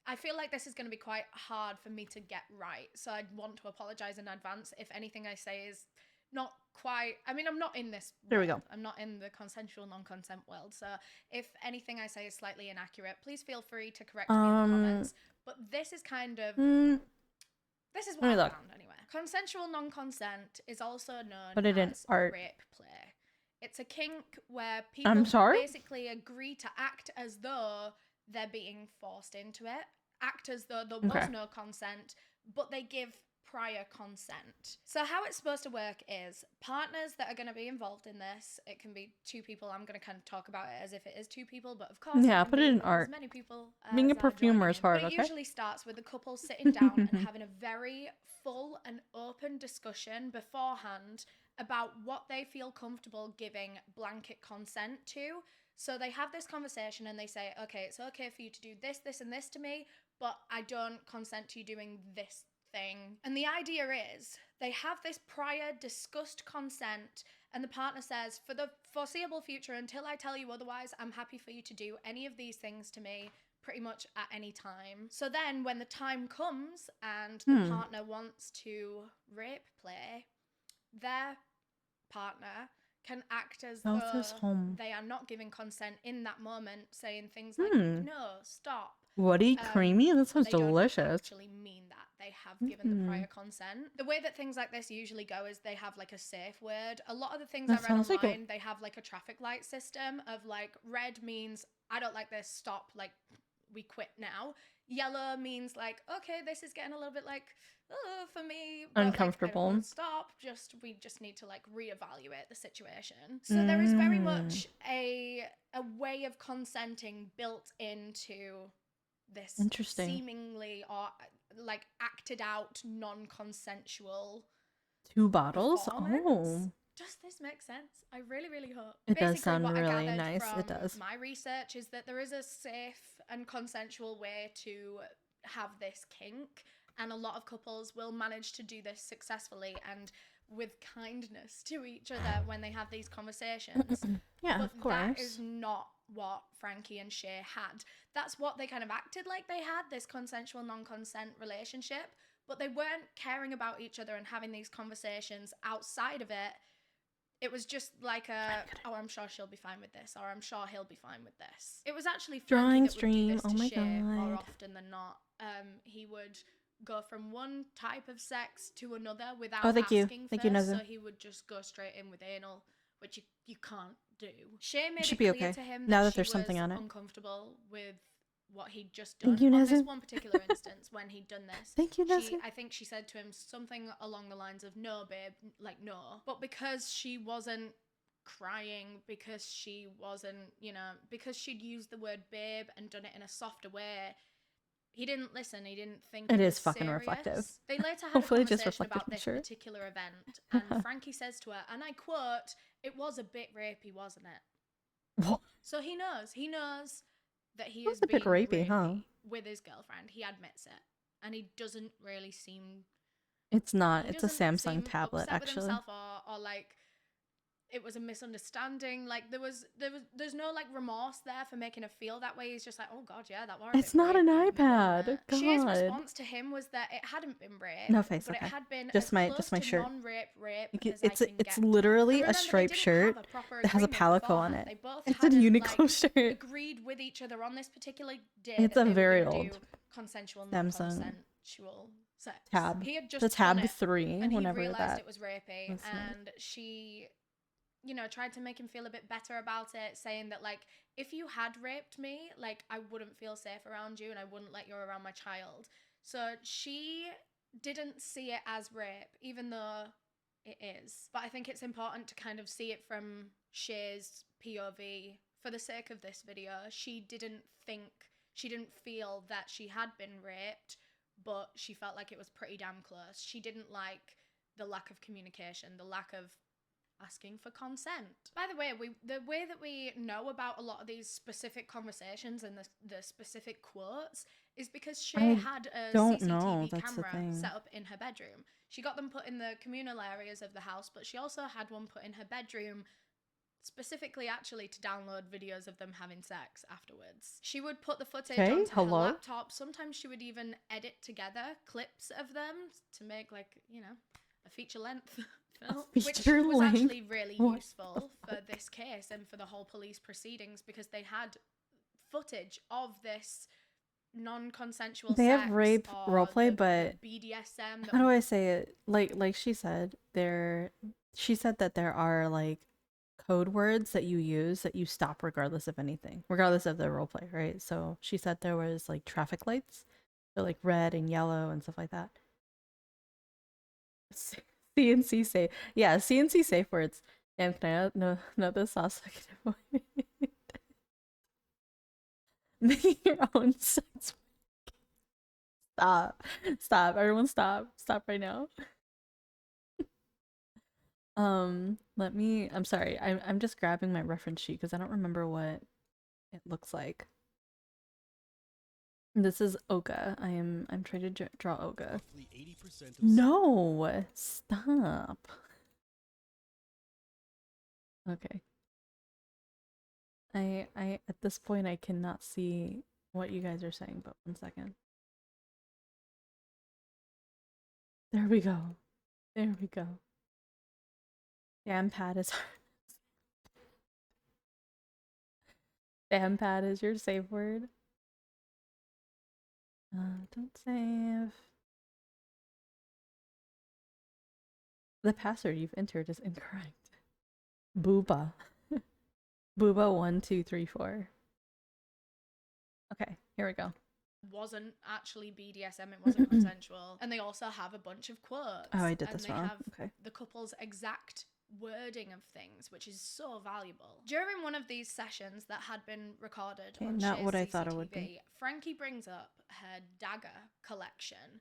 I feel like this is going to be quite hard for me to get right. So I'd want to apologize in advance if anything I say is not quite, I mean, I'm not in this world. There we go. I'm not in the consensual non-consent world. So if anything I say is slightly inaccurate, please feel free to correct me in the comments. But this is kind of, this is what I found anyway. Consensual non-consent is also known as rape play. It's a kink where people basically agree to act as though they're being forced into it, act as though there was no consent, but they give prior consent. So how it's supposed to work is partners that are going to be involved in this, it can be two people. I'm going to kind of talk about it as if it is two people, but of course, put it in art. As many people Being a perfumer is hard. But it usually starts with the couple sitting down and having a very full and open discussion beforehand about what they feel comfortable giving blanket consent to. So they have this conversation and they say, okay, it's okay for you to do this, this, and this to me, but I don't consent to you doing this thing. And the idea is they have this prior discussed consent, and the partner says, for the foreseeable future, until I tell you otherwise, I'm happy for you to do any of these things to me pretty much at any time. So then when the time comes and the partner wants to rape play, their partner can act as though they are not giving consent in that moment, saying things like, no, stop. Woody creamy? That sounds delicious. They don't actually mean that. They have given the prior consent. The way that things like this usually go is they have like a safe word. A lot of the things I read online, they have like a traffic light system of like, red means I don't like this, stop, like we quit now. Yellow means like, okay, this is getting a little bit like, oh, for me, but, Uncomfortable. Like, I don't want to stop. We just need to like reevaluate the situation. So there is very much a way of consenting built into this Interesting. seemingly or like acted out non-consensual 2 bottles? performance. Oh. Does this make sense? I really, really hope. It does Basically, sound what I really gathered nice. from It does. my research is that there is a safe and consensual way to have this kink, and a lot of couples will manage to do this successfully and with kindness to each other when they have these conversations. Yeah, But of course. that is not what Frankie and Shay had. That's what they kind of acted like they had, this consensual non-consent relationship, but they weren't caring about each other and having these conversations outside of it. It was just like oh, I'm sure she'll be fine with this, or I'm sure he'll be fine with this. It was actually Frankie that would do this to Shay more often than not. He would go from one type of sex to another without asking first, so he would just go straight in with anal, which you can't do. Shay made it clear to him that she was uncomfortable with what he'd just done. On this one particular instance, when he'd done this, I think she said to him something along the lines of, no, babe, like, no. But because she wasn't crying, because she wasn't, because she'd used the word babe and done it in a softer way, he didn't listen. He didn't think it was fucking serious. Reflective. They later had Hopefully a conversation about this sure. particular event, and Frankie says to her, and I quote, "It was a bit rapey, wasn't it?" What? So he knows that he is a bit being rapey, huh? with his girlfriend. He admits it, and he doesn't really seem. It's not. It's a Samsung tablet, upset actually. With himself or like it was a misunderstanding. Like there's no like remorse there for making her feel that way. He's just like, oh god, yeah, that was. It's not an iPad. God. Shay's response to him was that it hadn't been rape. No face. But okay. it had been just my shirt. Non-rape. It's literally a striped shirt that has a palico on it. It's a Uniqlo shirt. Agreed with each other on this particular day. It's a very old consensual, Samsung non-consensual sex. Tab. He had just the tab 3. and whenever he realized that it was rapey, and she, tried to make him feel a bit better about it, saying that like, if you had raped me, like I wouldn't feel safe around you and I wouldn't let you around my child. So she didn't see it as rape, even though it is. But I think it's important to kind of see it from Shay's POV. For the sake of this video, she didn't feel that she had been raped, but she felt like it was pretty damn close. She didn't like the lack of communication, the lack of asking for consent. By the way, the way that we know about a lot of these specific conversations and the specific quotes is because Shay had a CCTV camera set up in her bedroom. She got them put in the communal areas of the house, but she also had one put in her bedroom, specifically actually to download videos of them having sex afterwards. She would put the footage onto her laptop. Sometimes she would even edit together clips of them to make like, a feature-length film, which was actually really useful for this case and for the whole police proceedings, because they had footage of this non-consensual they sex. Have rape roleplay, but BDSM. How do I say it? Like she said, she said that there are like code words that you use that you stop regardless of anything, regardless of the roleplay, right? So she said there was like traffic lights, so like red and yellow and stuff like that. CNC safe. Yeah, CNC safe words. Damn, can I know the sauce? Making your own sex. Stop. Everyone stop right now. I'm sorry. I'm just grabbing my reference sheet because I don't remember what it looks like. This is Oga. I'm trying to draw Oga. No, stop. Okay. I at this point I cannot see what you guys are saying, but 1 second. There we go. Damn pad is Damn pad is your safe word. Don't save. The password you've entered is incorrect. Booba. Booba 1 2 3 4. Okay, here we go. wasn't actually BDSM, it wasn't consensual. And they also have a bunch of quotes. Oh, I did and this they wrong. have Okay. the couple's exact wording of things, which is so valuable. During one of these sessions that had been recorded on not Shay's what I CCTV, thought it would be. Frankie brings up her dagger collection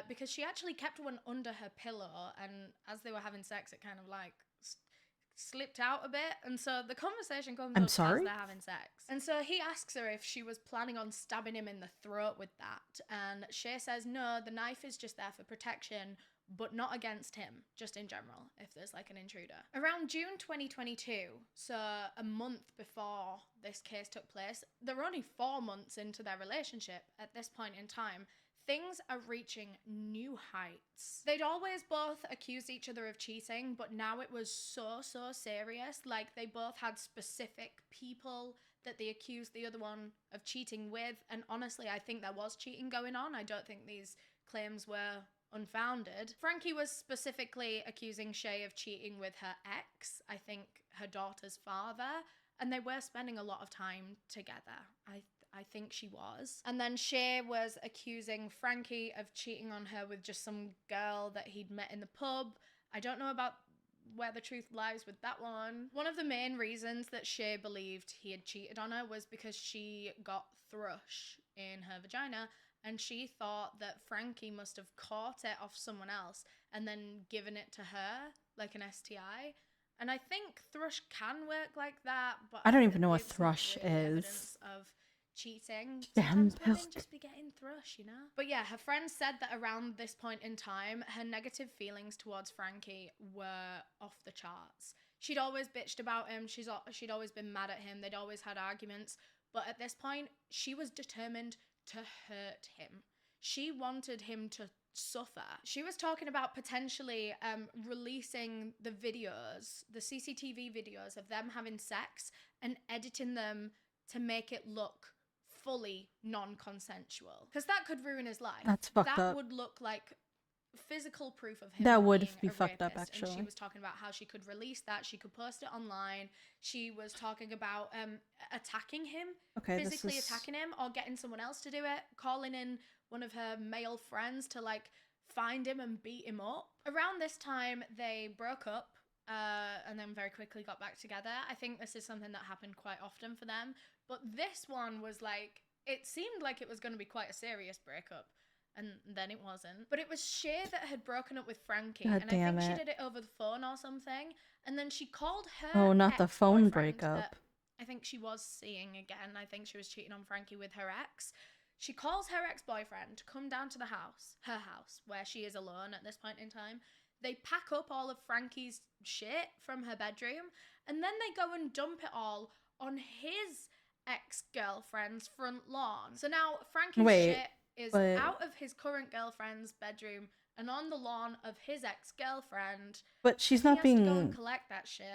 because she actually kept one under her pillow, and as they were having sex, it kind of like slipped out a bit, and so the conversation comes I'm up sorry? as they're having sex. And so he asks her if she was planning on stabbing him in the throat with that, and Shay says no, the knife is just there for protection, but not against him, just in general, if there's like an intruder. Around June 2022, so a month before this case took place, they're only 4 months into their relationship at this point in time, things are reaching new heights. They'd always both accused each other of cheating, but now it was so serious. Like, they both had specific people that they accused the other one of cheating with, and honestly, I think there was cheating going on. I don't think these claims were unfounded. Frankie was specifically accusing Shay of cheating with her ex, I think her daughter's father, and they were spending a lot of time together. I think she was. And then Shay was accusing Frankie of cheating on her with just some girl that he'd met in the pub. I don't know about where the truth lies with that one. One of the main reasons that Shay believed he had cheated on her was because she got thrush in her vagina, and she thought that Frankie must have caught it off someone else and then given it to her, like an STI. And I think thrush can work like that, but I don't even know what it's not thrush really is. evidence of cheating. Damn Sometimes women milk. just be getting thrush, you know? But yeah, her friend said that around this point in time, her negative feelings towards Frankie were off the charts. She'd always bitched about him, she'd always been mad at him, they'd always had arguments, but at this point, she was determined to hurt him. She wanted him to suffer. She was talking about potentially releasing the videos, the CCTV videos of them having sex, and editing them to make it look fully non-consensual, because that could ruin his life. That's fucked that up. would look like physical proof of him That would being be a fucked up, rapist. And she actually. was talking about how she could release that, she could post it online. She was talking about attacking him, Okay, physically this is... attacking him, or getting someone else to do it, calling in one of her male friends to like find him and beat him up. Around this time they broke up, and then very quickly got back together. I think this is something that happened quite often for them, but this one was like, it seemed like it was going to be quite a serious breakup, and then it wasn't. But it was Shay that had broken up with Frankie, God and I think damn she it. did it over the phone or something, and then she called her Oh, not the phone ex-boyfriend breakup. that I think she was seeing again. I think she was cheating on Frankie with her ex. She calls her ex-boyfriend to come down to the house, her house, where she is alone at this point in time. They pack up all of Frankie's shit from her bedroom, and then they go and dump it all on his ex-girlfriend's front lawn. So now Frankie's shit is out of his current girlfriend's bedroom and on the lawn of his ex-girlfriend. But she's and not he has to go being... and collect that shit.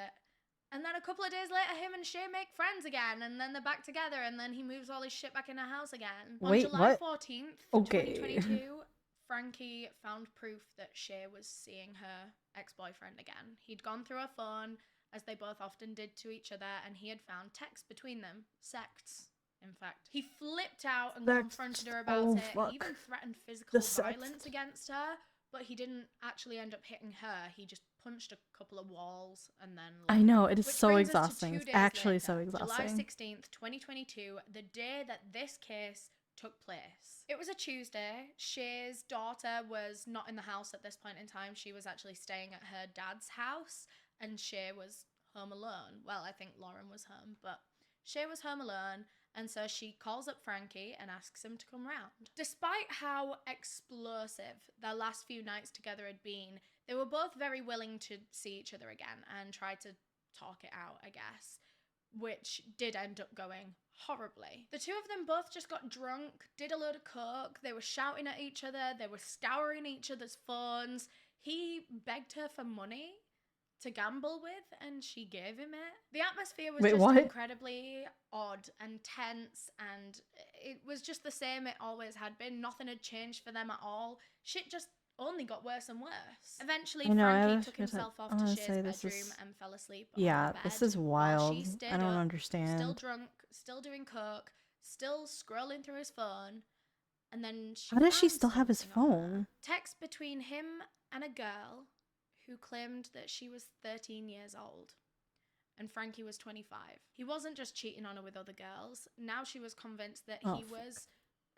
And then a couple of days later, him and Shay make friends again, and then they're back together, and then he moves all his shit back in her house again. Wait, On July what? 14th, Okay. 2022, Frankie found proof that Shay was seeing her ex-boyfriend again. He'd gone through her phone, as they both often did to each other, and he had found texts between them. Sects, in fact. He flipped out and confronted her about it. fuck. He even threatened physical sext. violence against her, but he didn't actually end up hitting her. He just punched a couple of walls and then left. I know, it is Which so brings us to exhausting. 2 It's days actually later, so exhausting. July 16th, 2022, the day that this case took place. It was a Tuesday. Shay's daughter was not in the house at this point in time. She was actually staying at her dad's house, and Shay was home alone. Well, I think Lauren was home, but Shay was home alone, and so she calls up Frankie and asks him to come round. Despite how explosive their last few nights together had been, they were both very willing to see each other again and try to talk it out, I guess, which did end up going horribly. The two of them both just got drunk, did a load of coke, they were shouting at each other, they were scouring each other's phones. He begged her for money to gamble with, and she gave him it. The atmosphere was incredibly odd and tense, and it was just the same it always had been. Nothing had changed for them at all. Shit just only got worse and worse. Eventually, Frankie took himself off to Shay's bedroom and fell asleep on her bed. This is while she wild. stayed I don't up, understand. still drunk, still doing coke, still scrolling through his phone, and then How does she found still have his something on her. phone? Text between him and a girl who claimed that she was 13 years old and Frankie was 25. He wasn't just cheating on her with other girls. Now she was convinced that he was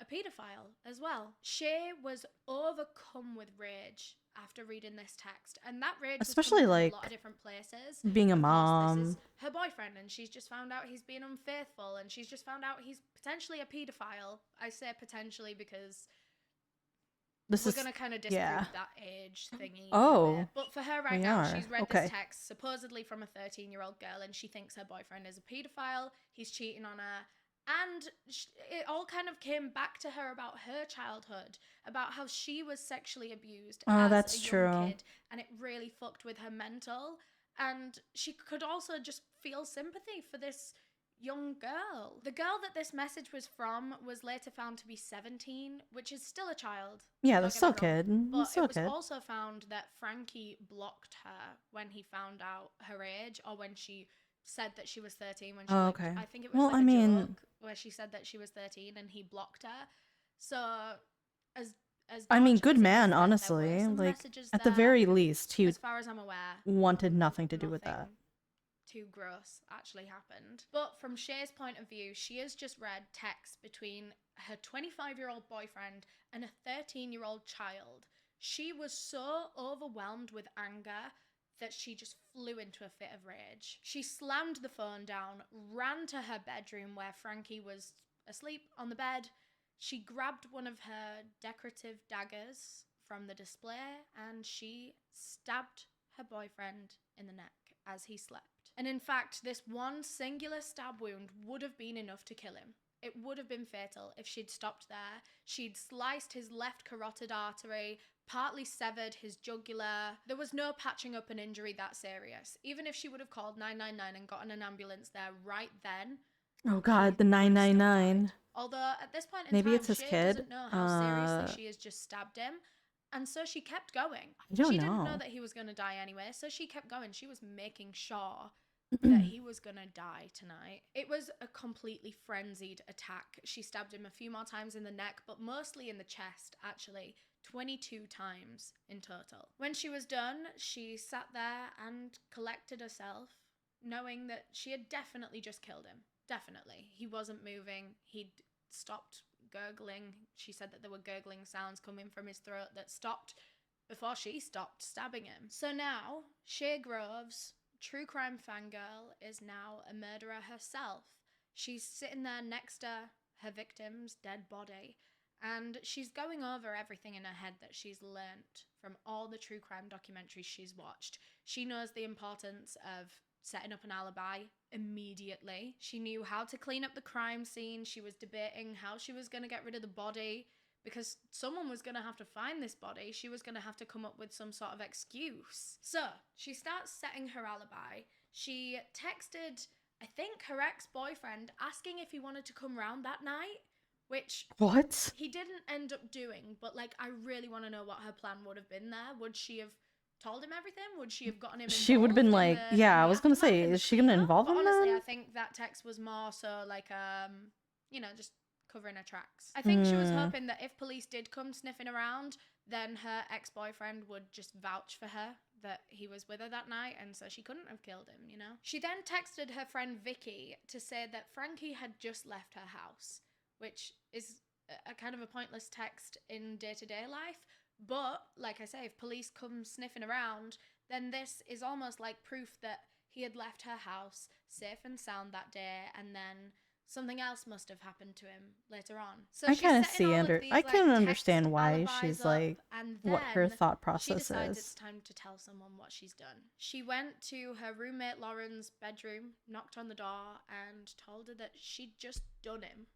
a paedophile as well. Shay was overcome with rage after reading this text, and that rage Especially, was coming like, from a lot of different places. being a Of course, this mom. is her boyfriend, and she's just found out he's being unfaithful, and she's just found out he's potentially a paedophile. I say potentially because we're gonna kind of disprove that age thingy. Oh, but for her right we now, are. she's read Okay. this text supposedly from a 13-year-old girl, and she thinks her boyfriend is a paedophile. He's cheating on her. And it all kind of came back to her about her childhood, about how she was sexually abused as that's a young true. kid, and it really fucked with her mental. And she could also just feel sympathy for this young girl. The girl that this message was from was later found to be 17, which is still a child. Yeah, don't that's get still me a wrong. kid. But Still it a was kid. also found that Frankie blocked her when he found out her age, or when she said that she was 13 when she Okay. I think it was Well, like I a mean, joke where she said that she was 13 and he blocked her. So as I mean, dodgy good as it is man, that there were honestly. some Like, messages at the there, very least, he as far as I'm aware, wanted nothing to do with that. nothing too gross actually happened. But from Shay's point of view, she has just read texts between her 25-year-old boyfriend and a 13-year-old child. She was so overwhelmed with anger that she just flew into a fit of rage. She slammed the phone down, ran to her bedroom where Frankie was asleep on the bed. She grabbed one of her decorative daggers from the display and she stabbed her boyfriend in the neck as he slept. And in fact, this one singular stab wound would have been enough to kill him. It would have been fatal if she'd stopped there. She'd sliced his left carotid artery, partly severed his jugular. There was no patching up an injury that serious. Even if she would have called 999 and gotten an ambulance there right then. Oh God, the he would have still 999. died. Although at this point in Maybe time, it's his Shay kid. doesn't know how seriously she has just stabbed him. And so she kept going. I don't She didn't know know. that he was going to die anyway, so she kept going. She was making sure that he was gonna die tonight. It was a completely frenzied attack. She stabbed him a few more times in the neck, but mostly in the chest, actually. 22 times in total. When she was done, she sat there and collected herself, knowing that she had definitely just killed him. Definitely. He wasn't moving. He'd stopped gurgling. She said that there were gurgling sounds coming from his throat that stopped before she stopped stabbing him. So now, Shay Groves, true crime fangirl, is now a murderer herself. She's sitting there next to her victim's dead body, and she's going over everything in her head that she's learnt from all the true crime documentaries she's watched. She knows the importance of setting up an alibi immediately. She knew how to clean up the crime scene. She was debating how she was going to get rid of the body, because someone was going to have to find this body. She was going to have to come up with some sort of excuse. So she starts setting her alibi. She texted, I think, her ex-boyfriend asking if he wanted to come round that night, which What? he didn't end up doing. But like, I really want to know what her plan would have been there. Would she have told him everything? Would she have gotten him involved? She would have been like, yeah, I was gonna say, is she gonna involve him honestly, then? I think that text was more so like, just covering her tracks. I think she was hoping that if police did come sniffing around, then her ex-boyfriend would just vouch for her that he was with her that night, and so she couldn't have killed him, you know? She then texted her friend Vicky to say that Frankie had just left her house, which is a kind of a pointless text in day-to-day life, but like I say, if police come sniffing around, then this is almost like proof that he had left her house safe and sound that day, and then something else must have happened to him later on. So I she's kind of setting see all of these, I can text understand why alibis she's up, like and what her then thought she process decides it's is. time to tell someone what she's done. She went to her roommate Lauren's bedroom, knocked on the door, and told her that she'd just done him.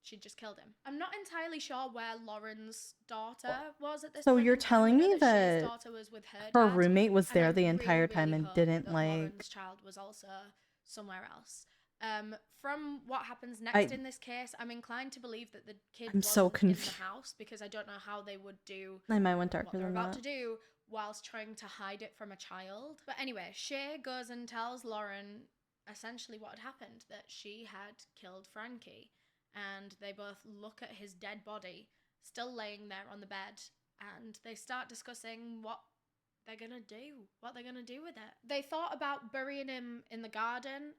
She'd just killed him. I'm not entirely sure where Lauren's daughter was at this So point you're in time. telling I know me Shay's that daughter was with her her dad, roommate was and I there the really, entire time really and hope didn't that like. Lauren's child was also somewhere else. From what happens next in this case, I'm inclined to believe that the kid I'm so wasn't in confused. the house, because I don't know how they would do I might went what darker they're than about that. to do whilst trying to hide it from a child. But anyway, Shay goes and tells Lauren essentially what had happened, that she had killed Frankie. and they both look at his dead body, still laying there on the bed, and they start discussing what they're gonna do with it. They thought about burying him in the garden.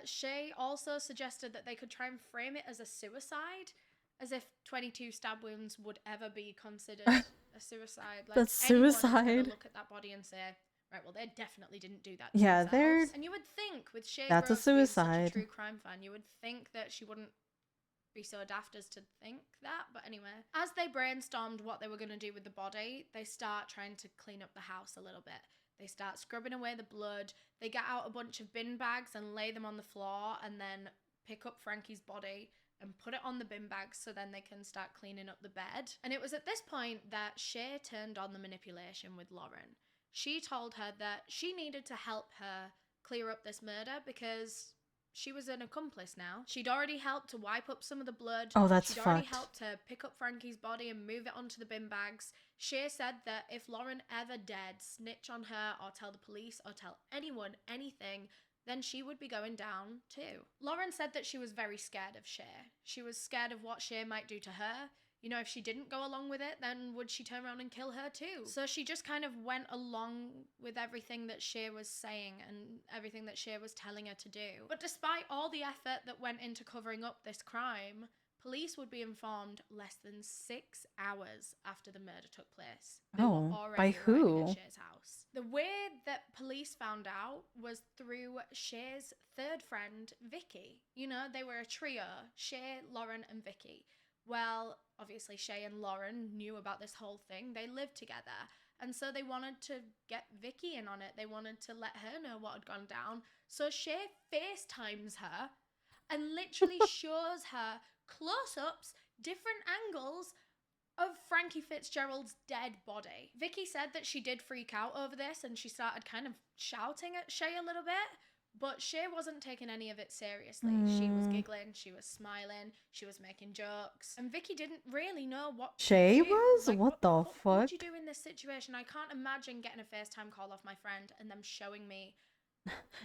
Shay also suggested that they could try and frame it as a suicide, as if 22 stab wounds would ever be considered a suicide. Like, That's anyone is suicide. gonna look at that body and say, right, well, they definitely didn't do that to Yeah, themselves. And you would think, with Shay that's a Groves being such a suicide. true crime fan, you would think that she wouldn't be so daft as to think that. But anyway, as they brainstormed what they were going to do with the body, they start trying to clean up the house a little bit. They start scrubbing away the blood. They get out a bunch of bin bags and lay them on the floor, and then pick up Frankie's body and put it on the bin bags so then they can start cleaning up the bed. And it was at this point that Shay turned on the manipulation with Lauren. She told her that she needed to help her clear up this murder because she was an accomplice now. She'd already helped to wipe up some of the blood. Oh, that's She'd already fucked. helped to pick up Frankie's body and move it onto the bin bags. Shay said that if Lauren ever dared snitch on her or tell the police or tell anyone anything, then she would be going down too. Lauren said that she was very scared of Shay. She was scared of what Shay might do to her. You know, if she didn't go along with it, then would she turn around and kill her too? So she just kind of went along with everything that Shay was saying and everything that Shay was telling her to do. But despite all the effort that went into covering up this crime, police would be informed less than 6 hours after the murder took place. They were Oh, already by arriving who? at Shay's house. The way that police found out was through Shay's third friend, Vicky. You know, they were a trio, Shay, Lauren, and Vicky. Well, obviously Shay and Lauren knew about this whole thing. They lived together. And so they wanted to get Vicky in on it. They wanted to let her know what had gone down. So Shay FaceTimes her and literally shows her close-ups, different angles of Frankie Fitzgerald's dead body. Vicky said that she did freak out over this and she started kind of shouting at Shay a little bit. But Shay wasn't taking any of it seriously. She was giggling, she was smiling, she was making jokes. And Vicky didn't really know what Shay to do. was? Like, What the What would fuck? you do in this situation? I can't imagine getting a FaceTime call off my friend and them showing me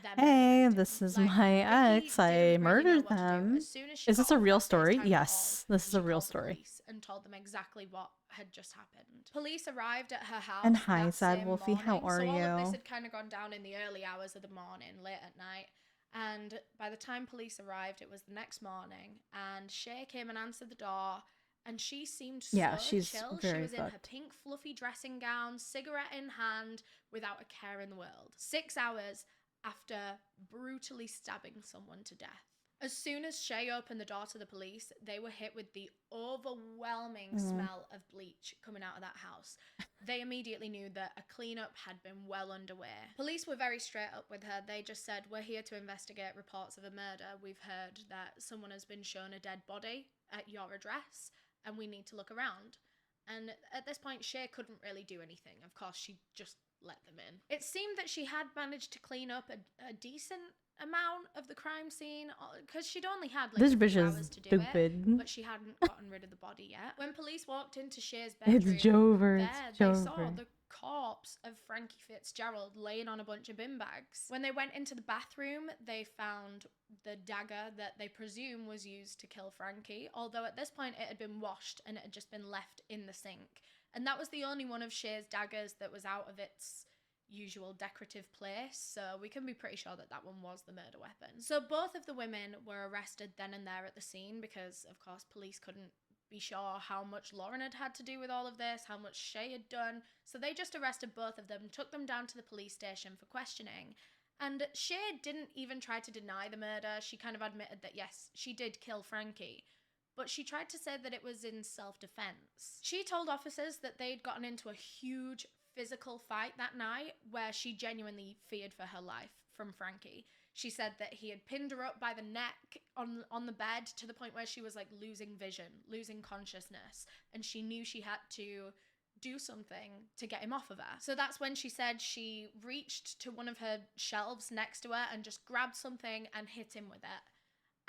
them. Hey, this is Like, my Vicky ex. didn't I really know murdered what to do. them. As soon as she Is this got a off real that story? FaceTime Yes, call, this is a she real called the story. police and told them exactly what had just happened. Police arrived at her house. And hi, that Sad same Wolfie, how morning. are So all of this you? had kind of gone down in the early hours of the morning, late at night. And by the time police arrived, it was the next morning. And Shay came and answered the door. And she seemed so Yeah, she's chill. very She was in her fucked. pink fluffy dressing gown, cigarette in hand, without a care in the world. 6 hours after brutally stabbing someone to death. As soon as Shay opened the door to the police, they were hit with the overwhelming smell of bleach coming out of that house. They immediately knew that a cleanup had been well underway. Police were very straight up with her. They just said, we're here to investigate reports of a murder. We've heard that someone has been shown a dead body at your address, and we need to look around. And at this point, Shay couldn't really do anything. Of course, she just let them in. It seemed that she had managed to clean up a decent amount of the crime scene because she'd only had like This a bitch few is hours to do it, stupid. but she hadn't gotten rid of the body yet. When police walked into Shay's bedroom, It's Jover. there It's they saw Jover. the corpse of Frankie Fitzgerald laying on a bunch of bin bags. When they went into the bathroom, they found the dagger that they presume was used to kill Frankie, although at this point it had been washed and it had just been left in the sink. And that was the only one of Shay's daggers that was out of its usual decorative place, so we can be pretty sure that that one was the murder weapon. So both of the women were arrested then and there at the scene because, of course, police couldn't be sure how much Lauren had to do with all of this, how much Shay had done, so they just arrested both of them, took them down to the police station for questioning. And Shay didn't even try to deny the murder. She kind of admitted that yes, she did kill Frankie, but she tried to say that it was in self-defense. She told officers that they'd gotten into a huge physical fight that night where she genuinely feared for her life from Frankie. She said that he had pinned her up by the neck on the bed to the point where she was like losing vision, losing consciousness, and she knew she had to do something to get him off of her. So that's when she said she reached to one of her shelves next to her and just grabbed something and hit him with it.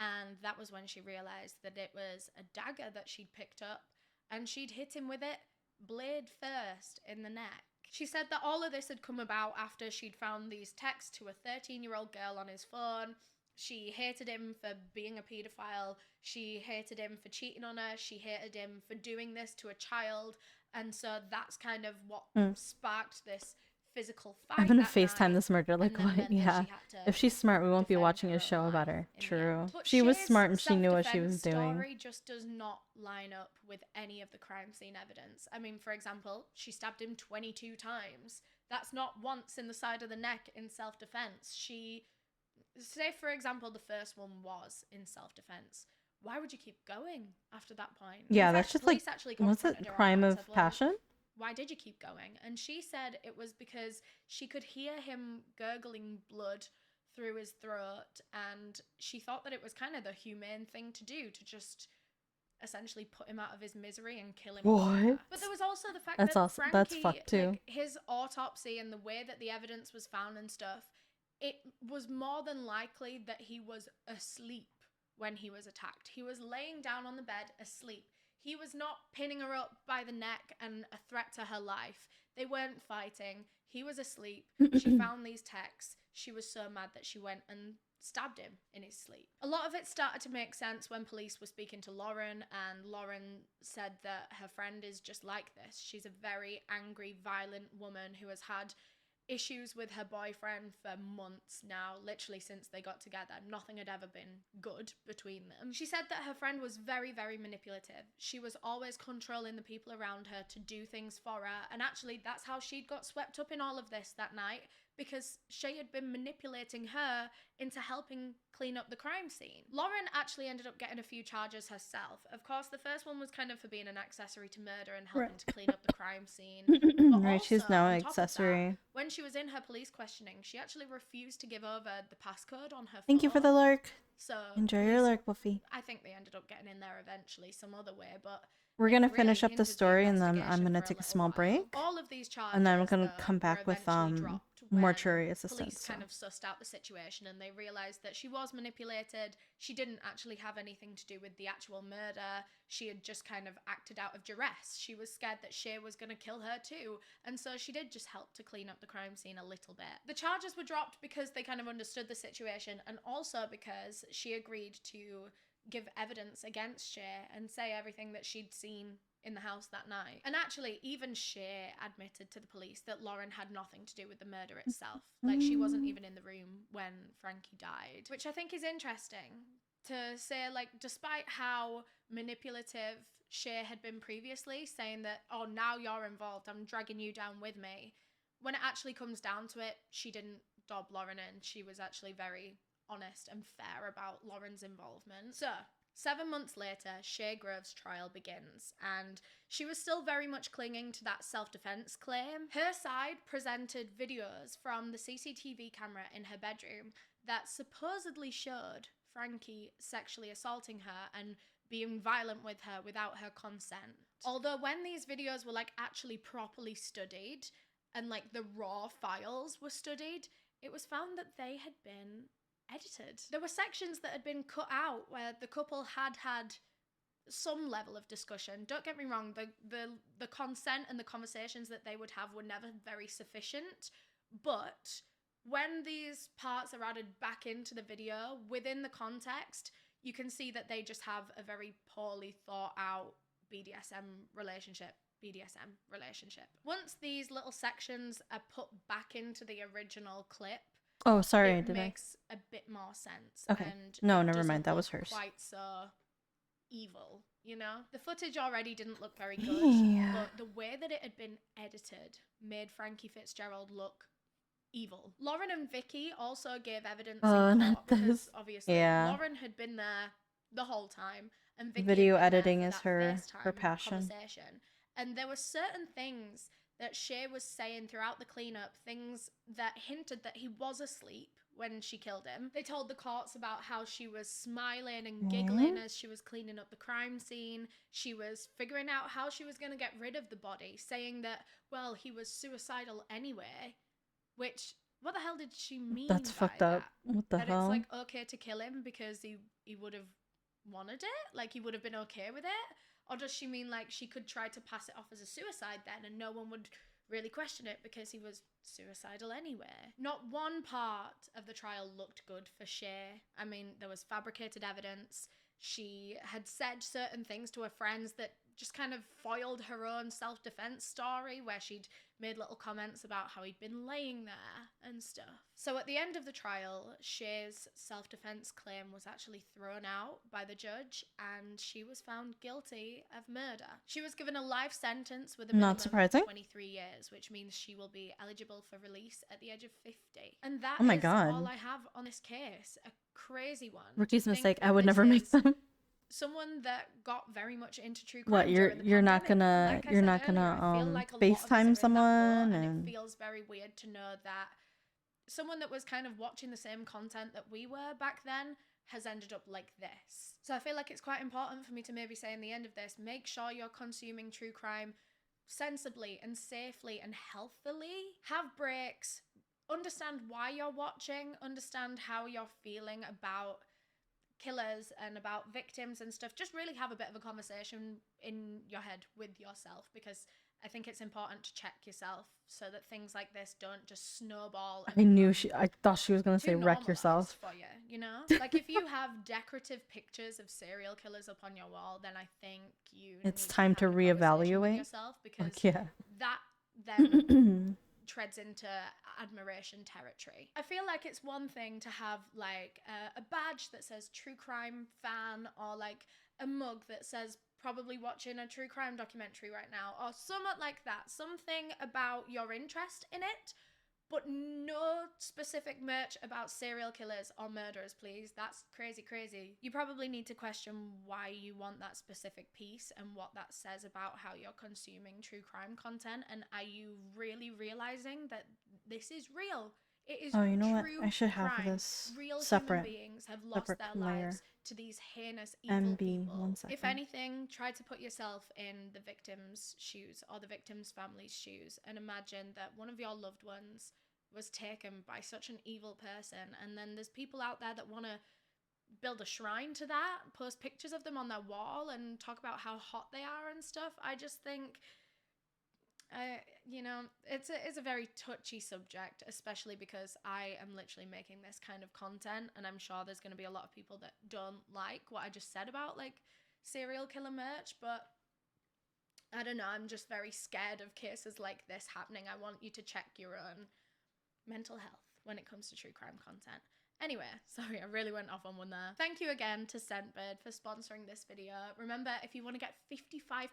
And that was when she realized that it was a dagger that she'd picked up, and she'd hit him with it blade first in the neck. She said that all of this had come about after she'd found these texts to a 13-year-old girl on his phone, She hated him for being a paedophile. She hated him for cheating on her. She hated him for doing this to a child. And so that's kind of what sparked this physical fight. I'm gonna that FaceTime night, this murder. Like, and then what? meant that Yeah. she had to If she's smart, we won't be defend watching her a show own about life her. in the True. end. But She was Shay's smart and she knew what she was self-defense doing. story just does not line up with any of the crime scene evidence. I mean, for example, she stabbed him 22 times. That's not once in the side of the neck in self-defense. Say, for example, the first one was in self-defense. Why would you keep going after that point? Yeah, In that's fact, just police like, actually what's it? confronted her on Crime that, of said, well, passion? why did you keep going? And she said it was because she could hear him gurgling blood through his throat, and she thought that it was kind of the humane thing to do, to just essentially put him out of his misery and kill him. What? But there was also the fact That's that awesome. Frankie, That's fucked too. like, his autopsy and the way that the evidence was found and stuff, it was more than likely that he was asleep when he was attacked. He was laying down on the bed asleep. He was not pinning her up by the neck and a threat to her life. They weren't fighting. He was asleep. She found these texts. She was so mad that she went and stabbed him in his sleep. A lot of it started to make sense when police were speaking to Lauren, and Lauren said that her friend is just like this. She's a very angry, violent woman who has had issues with her boyfriend for months now, literally since they got together. Nothing had ever been good between them. She said that her friend was very, very manipulative. She was always controlling the people around her to do things for her, and actually that's how she'd got swept up in all of this that night, because Shay had been manipulating her into helping clean up the crime scene. Lauren actually ended up getting a few charges herself. Of course, the first one was kind of for being an accessory to murder and helping to clean up the crime scene. But Right, she's also, now on an top of that, accessory. when she was in her police questioning, she actually refused to give over the passcode on her phone. Thank you for the lurk. So Enjoy your police- lurk, Wolfie. I think they ended up getting in there eventually some other way, but We're it gonna really finish up the hindered story and then I'm investigation gonna for take a little small while. break. All of these charges, And then we're gonna though, come back were with eventually dropped when mortuary police assistance. kind of sussed out the situation and they realized that she was manipulated. She didn't actually have anything to do with the actual murder. She had just kind of acted out of duress. She was scared that Shay was going to kill her too, and so she did just help to clean up the crime scene a little bit. The charges were dropped because they kind of understood the situation, and also because she agreed to give evidence against Shay and say everything that she'd seen in the house that night. And actually, even Shay admitted to the police that Lauren had nothing to do with the murder itself. Like, she wasn't even in the room when Frankie died, which I think is interesting to say, like, despite how manipulative Shay had been previously, saying that, oh, now you're involved, I'm dragging you down with me. When it actually comes down to it, she didn't dob Lauren in. She was actually very honest and fair about Lauren's involvement. So, 7 months later, Shay Grove's trial begins, and she was still very much clinging to that self-defense claim. Her side presented videos from the CCTV camera in her bedroom that supposedly showed Frankie sexually assaulting her and being violent with her without her consent. Although when these videos were like actually properly studied and like the raw files were studied, it was found that they had been edited. There were sections that had been cut out where the couple had some level of discussion. Don't get me wrong, the consent and the conversations that they would have were never very sufficient, but when these parts are added back into the video within the context, you can see that they just have a very poorly thought out BDSM relationship. Once these little sections are put back into the original clip, Oh, sorry, it did I? makes a bit more sense. Okay. And No, it never doesn't mind. That was look hers. quite so evil, you know? The footage already didn't look very good, Yeah. but the way that it had been edited made Frankie Fitzgerald look evil. Lauren and Vicky also gave evidence Oh, in not court because this. obviously Yeah. Lauren had been there the whole time and Vicky Video had been there editing for is that her FaceTime passion. conversation. And there were certain things that Shay was saying throughout the cleanup, things that hinted that he was asleep when she killed him. They told the courts about how she was smiling and giggling as she was cleaning up the crime scene. She was figuring out how she was going to get rid of the body, saying that, well, he was suicidal anyway, which, what the hell did she mean That's by fucked up. that? What the That hell? it's like okay to kill him because he would have wanted it? Like he would have been okay with it? Or does she mean like she could try to pass it off as a suicide then and no one would really question it because he was suicidal anyway. Not one part of the trial looked good for Shay. I mean, there was fabricated evidence. She had said certain things to her friends that just kind of foiled her own self-defense story, where she'd made little comments about how he'd been laying there and stuff. So at the end of the trial, Shay's self-defense claim was actually thrown out by the judge, and she was found guilty of murder. She was given a life sentence with a minimum Not surprising. of 23 years, which means she will be eligible for release at the age of 50. And that Oh my is God. all I have on this case. A crazy one. Rookie's To think mistake. I that would this never make is them. someone that got very much into true crime. What, during the you're not pandemic. gonna Like I you're said not earlier, gonna I feel like a lot of us are FaceTime in that someone boat, and and it feels very weird to know that someone that was kind of watching the same content that we were back then has ended up like this. So I feel like it's quite important for me to maybe say in the end of this, make sure you're consuming true crime sensibly and safely and healthily. Have breaks, understand why you're watching, understand how you're feeling about killers and about victims and stuff. Just really have a bit of a conversation in your head with yourself, because I think it's important to check yourself so that things like this don't just snowball. I thought she was gonna say wreck normalized yourself. for you, you know? Like if you have decorative pictures of serial killers up on your wall, then I think It's need time have to a conversation with reevaluate. yourself, because Like, yeah. that then treads into admiration territory. I feel like it's one thing to have like a badge that says true crime fan, or like a mug that says probably watching a true crime documentary right now, or something like that, something about your interest in it, but no specific merch about serial killers or murderers, please. That's crazy. You probably need to question why you want that specific piece and what that says about how you're consuming true crime content, and are you really realizing that this is real? It is Oh, you know what? true I should have crime. this Real separate. human beings have lost separate their layer. lives to these heinous evil MB, people. 1 second. If anything, try to put yourself in the victim's shoes or the victim's family's shoes, and imagine that one of your loved ones was taken by such an evil person, and then there's people out there that want to build a shrine to that, post pictures of them on their wall and talk about how hot they are and stuff. I just think you know, it's a very touchy subject, especially because I am literally making this kind of content, and I'm sure there's going to be a lot of people that don't like what I just said about like serial killer merch, but I don't know, I'm just very scared of cases like this happening. I want you to check your own mental health when it comes to true crime content. Anyway, sorry, I really went off on one there. Thank you again to Scentbird for sponsoring this video. Remember, if you want to get 55%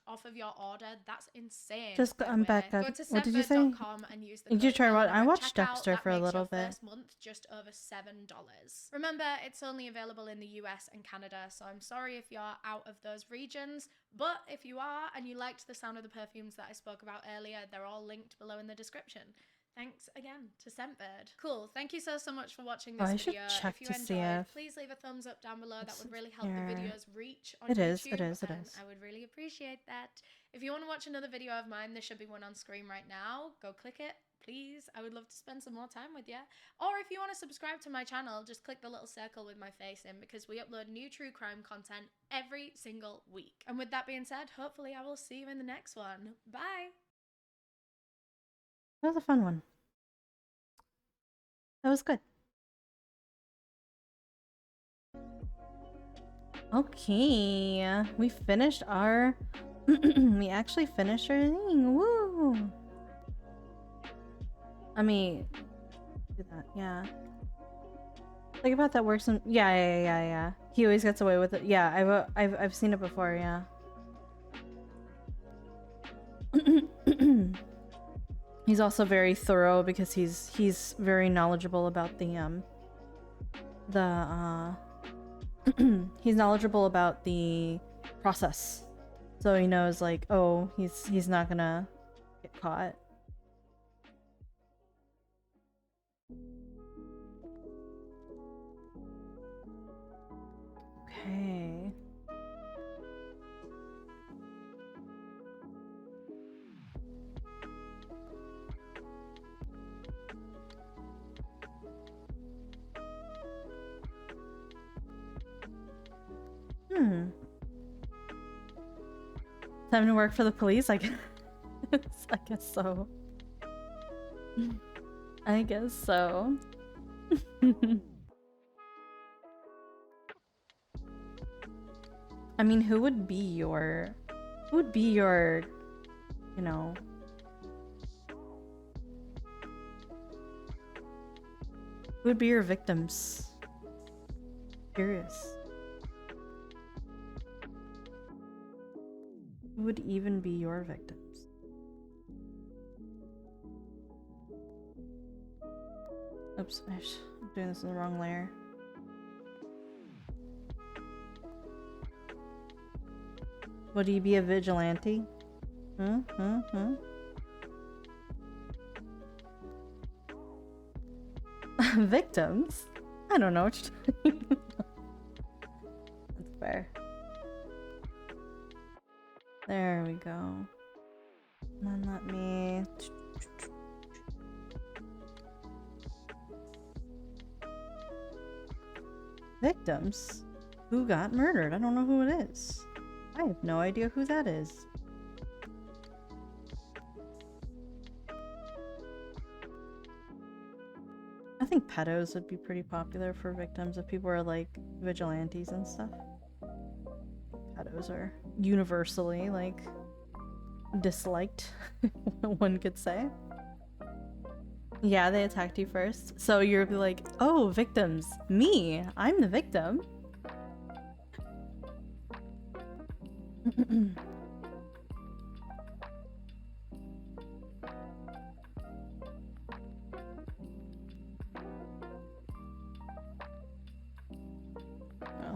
off of your order, that's insane. Just by the I'm way. back up. Go to What did you say? scentbird.com and use the Did you code try what? Eleanor I at watched checkout. Dexter That for a makes little your bit. first month just over $7. Remember, it's only available in the US and Canada, so I'm sorry if you're out of those regions, but if you are and you liked the sound of the perfumes that I spoke about earlier, they're all linked below in the description. Thanks again to Scentbird. Cool. Thank you so much for watching this I should video. check If you to see enjoyed, if please leave a thumbs up down below. That it's would really help here. the videos reach on It is, YouTube. it is. And I would really appreciate that. If you want to watch another video of mine, there should be one on screen right now. Go click it, please. I would love to spend some more time with you. Or if you want to subscribe to my channel, just click the little circle with my face in, because we upload new true crime content every single week. And with that being said, hopefully I will see you in the next one. Bye! That was a fun one. That was good. Okay, we finished our we actually finished our thing. Woo! I mean, do that. Yeah. Think about that works in. Yeah. He always gets away with it. Yeah, I've seen it before. Yeah. He's also very thorough because he's very knowledgeable about the he's knowledgeable about the process, so he knows like, oh, he's not gonna get caught. Okay. Time to work for the police, I guess. I guess so. I guess so. I mean, who would be your, you know, who would be your victims? Curious. Who would even be your victims? Oops, I'm doing this in the wrong layer. Would he be a vigilante? Victims? I don't know what you're talking about. That's fair. There we go. And then let me... Victims? Who got murdered? I don't know who it is. I have no idea who that is. I think pedos would be pretty popular for victims if people are like vigilantes and stuff. Pedos are universally like disliked, one could say. Yeah, they attacked you first. So you're like, oh, victims. Me. I'm the victim. Oh.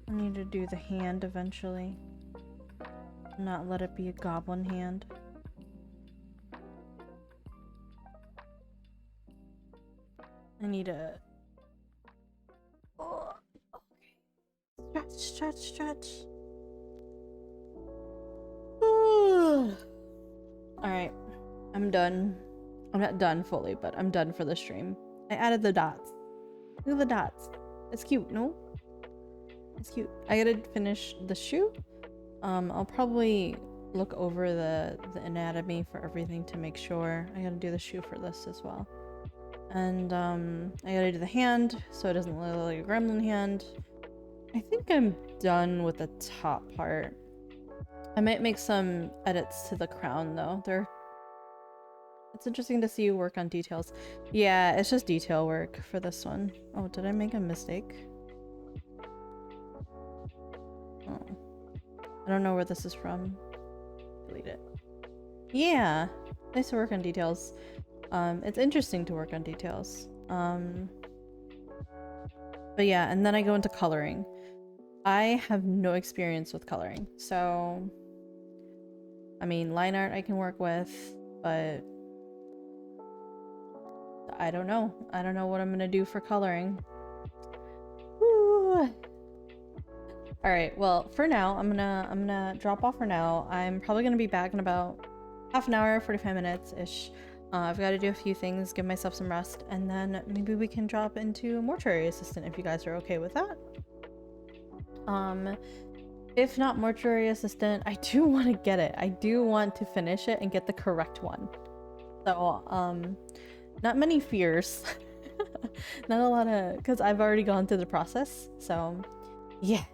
I need to do the hand eventually. Not let it be a goblin hand. I need a... Oh, okay. Stretch. Alright. I'm done. I'm not done fully, but I'm done for the stream. I added the dots. Look at the dots. It's cute, no? It's cute. I gotta finish the shoe. I'll probably look over the anatomy for everything to make sure. I gotta do the shoe for this as well. And I gotta do the hand so it doesn't look like a gremlin hand. I think I'm done with the top part. I might make some edits to the crown though. It's interesting to see you work on details. Yeah, it's just detail work for this one. Oh, did I make a mistake? Oh. I don't know where this is from. Delete it. Yeah, nice to work on details. It's interesting to work on details. But yeah, and then I go into coloring. I have no experience with coloring, so I mean, line art I can work with, but I don't know. I don't know what I'm gonna do for coloring. Woo. All right, well, for now, I'm gonna drop off for now. I'm probably gonna be back in about half an hour, 45 minutes-ish. I've got to do a few things, give myself some rest, and then maybe we can drop into mortuary assistant if you guys are okay with that. If not mortuary assistant, I do want to get it. I do want to finish it and get the correct one. So, not many fears. Not a lot of, because I've already gone through the process. So, yeah.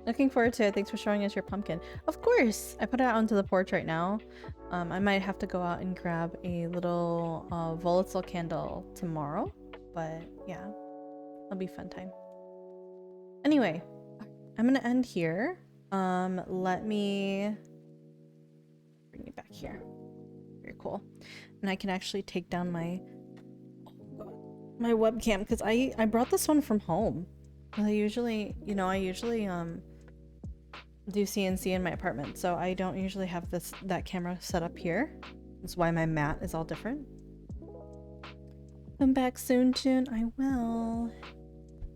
Looking forward to it. Thanks for showing us your pumpkin. Of course! I put it out onto the porch right now. I might have to go out and grab a little volatile candle tomorrow. But yeah, it'll be a fun time. Anyway, I'm gonna end here. Let me bring you back here. Very cool. And I can actually take down my webcam because I brought this one from home. I usually do CNC in my apartment, so I don't usually have that camera set up here. That's why my mat is all different. Come back soon, Jun. I will.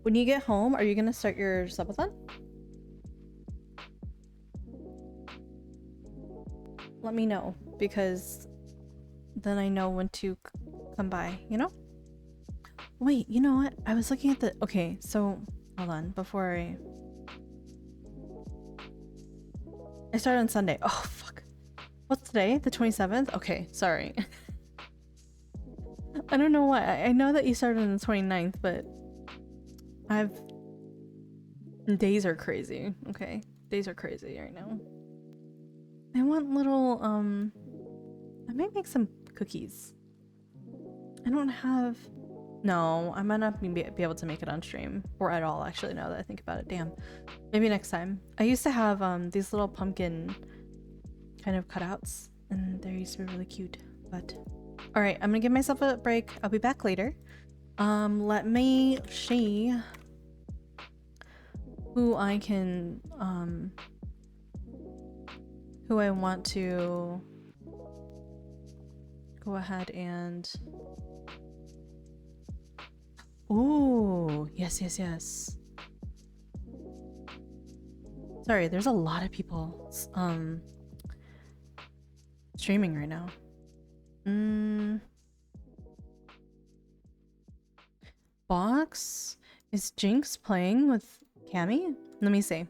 When you get home, are you gonna start your subathon? Let me know, because then I know when to come by, you know? Wait, you know what? I was looking at the... Okay, so... Hold on, before I started on Sunday. Oh, fuck. What's today? The 27th? Okay, sorry. I don't know why. I know that you started on the 29th, but... Days are crazy. Okay. Days are crazy right now. I want little, I might make some cookies. I don't have... No, I might not be able to make it on stream. Or at all, actually, now that I think about it. Damn. Maybe next time. I used to have, these little pumpkin kind of cutouts. And they used to be really cute. But... Alright, I'm gonna give myself a break. I'll be back later. Let me see who I can, who I want to go ahead and... Ooh, yes, yes, yes. Sorry, there's a lot of people, streaming right now. Box? Is Jinx playing with Cammy? Let me see.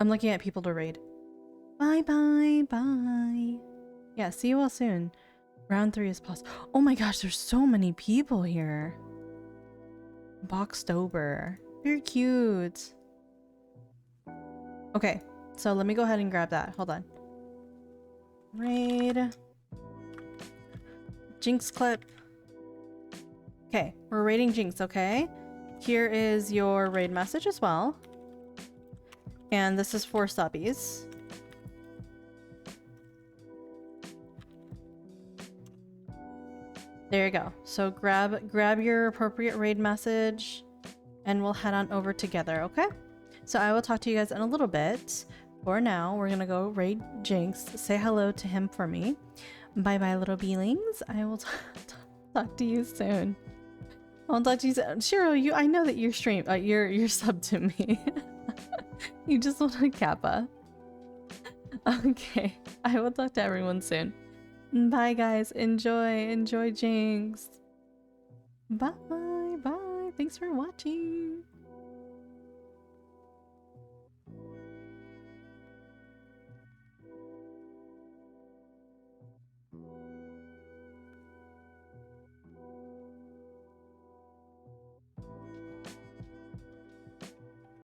I'm looking at people to raid. Bye bye bye. Yeah, see you all soon. Round 3 is possible. Oh my gosh, there's so many people here. Boxtober. Very cute. Okay, so let me go ahead and grab that. Hold on. Raid. Jinx clip. Okay, we're raiding Jinx, okay? Here is your raid message as well. And this is for subbies. There you go. So grab your appropriate raid message and we'll head on over together, okay? So I will talk to you guys in a little bit. For now, we're gonna go raid Jinx. Say hello to him for me. Bye bye, little beelings. I will talk to you soon. I'll talk to you soon. Shiro, I know that you're you're sub to me. You just want a kappa. Okay, I will talk to everyone soon. Bye guys, enjoy Jinx. Bye, bye. Thanks for watching.